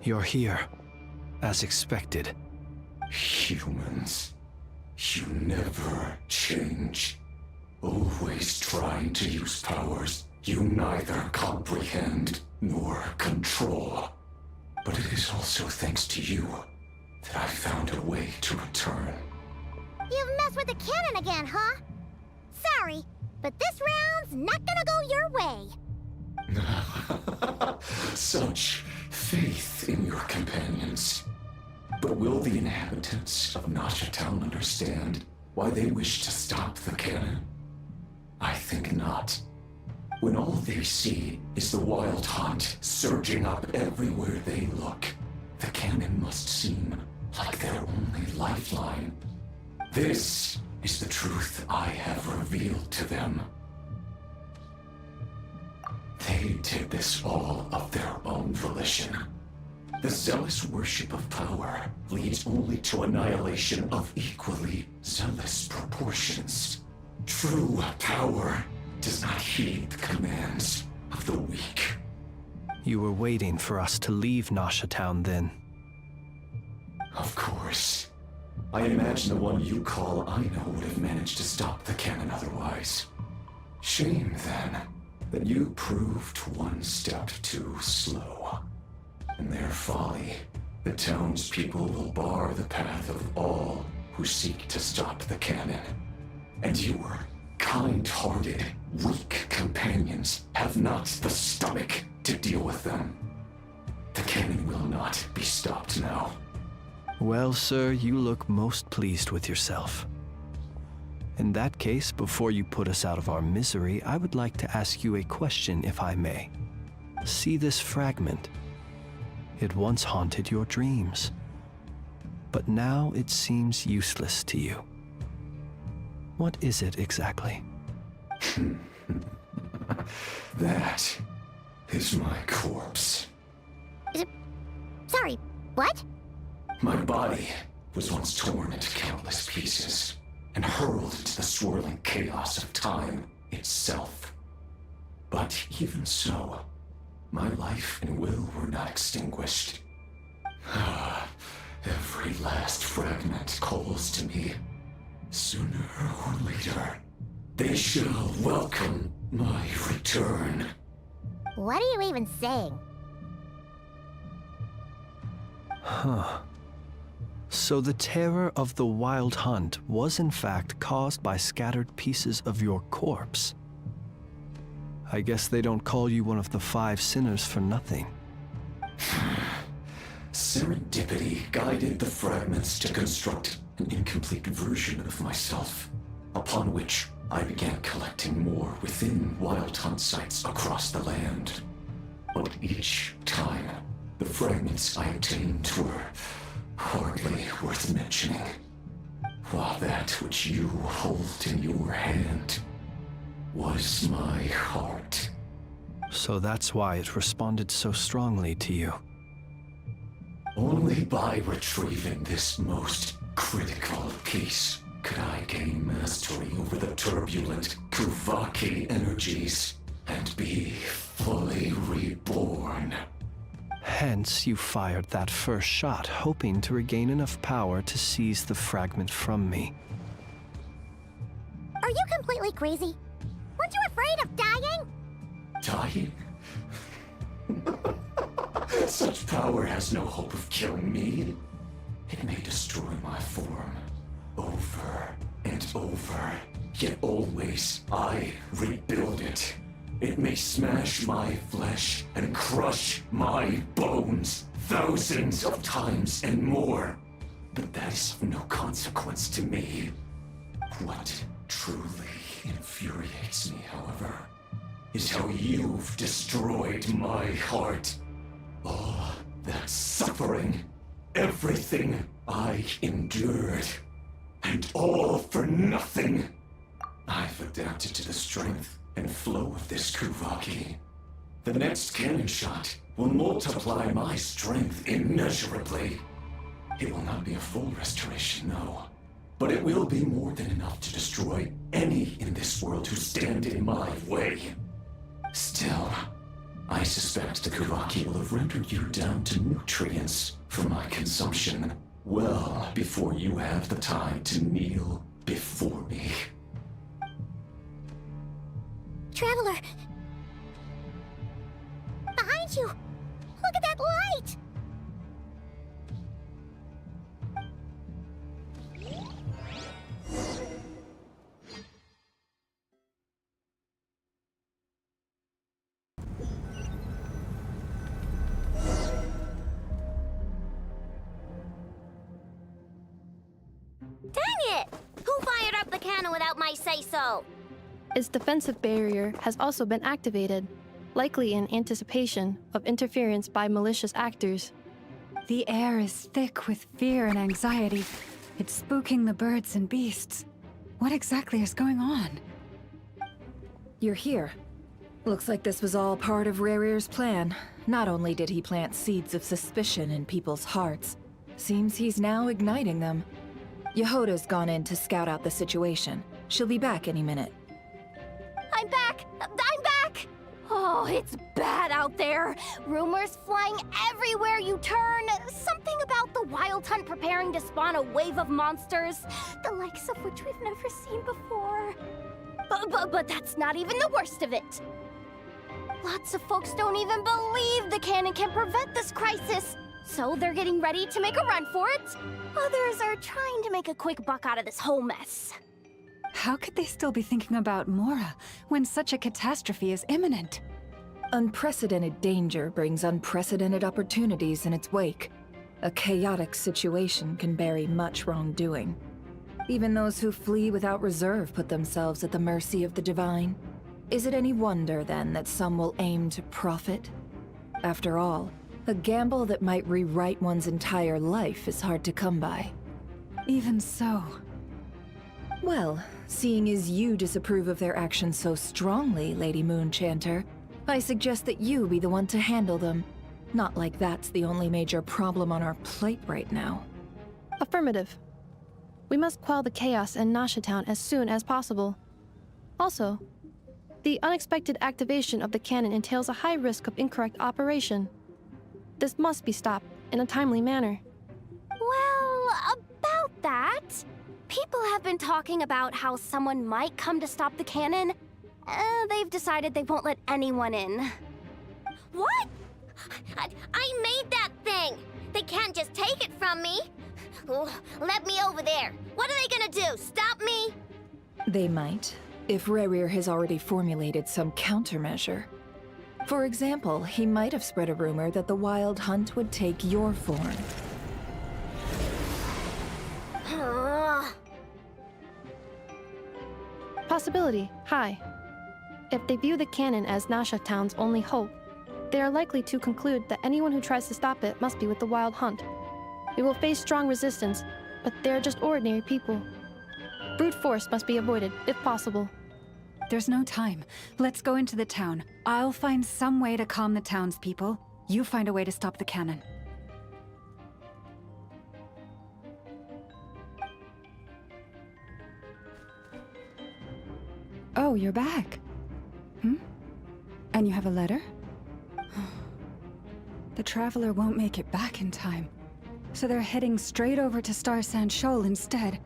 You're here, as expected. Humans, you never change. Always trying to use powers you neither comprehend nor control. But it is also thanks to you that I found a way to return. You've messed with the cannon again, huh? Sorry, but this round's not gonna go your way. Such faith in your companions. But will the inhabitants of Nasha Town understand why they wish to stop the cannon? I think not. When all they see is the wild hunt surging up everywhere they look, the cannon must seem like their only lifeline. This is the truth I have revealed to them. They did this all of their own volition. The zealous worship of power leads only to annihilation of equally zealous proportions. True power does not heed the commands of the weak. You were waiting for us to leave Nasha Town then. Of course. I imagine the one you call I-nya would have managed to stop the cannon otherwise. Shame, then, that you proved one step too slow. In their folly, the townspeople will bar the path of all who seek to stop the cannon. And your kind-hearted, weak companions have not the stomach to deal with them. The cannon will not be stopped now. Well, sir, you look most pleased with yourself. In that case, before you put us out of our misery, I would like to ask you a question, if I may. See this fragment? It once haunted your dreams, but now it seems useless to you. What is it exactly? That is my corpse. Sorry, what? My body was once torn into countless pieces and hurled into the swirling chaos of time itself. But even so, my life and will were not extinguished. Every last fragment calls to me. Sooner or later, they shall welcome my return. What are you even saying? Huh. So the terror of the Wild Hunt was in fact caused by scattered pieces of your corpse. I guess they don't call you one of the 5 sinners for nothing. Serendipity guided the fragments to construct an incomplete version of myself, upon which I began collecting more within Wild Hunt sites across the land. But each time, the fragments I obtained were hardly worth mentioning, while that which you hold in your hand was my heart. So that's why it responded so strongly to you. Only by retrieving this most critical piece could I gain mastery over the turbulent Kuvaki energies and be fully reborn. Hence, you fired that first shot, hoping to regain enough power to seize the fragment from me. Are you completely crazy? Weren't you afraid of dying? Dying? Such power has no hope of killing me. It may destroy my form over and over, yet always I rebuild it. It may smash my flesh and crush my bones thousands of times and more, but that is of no consequence to me. What truly infuriates me, however, is how you've destroyed my heart. All that suffering, everything I endured, and all for nothing. I've adapted to the strength and flow of this Kuvaki. The next cannon shot will multiply my strength immeasurably. It will not be a full restoration, no, but it will be more than enough to destroy any in this world who stand in my way. Still, I suspect the Kuvaki will have rendered you down to nutrients for my consumption well before you have the time to kneel before me. Traveler! Behind you! Look at that light! Dang it! Who fired up the cannon without my say-so? Its defensive barrier has also been activated, likely in anticipation of interference by malicious actors. The air is thick with fear and anxiety. It's spooking the birds and beasts. What exactly is going on? You're here. Looks like this was all part of Rarir's plan. Not only did he plant seeds of suspicion in people's hearts, seems he's now igniting them. Yehoda's gone in to scout out the situation. She'll be back any minute. I'm back! I'm back! Oh, it's bad out there. Rumors flying everywhere you turn. Something about the Wild Hunt preparing to spawn a wave of monsters, the likes of which we've never seen before. But that's not even the worst of it. Lots of folks don't even believe the cannon can prevent this crisis, so they're getting ready to make a run for it. Others are trying to make a quick buck out of this whole mess. How could they still be thinking about Mora when such a catastrophe is imminent? Unprecedented danger brings unprecedented opportunities in its wake. A chaotic situation can bury much wrongdoing. Even those who flee without reserve put themselves at the mercy of the divine. Is it any wonder, then, that some will aim to profit? After all, a gamble that might rewrite one's entire life is hard to come by. Even so. Well, seeing as you disapprove of their actions so strongly, Lady Moonchanter, I suggest that you be the one to handle them. Not like that's the only major problem on our plate right now. Affirmative. We must quell the chaos in Nasha Town as soon as possible. Also, the unexpected activation of the cannon entails a high risk of incorrect operation. This must be stopped in a timely manner. Well, about that, people have been talking about how someone might come to stop the cannon. They've decided they won't let anyone in. What? I made that thing! They can't just take it from me! Oh, let me over there! What are they gonna do? Stop me? They might, if Rerir has already formulated some countermeasure. For example, he might have spread a rumor that the Wild Hunt would take your form. Possibility high. If they view the cannon as Nasha Town's only hope, they are likely to conclude that anyone who tries to stop it must be with the Wild Hunt. We will face strong resistance, but they're just ordinary people. Brute force must be avoided, if possible. There's no time. Let's go into the town. I'll find some way to calm the townspeople. You find a way to stop the cannon. Oh, you're back. And you have a letter? The Traveler won't make it back in time. So they're heading straight over to Star Sand Shoal instead.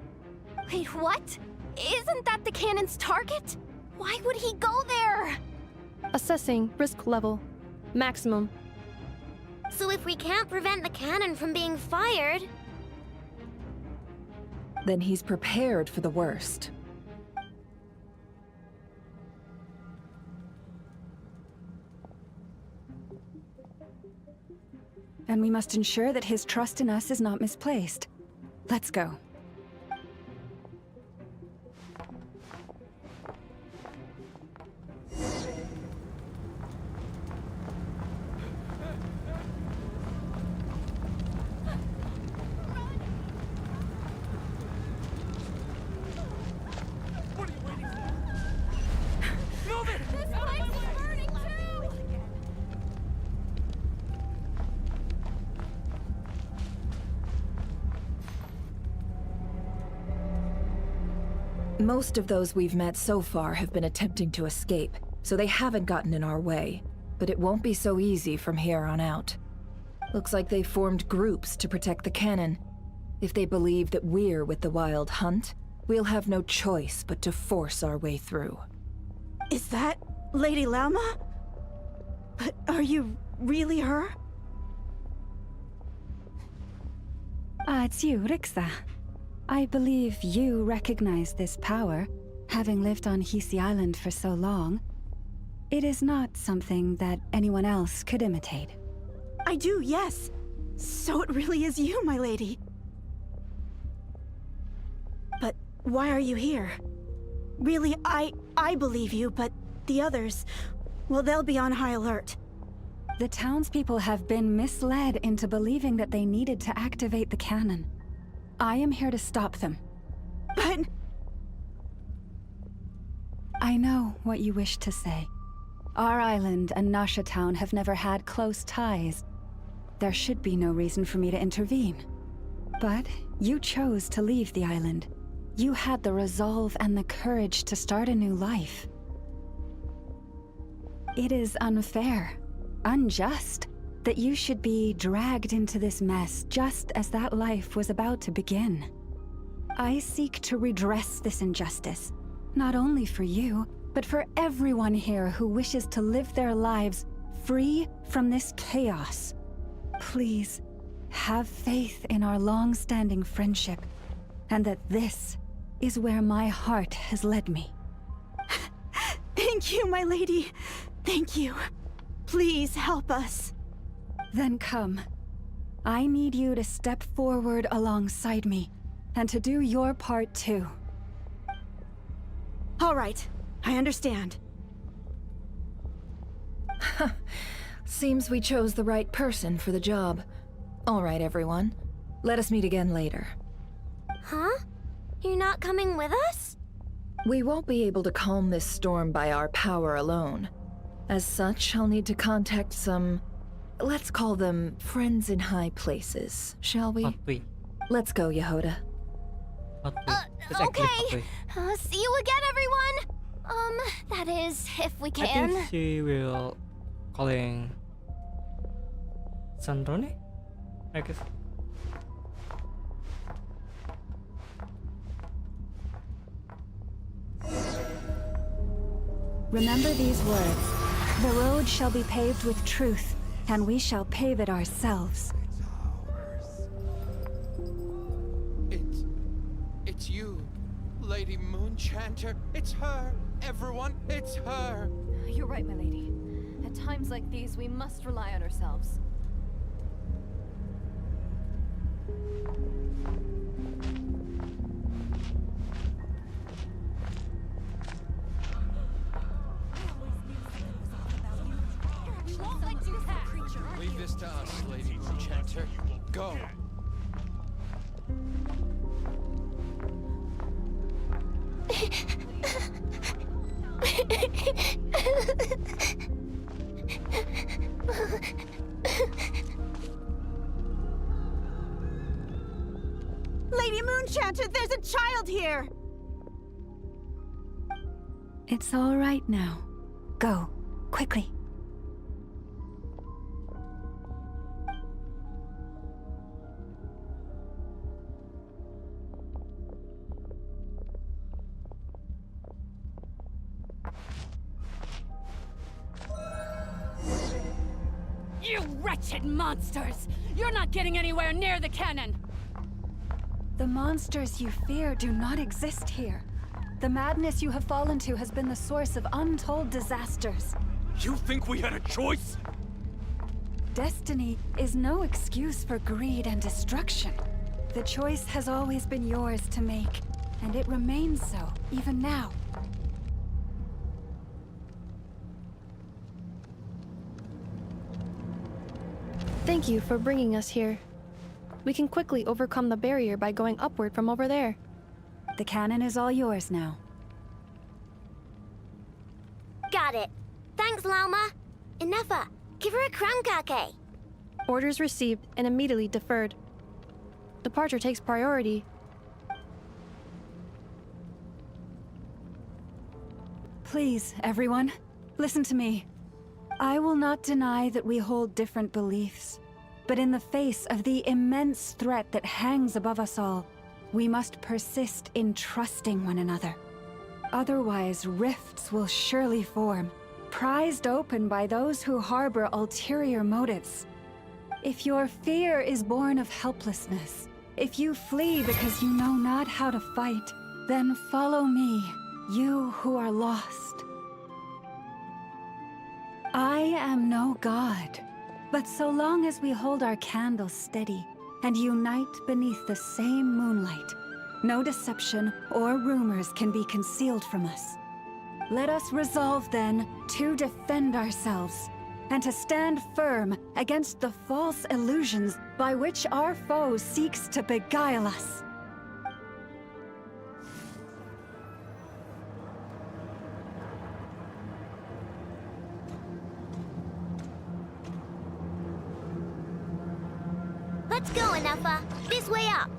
Wait, what? Isn't that the cannon's target? Why would he go there? Assessing risk level. Maximum. So if we can't prevent the cannon from being fired... Then he's prepared for the worst. And we must ensure that his trust in us is not misplaced. Let's go. Most of those we've met so far have been attempting to escape, so they haven't gotten in our way. But it won't be so easy from here on out. Looks like they formed groups to protect the cannon. If they believe that we're with the Wild Hunt, we'll have no choice but to force our way through. Is that Lady LAMA? But are you really her? It's you, Rixa. I believe you recognize this power, having lived on Hisi Island for so long. It is not something that anyone else could imitate. I do, yes. So it really is you, my lady. But why are you here? Really, I believe you, but the others, well, they'll be on high alert. The townspeople have been misled into believing that they needed to activate the cannon. I am here to stop them. But... I know what you wish to say. Our island and Nasha Town have never had close ties. There should be no reason for me to intervene. But you chose to leave the island. You had the resolve and the courage to start a new life. It is unfair, unjust, that you should be dragged into this mess just as that life was about to begin. I seek to redress this injustice, not only for you, but for everyone here who wishes to live their lives free from this chaos. Please, have faith in our long-standing friendship, and that this is where my heart has led me. Thank you, my lady. Thank you. Please help us. Then come. I need you to step forward alongside me. and to do your part too. All right, I understand. Seems we chose the right person for the job. All right, everyone. Let us meet again later. Huh? You're not coming with us? We won't be able to calm this storm by our power alone. As such, I'll need to contact some... let's call them friends in high places, shall we? Let's go, Yehoda. Okay. See you again, everyone. That is, if we I can. think she will calling Sandrone, I guess. Remember these words. The road shall be paved with truth, and we shall pave it ourselves. It's you, Lady Moonchanter. It's her. Everyone, it's her. You're right, my lady. At times like these, we must rely on ourselves. Leave this to us, Lady Moonchanter. Go. Lady Moonchanter, there's a child here! It's all right now. Go, quickly. You wretched monsters! You're not getting anywhere near the cannon! The monsters you fear do not exist here. The madness you have fallen to has been the source of untold disasters. You think we had a choice? Destiny is no excuse for greed and destruction. The choice has always been yours to make, and it remains so, even now. Thank you for bringing us here. We can quickly overcome the barrier by going upward from over there. The cannon is all yours now. Got it. Thanks, LAMA. Enough. Give her a crankake. Orders received and immediately deferred. Departure takes priority. Please, everyone, listen to me. I will not deny that we hold different beliefs, but in the face of the immense threat that hangs above us all, we must persist in trusting one another. Otherwise, rifts will surely form, prized open by those who harbor ulterior motives. If your fear is born of helplessness, if you flee because you know not how to fight, then follow me, you who are lost. I am no god, but so long as we hold our candles steady and unite beneath the same moonlight, no deception or rumors can be concealed from us. Let us resolve then to defend ourselves and to stand firm against the false illusions by which our foe seeks to beguile us. Let's go, Enough. This way up.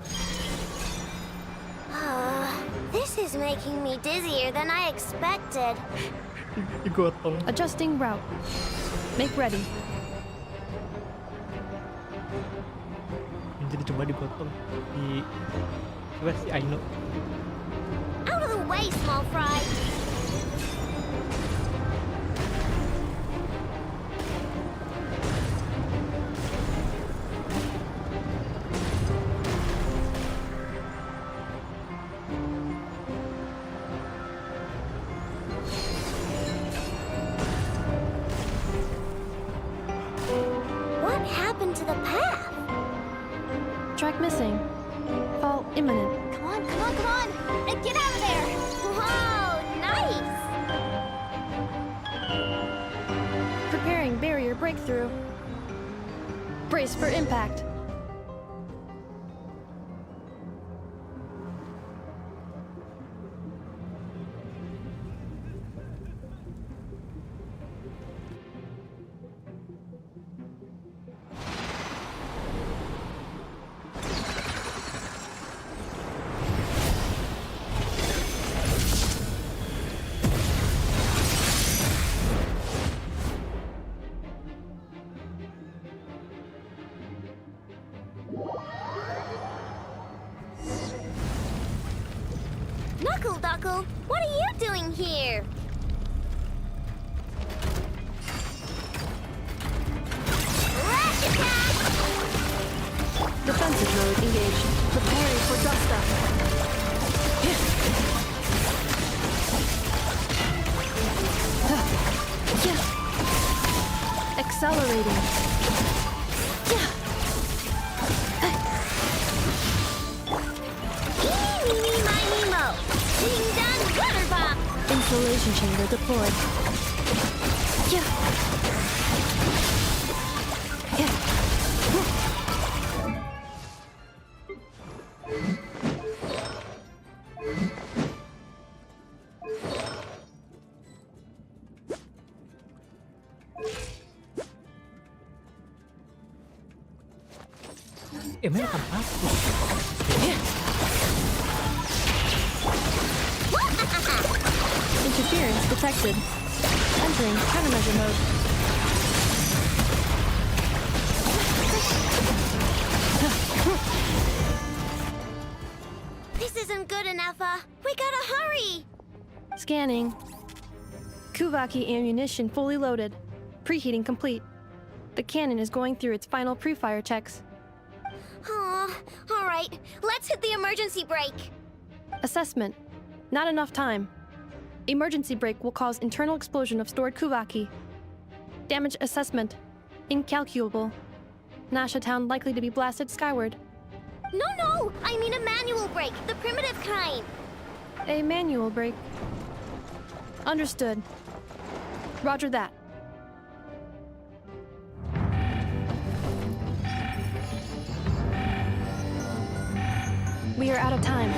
This is making me dizzier than I expected. Adjusting route. Make ready. Jadi coba dipotong coba si I-nya. Out of the way, small fry. Track missing. Fall imminent. Come on, come on, come on! Get out of there! Whoa, nice! Preparing barrier breakthrough. Brace for impact. Knuckle Duckle, what are you doing here? Rush attack! Defensive mode engaged. Preparing for dust up. Accelerating. Eeny, miny, mo. Ding dong, water pop. Insulation chamber deployed. Main tempat Interference detected. Entering countermeasure mode. This isn't good enough, we gotta hurry! Scanning. Kuvaki ammunition fully loaded. Preheating complete. The cannon is going through its final pre-fire checks. Oh, all right. Let's hit the emergency brake. Assessment. Not enough time. Emergency brake will cause internal explosion of stored Kuvaki. Damage assessment. Incalculable. Nasha Town likely to be blasted skyward. No! I mean a manual brake, the primitive kind. A manual brake. Understood. Roger that. We are out of time.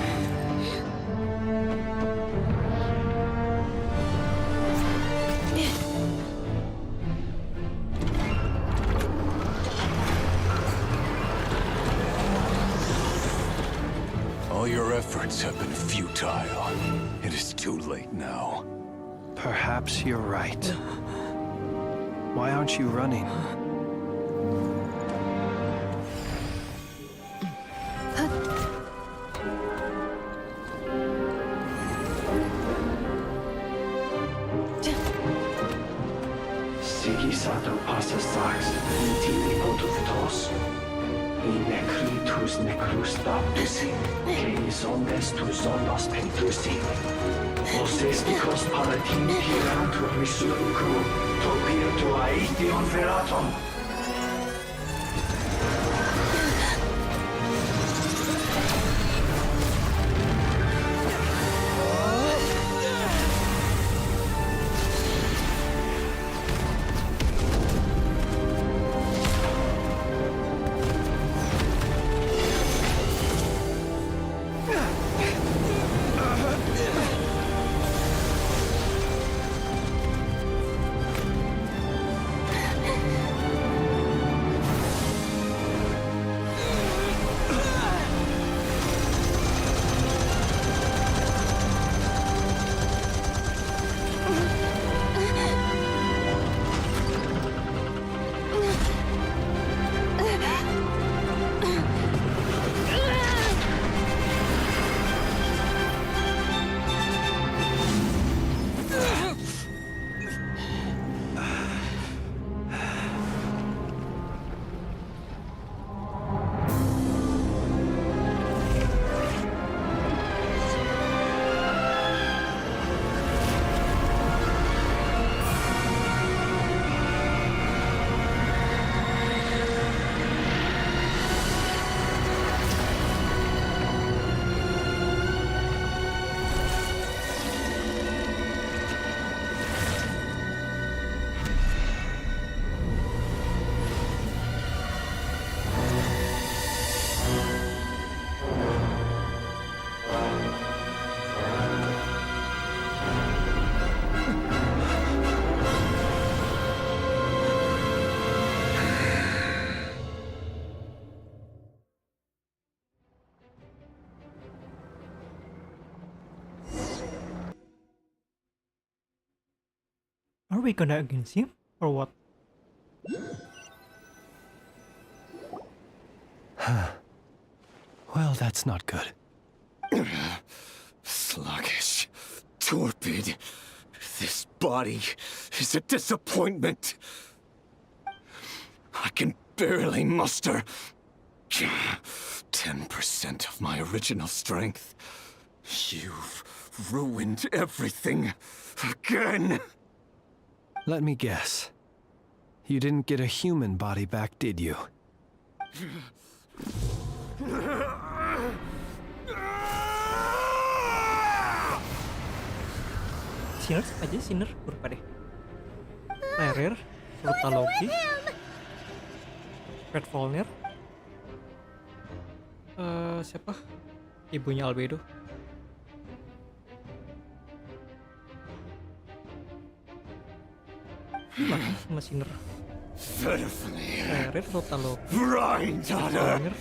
All your efforts have been futile. It is too late now. Perhaps you're right. Why aren't you running? Satu passa sax, intimi potus necrutus necrustatusi, que zonos pentusi. Osesticos palatin pirantur resurcu, topirtu aetion veratum. we gonna against him or what? Well, that's not good. Sluggish, torpid. This body is a disappointment. I can barely muster 10% of my original strength. You've ruined everything again. Let me guess. You didn't get a human body back, did you? Sinners aja, Sinner berapa deh? Rare, Frutalogi, Red Volner, siapa? Ibunya Albedo. Gimana sama Sinner? Rare, Frutalogi, Red Volner.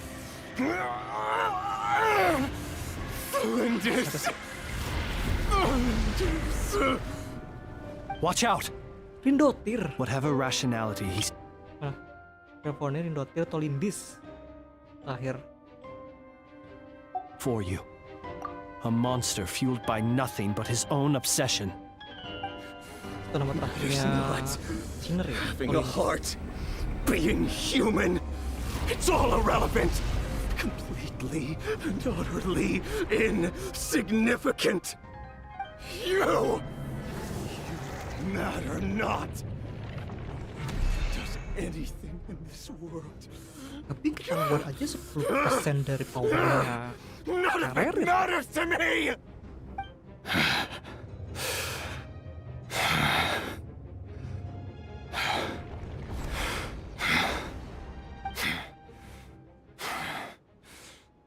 Watch out! Rindotir. Whatever rationality he's... Teleponnya Rindotir atau Lindis. Terakhir. For you. A monster fueled by nothing but his own obsession. Itu nama terakhirnya Sinner ya? Having a heart, being human, it's all irrelevant. Completely and utterly insignificant. You matter not. Does anything in this world? Tapi ketahuan aja 10% dari powernya None of it matters to me.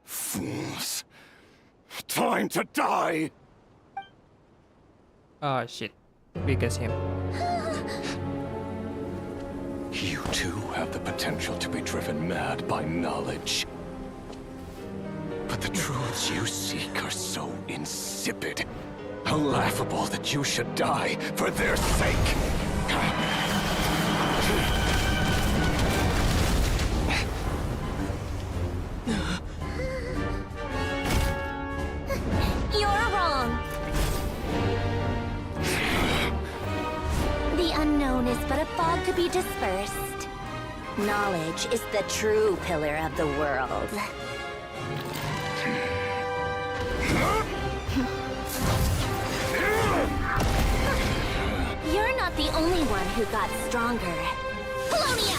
Fools. Time to die. Oh shit. Because him. You too have the potential to be driven mad by knowledge. But the truths you seek are so insipid, laughable that you should die for their sake. You're wrong. The unknown is but a fog to be dispersed. Knowledge is the true pillar of the world. You're not the only one who got stronger. Polonia!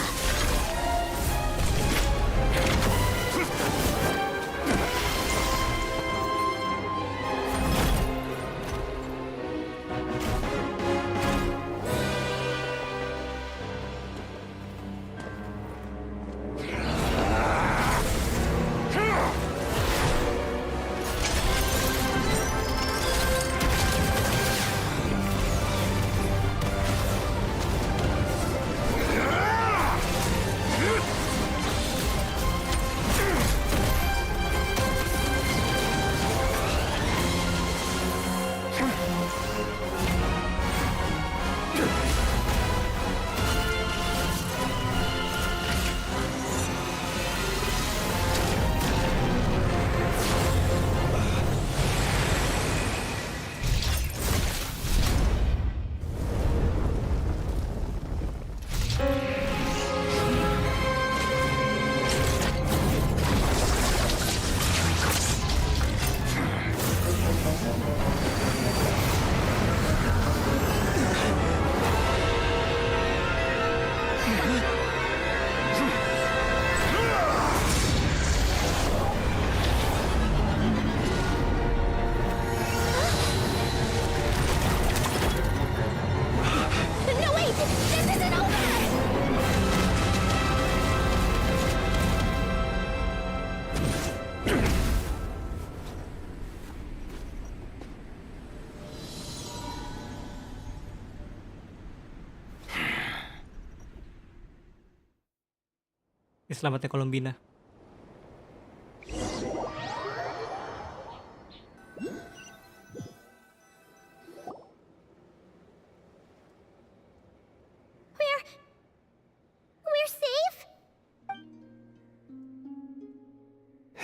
Selamatnya Colombina.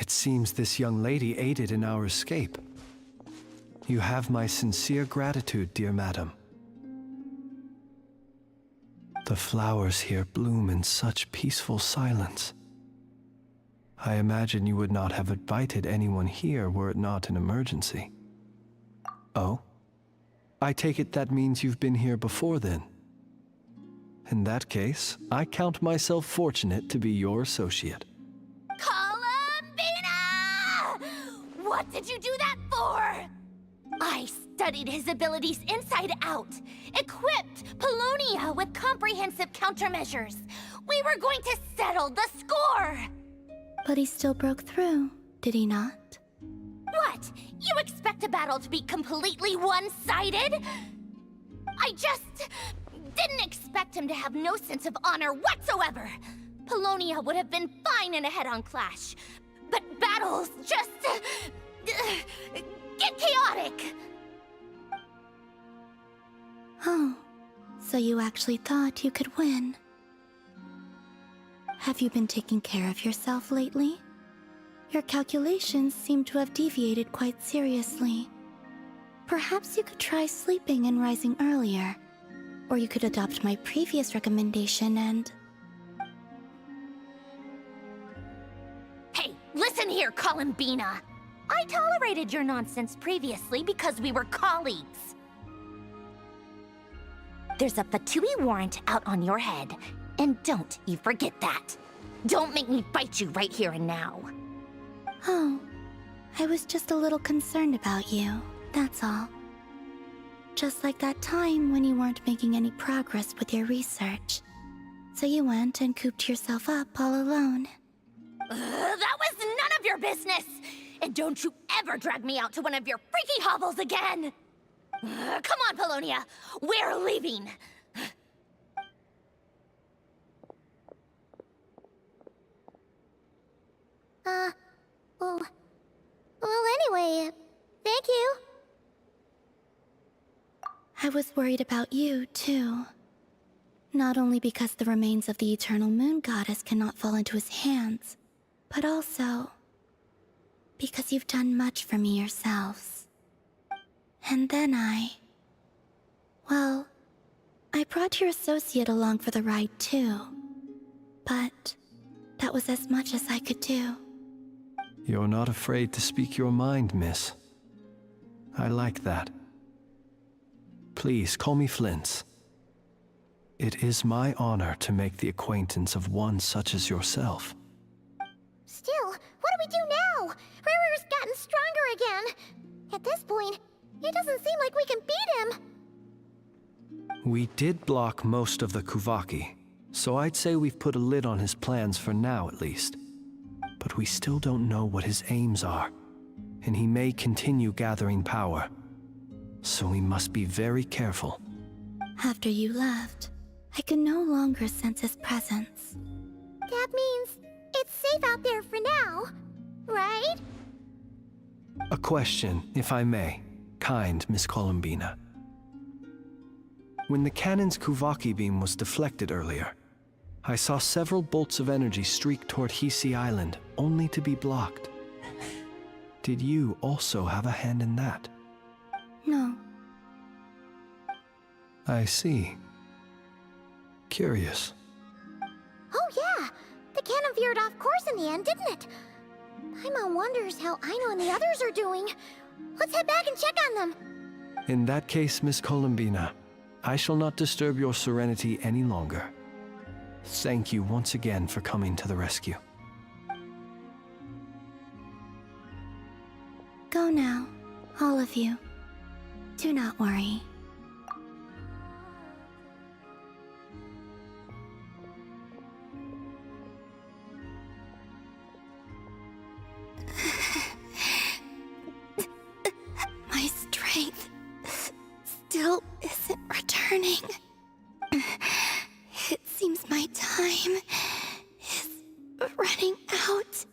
It seems this young lady aided in our escape. You have my sincere gratitude, dear madam. The flowers here bloom in such peaceful silence. I imagine you would not have invited anyone here were it not an emergency. Oh? I take it that means you've been here before then. In that case, I count myself fortunate to be your associate. Columbina! What did you do that for? I studied his abilities inside out, equipped Polonia with comprehensive countermeasures. We were going to settle the score! But he still broke through, did he not? What? You expect a battle to be completely one-sided? I just didn't expect him to have no sense of honor whatsoever. Polonia would have been fine in a head-on clash, but battles just get chaotic. Oh, so you actually thought you could win. Have you been taking care of yourself lately? Your calculations seem to have deviated quite seriously. Perhaps you could try sleeping and rising earlier. Or you could adopt my previous recommendation and... Hey, listen here, Columbina! I tolerated your nonsense previously because we were colleagues. There's a Fatui warrant out on your head, and don't you forget that. Don't make me fight you right here and now. Oh, I was just a little concerned about you, that's all. Just like that time when you weren't making any progress with your research. So you went and cooped yourself up all alone. That was none of your business! And don't you ever drag me out to one of your freaky hovels again! Come on, Polonia! We're leaving! Well, anyway, thank you. I was worried about you, too. Not only because the remains of the Eternal Moon Goddess cannot fall into his hands, but also because you've done much for me yourselves. And then well, I brought your associate along for the ride, too. But that was as much as I could do. You're not afraid to speak your mind, miss. I like that. Please, call me Flintz. It is my honor to make the acquaintance of one such as yourself. Still, what do we do now? Rirur's gotten stronger again. At this point, it doesn't seem like we can beat him. We did block most of the Kuvaki, so I'd say we've put a lid on his plans for now at least. But we still don't know what his aims are, and he may continue gathering power. So we must be very careful. After you left, I could no longer sense his presence. That means it's safe out there for now, right? A question, if I may, kind Miss Columbina. When the cannon's Kuvaki beam was deflected earlier, I saw several bolts of energy streak toward Hisi Island, only to be blocked. Did you also have a hand in that? No. I see. Curious. Oh yeah, the cannon veered off course in the end, didn't it? Paimon wonders how I-nya and the others are doing. Let's head back and check on them. In that case, Miss Columbina, I shall not disturb your serenity any longer. Thank you once again for coming to the rescue. Go now, all of you. Do not worry. My strength still isn't returning. It seems my time is running out.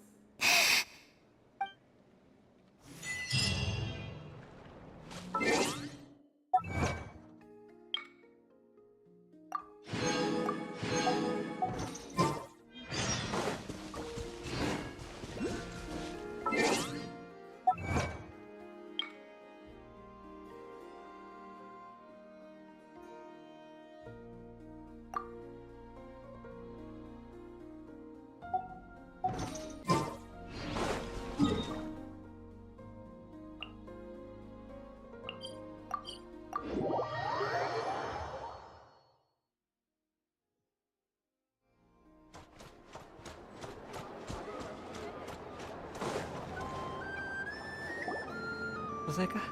Selesai kah?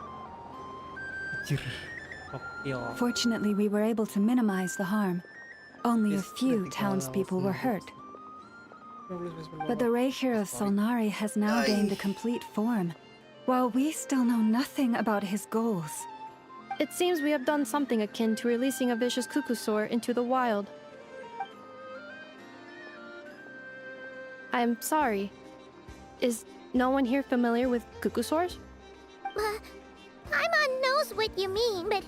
Anjir. Gokil. Fortunately, we were able to minimize the harm. Only a few townspeople were hurt. But the Raher of Solnari has now gained a complete form, while we still know nothing about his goals. It seems we have done something akin to releasing a vicious Kukusaur into the wild. I'm sorry. Is no one here familiar with Kukusaurs? Paimon knows what you mean, but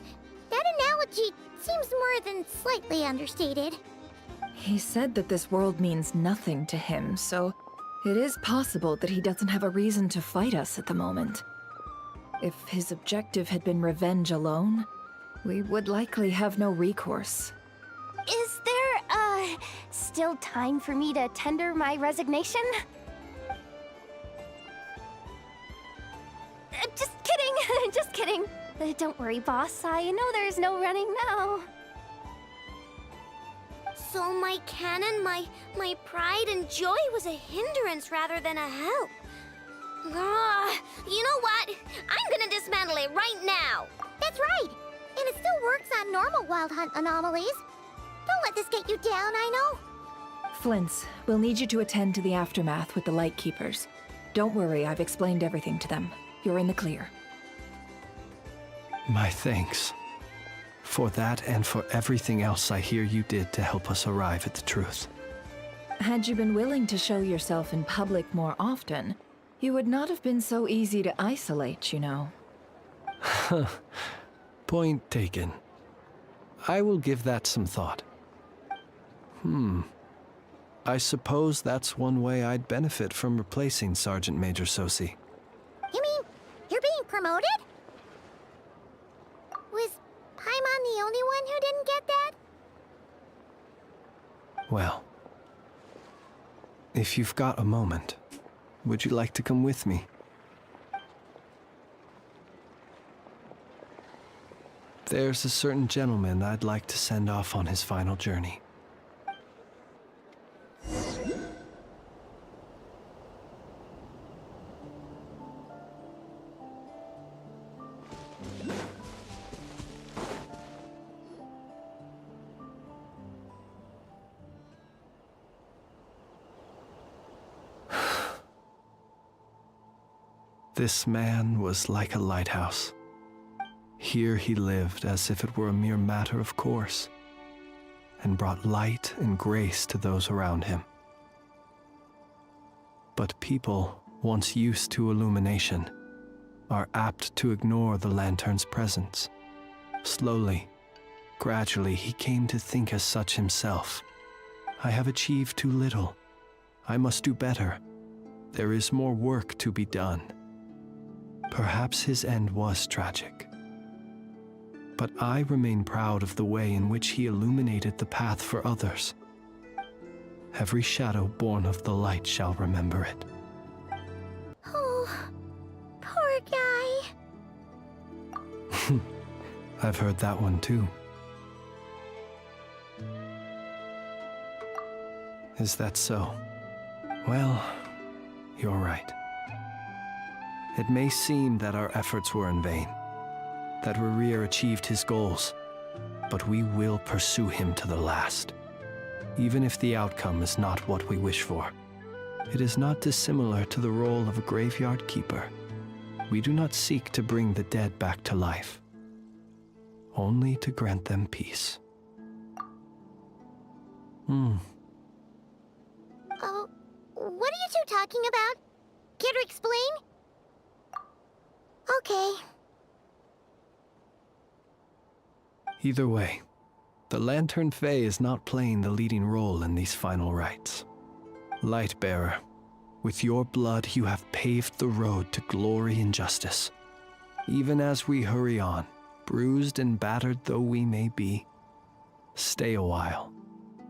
that analogy seems more than slightly understated. He said that this world means nothing to him, so it is possible that he doesn't have a reason to fight us at the moment. If his objective had been revenge alone, we would likely have no recourse. Is there, still time for me to tender my resignation? Just kidding, just kidding. Don't worry, boss. I know there's no running now. So my cannon, my pride and joy was a hindrance rather than a help. You know what? I'm gonna dismantle it right now. That's right. And it still works on normal Wild Hunt anomalies. Don't let this get you down, I know. Flints, we'll need you to attend to the aftermath with the Lightkeepers. Don't worry, I've explained everything to them. You're in the clear. My thanks. For that and for everything else I hear you did to help us arrive at the truth. Had you been willing to show yourself in public more often, you would not have been so easy to isolate, you know. Point taken. I will give that some thought. I suppose that's one way I'd benefit from replacing Sergeant Major Sosi. You mean you're being promoted? Was Paimon the only one who didn't get that? Well, if you've got a moment, would you like to come with me? There's a certain gentleman I'd like to send off on his final journey. This man was like a lighthouse. Here he lived as if it were a mere matter of course, and brought light and grace to those around him. But people, once used to illumination, are apt to ignore the lantern's presence. Slowly, gradually, he came to think as such himself. I have achieved too little. I must do better. There is more work to be done. Perhaps his end was tragic. But I remain proud of the way in which he illuminated the path for others. Every shadow born of the light shall remember it. Oh, poor guy. I've heard that one too. Is that so? Well, you're right. It may seem that our efforts were in vain, that Rerir achieved his goals, but we will pursue him to the last, even if the outcome is not what we wish for. It is not dissimilar to the role of a graveyard keeper. We do not seek to bring the dead back to life, only to grant them peace. Oh, what are you two talking about? Care to explain? Okay. Either way, the Lantern Fae is not playing the leading role in these final rites. Lightbearer, with your blood you have paved the road to glory and justice. Even as we hurry on, bruised and battered though we may be, stay a while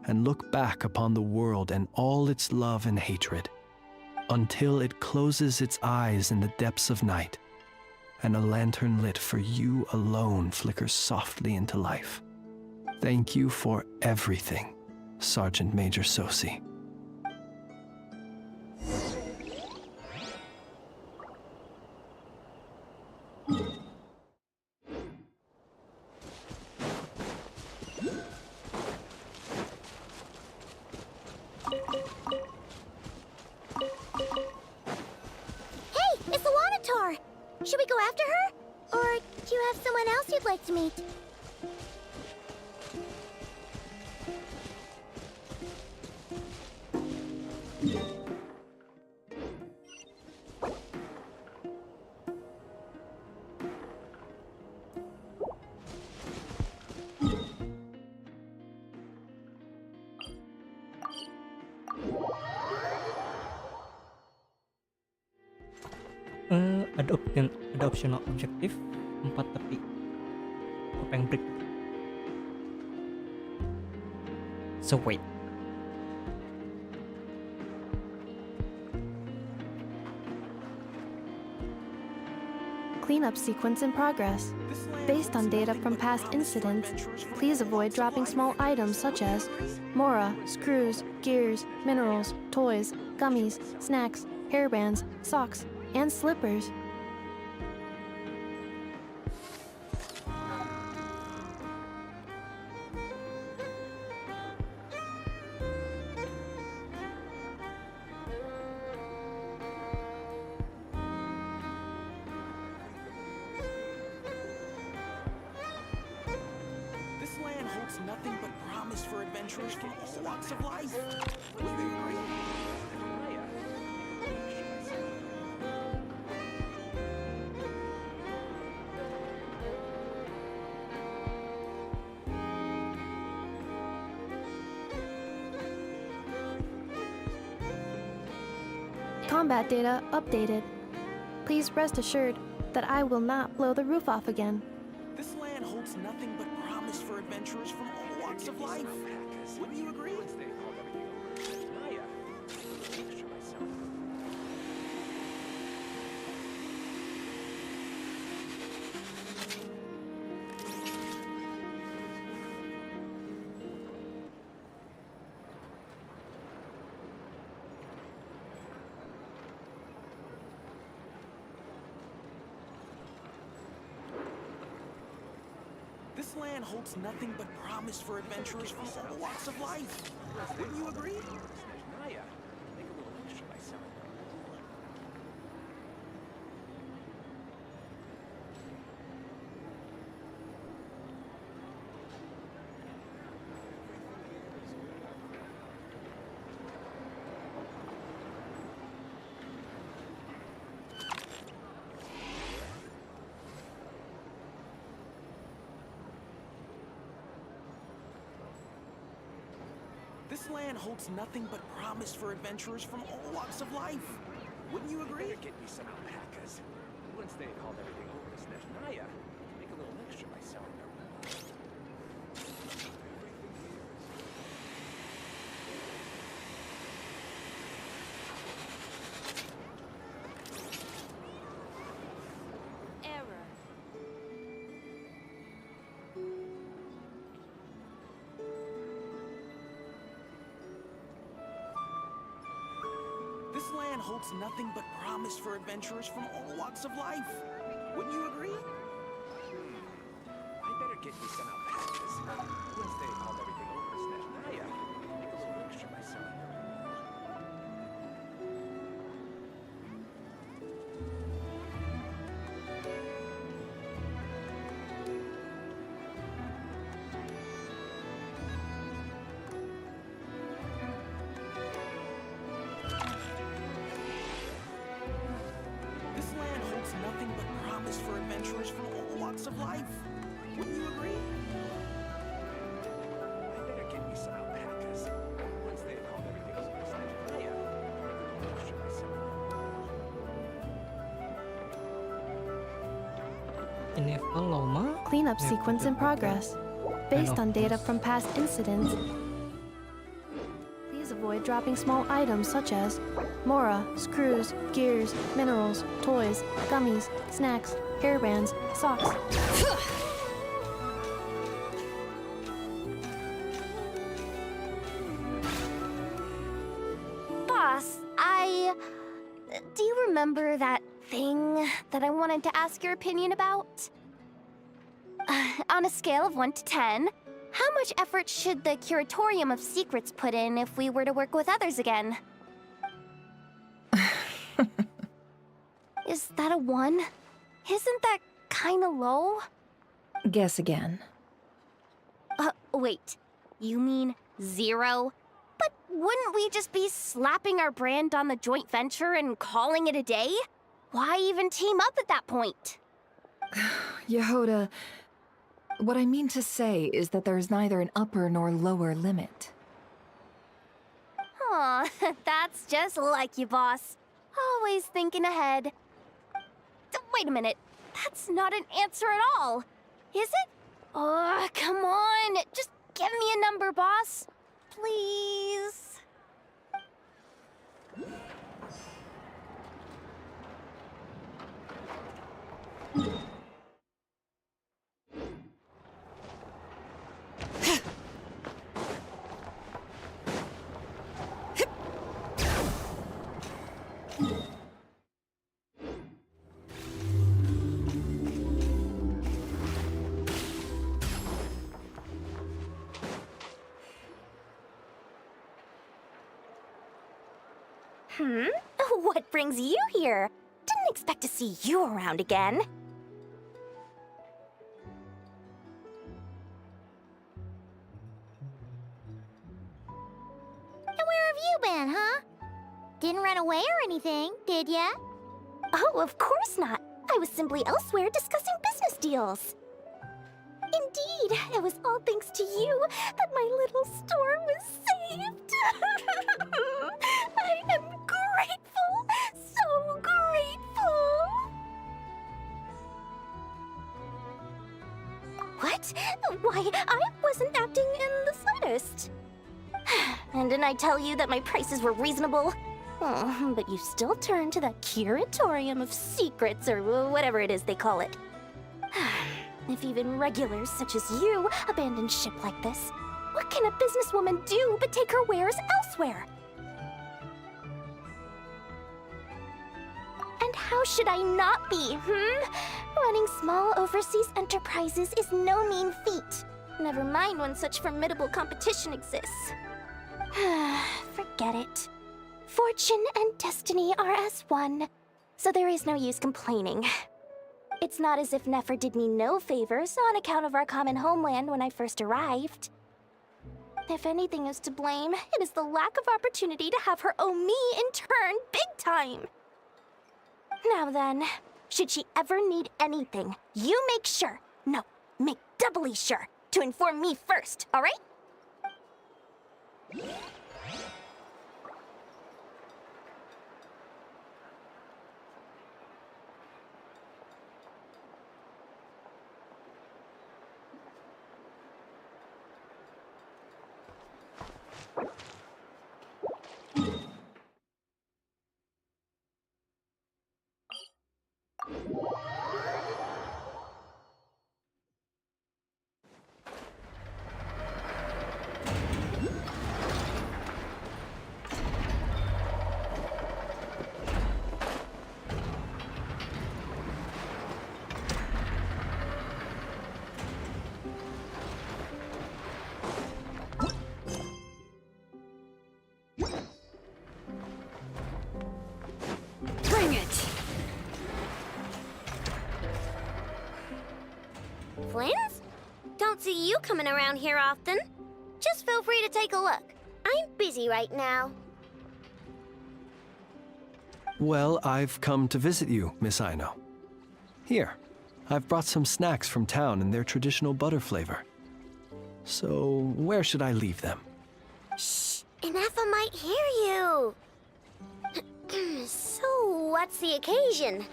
and look back upon the world and all its love and hatred. until it closes its eyes in the depths of night, and a lantern lit for you alone flickers softly into life. Thank you for everything, Sergeant Major Sosi. Should we go after her? Or do you have someone else you'd like to meet? Ada optional objektif 4 tapi apa yang break? So wait. Cleanup sequence in progress. Based on data from past incidents, please avoid dropping small items such as mora, screws, gears, minerals, toys, gummies, snacks, hairbands, socks, and slippers. This land holds nothing but promise for adventurers from all walks of life. Would you agree? Combat data updated. Please rest assured that I will not blow the roof off again. This land holds nothing but promise for adventurers from all walks of life. Wouldn't you agree? This land holds nothing but promise for adventurers from all walks of life. Wouldn't you agree? This land holds nothing but promise for adventurers from all walks of life. Wouldn't you agree? Get me some alpacas. Once they hauled everything over to Snezhnaya, make a little extra by selling their wool. This land holds nothing but promise for adventurers from all walks of life. Wouldn't you agree? I better get me some alpacas. Once they hauled everything over to Snezhnaya, make a little extra by selling their wool. This land holds nothing but promise for adventurers from all walks of life. Wouldn't you agree? I better get me some alpacas. Once they hauled everything over to Snezhnaya, make a little extra by selling their wool. Enable LAMA. Cleanup sequence in progress. Based on data from past incidents, please avoid dropping small items such as mora, screws, gears, minerals, toys, gummies, snacks, hairbands, socks. Boss, do you remember that thing that I wanted to ask your opinion about? On a scale of 1 to 10, how much effort should the Curatorium of Secrets put in if we were to work with others again? Is that a 1? Isn't that kinda low? Guess again. Wait. You mean 0? But wouldn't we just be slapping our brand on the joint venture and calling it a day? Why even team up at that point? Yehoda, what I mean to say is that there's neither an upper nor lower limit. Aw, that's just like you, boss. Always thinking ahead. Wait a minute. That's not an answer at all. Is it? Oh, come on. Just give me a number, boss. Please. What brings you here? Didn't expect to see you around again. And where have you been, huh? Didn't run away or anything, did ya? Oh, of course not. I was simply elsewhere discussing business deals. Indeed, it was all thanks to you that my little store was saved. I am grateful, so grateful. What? Why, I wasn't acting in the slightest. And didn't I tell you that my prices were reasonable? Oh, but you still turn to the Curatorium of Secrets, or whatever it is they call it. If even regulars such as you abandon ship like this, what can a businesswoman do but take her wares elsewhere? And how should I not be, Running small overseas enterprises is no mean feat. Never mind when such formidable competition exists. Forget it. Fortune and destiny are as one, so there is no use complaining. It's not as if Nefer did me no favors on account of our common homeland when I first arrived. If anything is to blame, it is the lack of opportunity to have her owe me in turn big time. Now then, should she ever need anything, you make sure, no, make doubly sure, to inform me first, all right? Bring it! Flins? Don't see you coming around here often. Just feel free to take a look. I'm busy right now. Well, I've come to visit you, Miss I-nya. Here, I've brought some snacks from town in their traditional butter flavor. So, where should I leave them? Shh! Inefa might hear you! So, what's the occasion?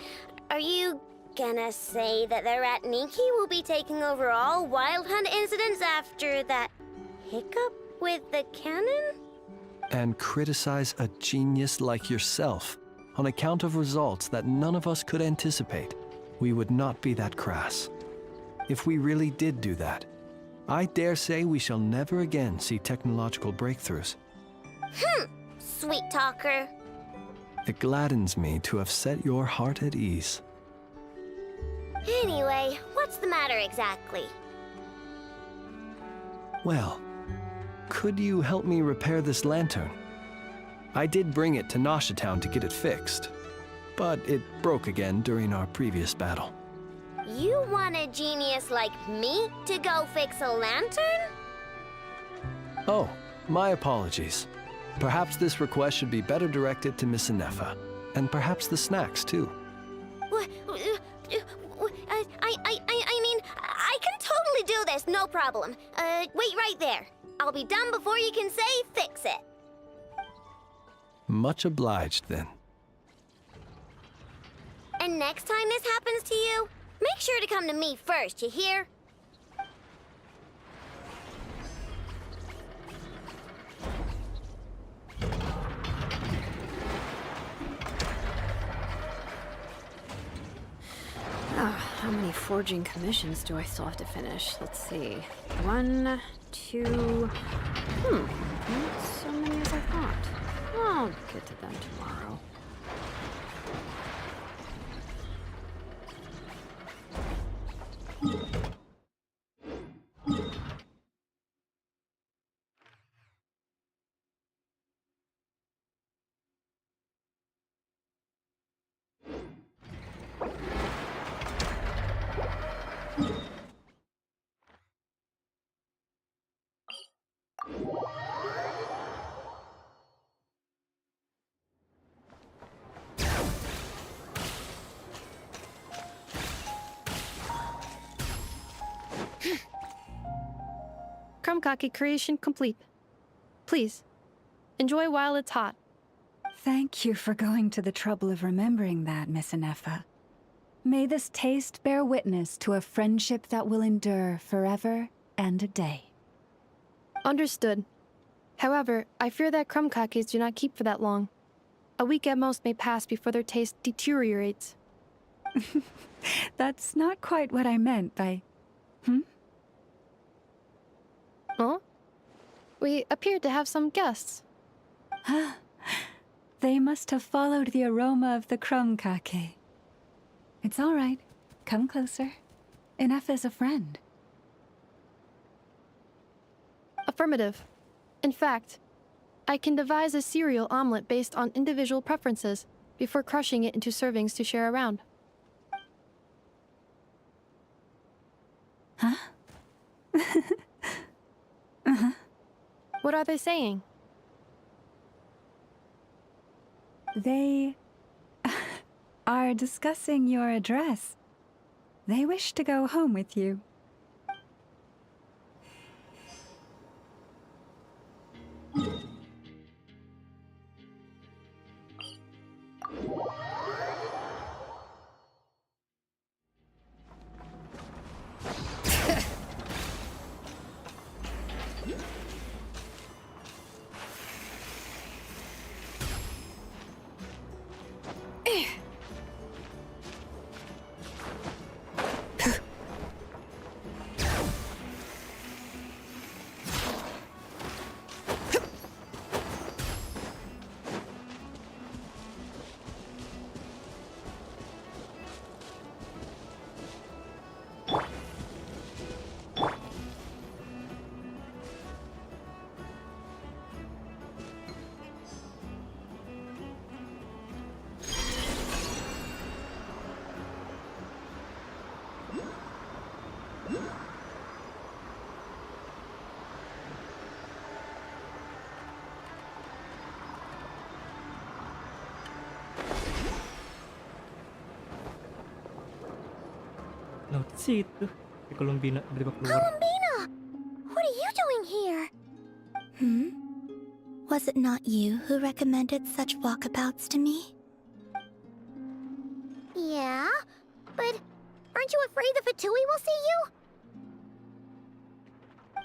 Are you gonna say that the Rat Niki will be taking over all Wild Hunt incidents after that hiccup with the cannon? and criticize a genius like yourself on account of results that none of us could anticipate, we would not be that crass. If we really did do that, I dare say we shall never again see technological breakthroughs. Sweet talker. It gladdens me to have set your heart at ease. Anyway, what's the matter exactly? Well, could you help me repair this lantern? I did bring it to Town to get it fixed, but it broke again during our previous battle. You want a genius like me to go fix a lantern? Oh, my apologies. Perhaps this request should be better directed to Miss Inefa, and perhaps the snacks too. I mean, I can totally do this, no problem. Wait right there. I'll be done before you can say fix it. Much obliged then. And next time this happens to you, make sure to come to me first, you hear? How many forging commissions do I still have to finish? Let's see. 1, 2... Not so many as I thought. I'll get to them tomorrow. Krumkake creation complete. Please, enjoy while it's hot. Thank you for going to the trouble of remembering that, Miss Inefa. May this taste bear witness to a friendship that will endure forever and a day. Understood. However, I fear that Krumkakes do not keep for that long. A week at most may pass before their taste deteriorates. That's not quite what I meant by... Huh? We appeared to have some guests. They must have followed the aroma of the Krumkake. It's all right. Come closer. Inefa's a friend. Affirmative. In fact, I can devise a cereal omelet based on individual preferences before crushing it into servings to share around. Huh? What are they saying? They are discussing your address. They wish to go home with you. Laut situ. Si Columbina tiba keluar. Columbina! What are you doing here? Was it not you who recommended such walkabouts to me? Yeah, but aren't you afraid the Fatui will see you?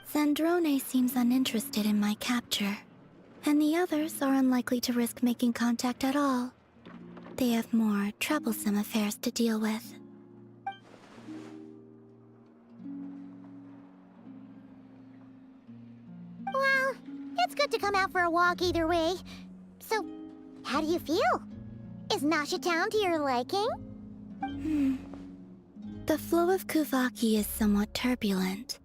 Zandrone seems uninterested in my capture. And the others are unlikely to risk making contact at all. They have more troublesome affairs to deal with. Well, it's good to come out for a walk either way. So, how do you feel? Is Nasha Town to your liking? The flow of Kuvaki is somewhat turbulent,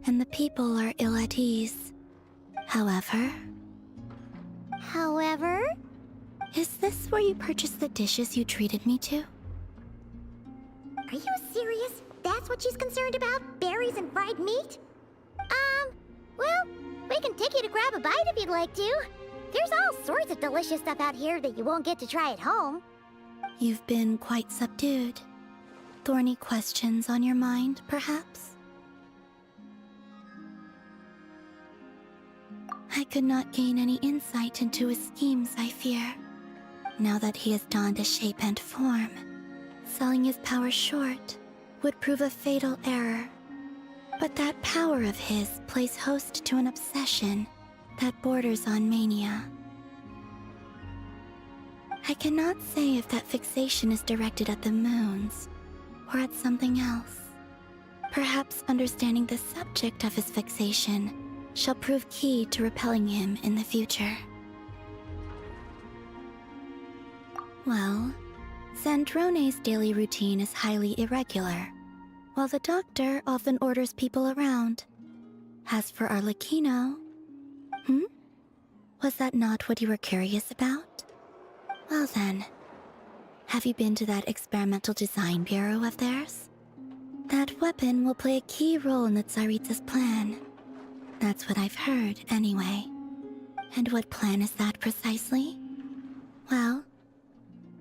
and the people are ill at ease. However... Is this where you purchased the dishes you treated me to? Are you serious? That's what she's concerned about? Berries and fried meat? Well, we can take you to grab a bite if you'd like to. There's all sorts of delicious stuff out here that you won't get to try at home. You've been quite subdued. Thorny questions on your mind, perhaps? I could not gain any insight into his schemes, I fear. Now that he has donned a shape and form, selling his power short would prove a fatal error. But that power of his plays host to an obsession that borders on mania. I cannot say if that fixation is directed at the moons or at something else. Perhaps understanding the subject of his fixation shall prove key to repelling him in the future. Well, Zandrone's daily routine is highly irregular, while the doctor often orders people around. As for Arlecchino... Was that not what you were curious about? Well then, have you been to that experimental design bureau of theirs? That weapon will play a key role in the Tsaritsa's plan. That's what I've heard, anyway. And what plan is that precisely? Well,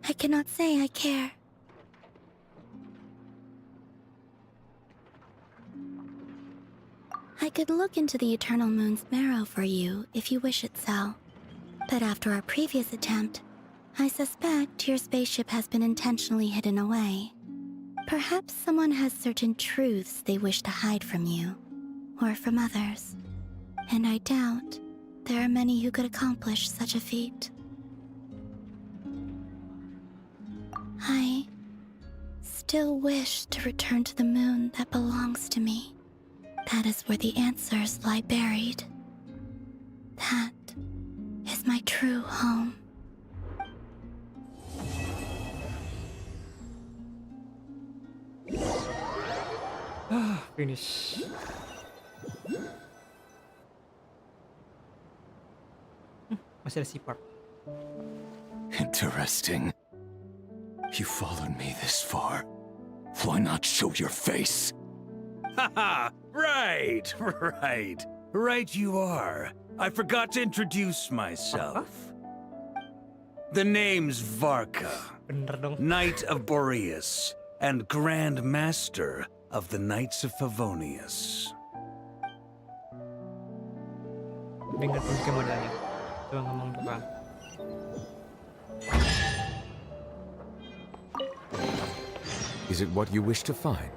I cannot say I care. I could look into the Eternal Moon's marrow for you if you wish it so. But after our previous attempt, I suspect your spaceship has been intentionally hidden away. Perhaps someone has certain truths they wish to hide from you, or from others. And I doubt there are many who could accomplish such a feat. I still wish to return to the moon that belongs to me. That is where the answers lie buried. That is my true home. Finish. Masih ada si part. Interesting. You followed me this far. Why not show your face? Haha! Right, right. Right you are. I forgot to introduce myself. The name's Varka, Knight of Boreas, and Grand Master of the Knights of Favonius. Dengar ke modalnya. Coba ngomong depan. Is it what you wish to find?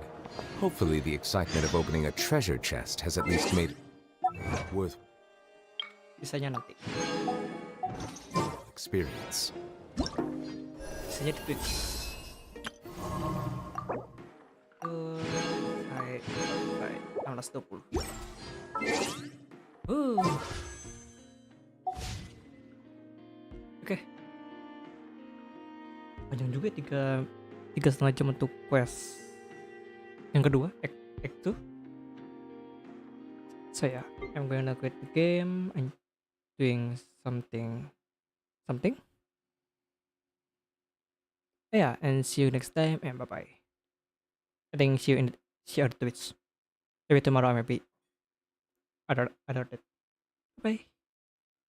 Hopefully the excitement of opening a treasure chest has at least made it worth Bisanya nanti. experience. Bisanya di Twitch. Hai 16.20. Oke. Panjang juga 3,5 jam untuk quest yang kedua, Act 2. So yeah, I'm gonna quit the game. I'm doing something. Yeah, and see you next time, and bye bye. I think see you on Twitch. Maybe tomorrow, maybe other that. Bye.